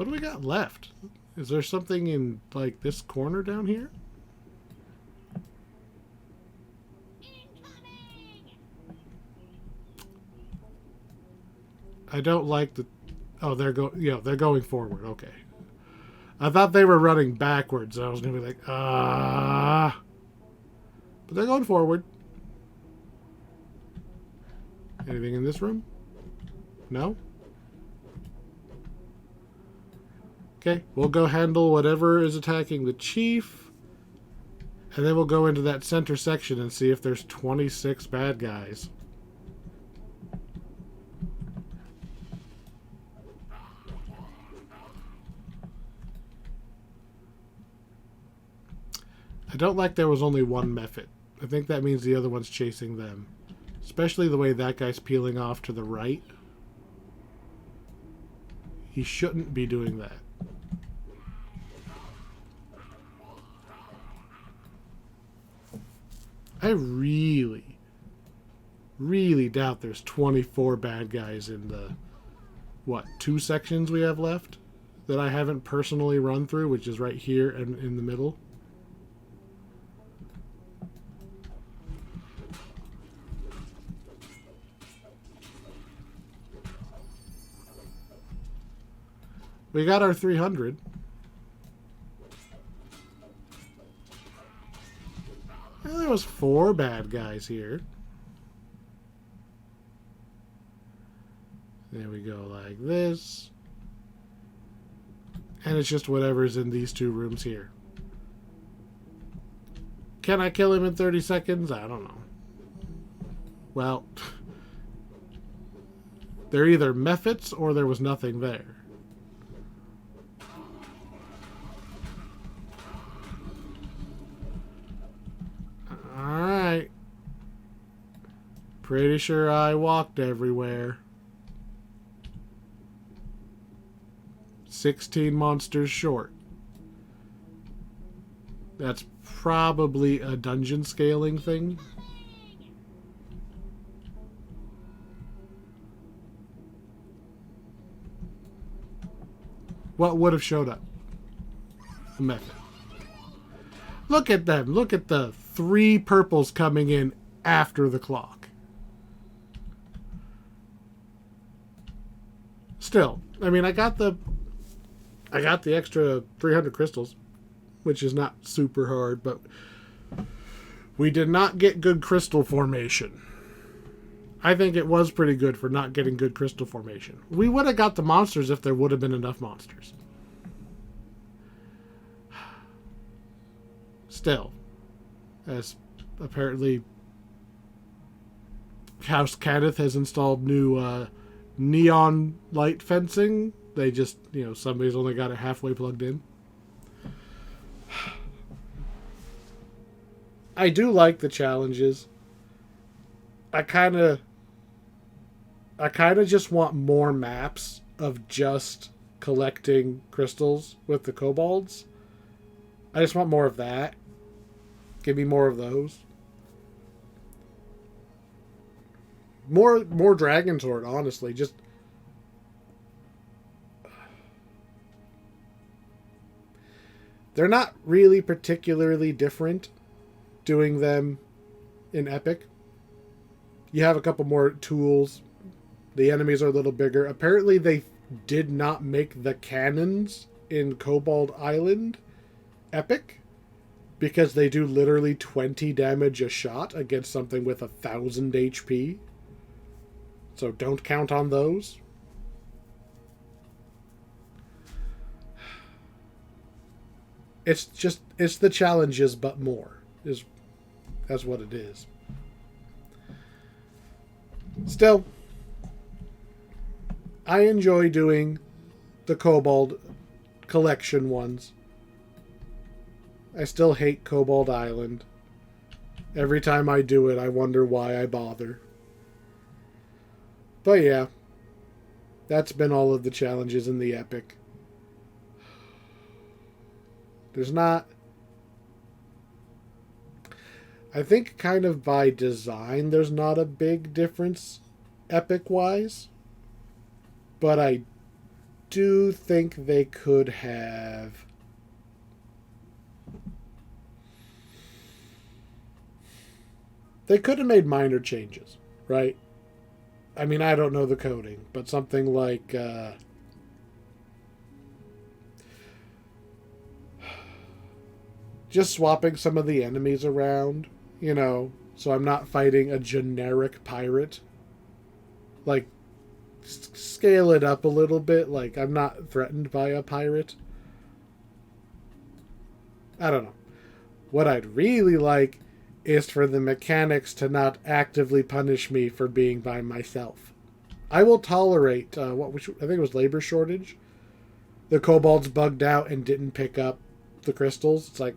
What do we got left? Is there something in, like, this corner down here? I don't like the... Oh, they're going forward. Okay. I thought they were running backwards. I was going to be like, But they're going forward. Anything in this room? No? Okay, we'll go handle whatever is attacking the chief. And then we'll go into that center section and see if there's 26 bad guys. I don't like there was only one Mephit. I think that means the other one's chasing them. Especially the way that guy's peeling off to the right. He shouldn't be doing that. I really, really doubt there's 24 bad guys in the, 2 sections we have left that I haven't personally run through, which is right here and in the middle. We got our 300. Well, there was 4 bad guys here. There we go, like this. And it's just whatever's in these 2 rooms here. Can I kill him in 30 seconds? I don't know. Well, they're either Mephits or there was nothing there. Alright. Pretty sure I walked everywhere. 16 monsters short. That's probably a dungeon scaling thing. What would have showed up? A method. Look at them. Look at the 3 purples coming in after the clock. Still, I mean, I got the extra 300 crystals, which is not super hard, but we did not get good crystal formation. I think it was pretty good for not getting good crystal formation. We would have got the monsters if there would have been enough monsters. Still, as apparently House Kenneth has installed new neon light fencing. They just, somebody's only got it halfway plugged in. I do like the challenges. I kind of just want more maps of just collecting crystals with the kobolds. I just want more of that. Give me more of those. More Dragon Sword, honestly. Just they're not really particularly different doing them in Epic. You have a couple more tools. The enemies are a little bigger. Apparently they did not make the cannons in Kobold Island Epic because they do literally 20 damage a shot against something with 1,000 HP. So don't count on those. It's the challenges, but more. That's what it is. Still, I enjoy doing the Kobold collection ones. I still hate Kobold Island. Every time I do it, I wonder why I bother. But yeah, that's been all of the challenges in the Epic. There's not... I think kind of by design there's not a big difference Epic-wise. But I do think they could have... They could have made minor changes, right? I mean, I don't know the coding, but something like... just swapping some of the enemies around, you know, so I'm not fighting a generic pirate. Like, scale it up a little bit, like I'm not threatened by a pirate. I don't know. What I'd really like is for the mechanics to not actively punish me for being by myself. I will tolerate, I think it was labor shortage. The kobolds bugged out and didn't pick up the crystals. It's like,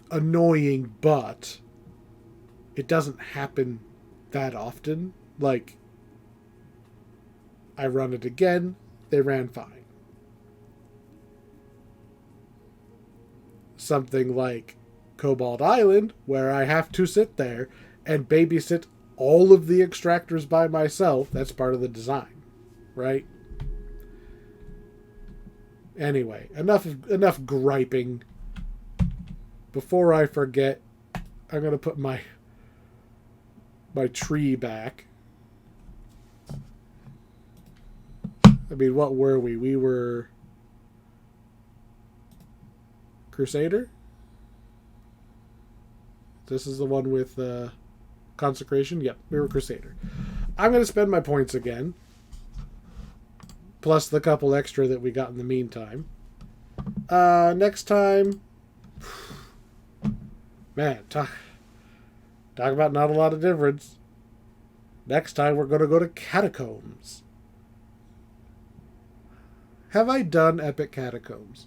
annoying, but it doesn't happen that often. Like, I run it again, they ran fine. Something like Kobold Island, where I have to sit there and babysit all of the extractors by myself, that's part of the design, right? Anyway, enough griping. Before I forget, I'm going to put my tree back. I mean, what were we? We were Crusader? This is the one with Consecration? Yep, we were Crusader. I'm going to spend my points again. Plus the couple extra that we got in the meantime. Next time... Man, talk about not a lot of difference. Next time we're going to go to Catacombs. Have I done Epic Catacombs?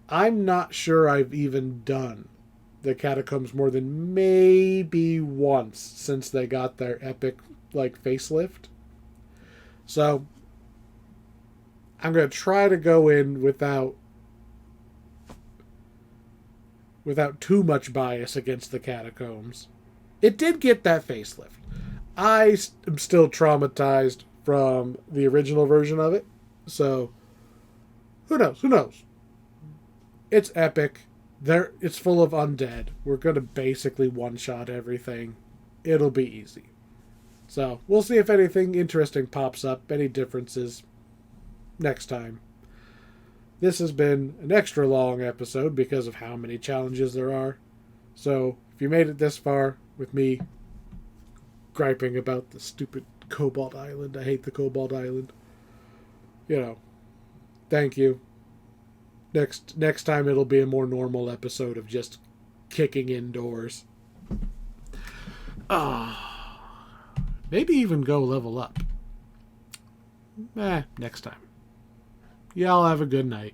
I'm not sure I've even done the Catacombs more than maybe once since they got their epic, like, facelift. So, I'm going to try to go in without too much bias against the Catacombs. It did get that facelift. I am still traumatized from the original version of it. So, who knows? It's epic. It's full of undead. We're going to basically one-shot everything. It'll be easy. So, we'll see if anything interesting pops up, any differences next time. This has been an extra long episode because of how many challenges there are. So, if you made it this far with me griping about the stupid Kobold Island, I hate the Kobold Island, you know, thank you. Next time it'll be a more normal episode of just kicking indoors. Maybe even go level up. Next time. Y'all have a good night.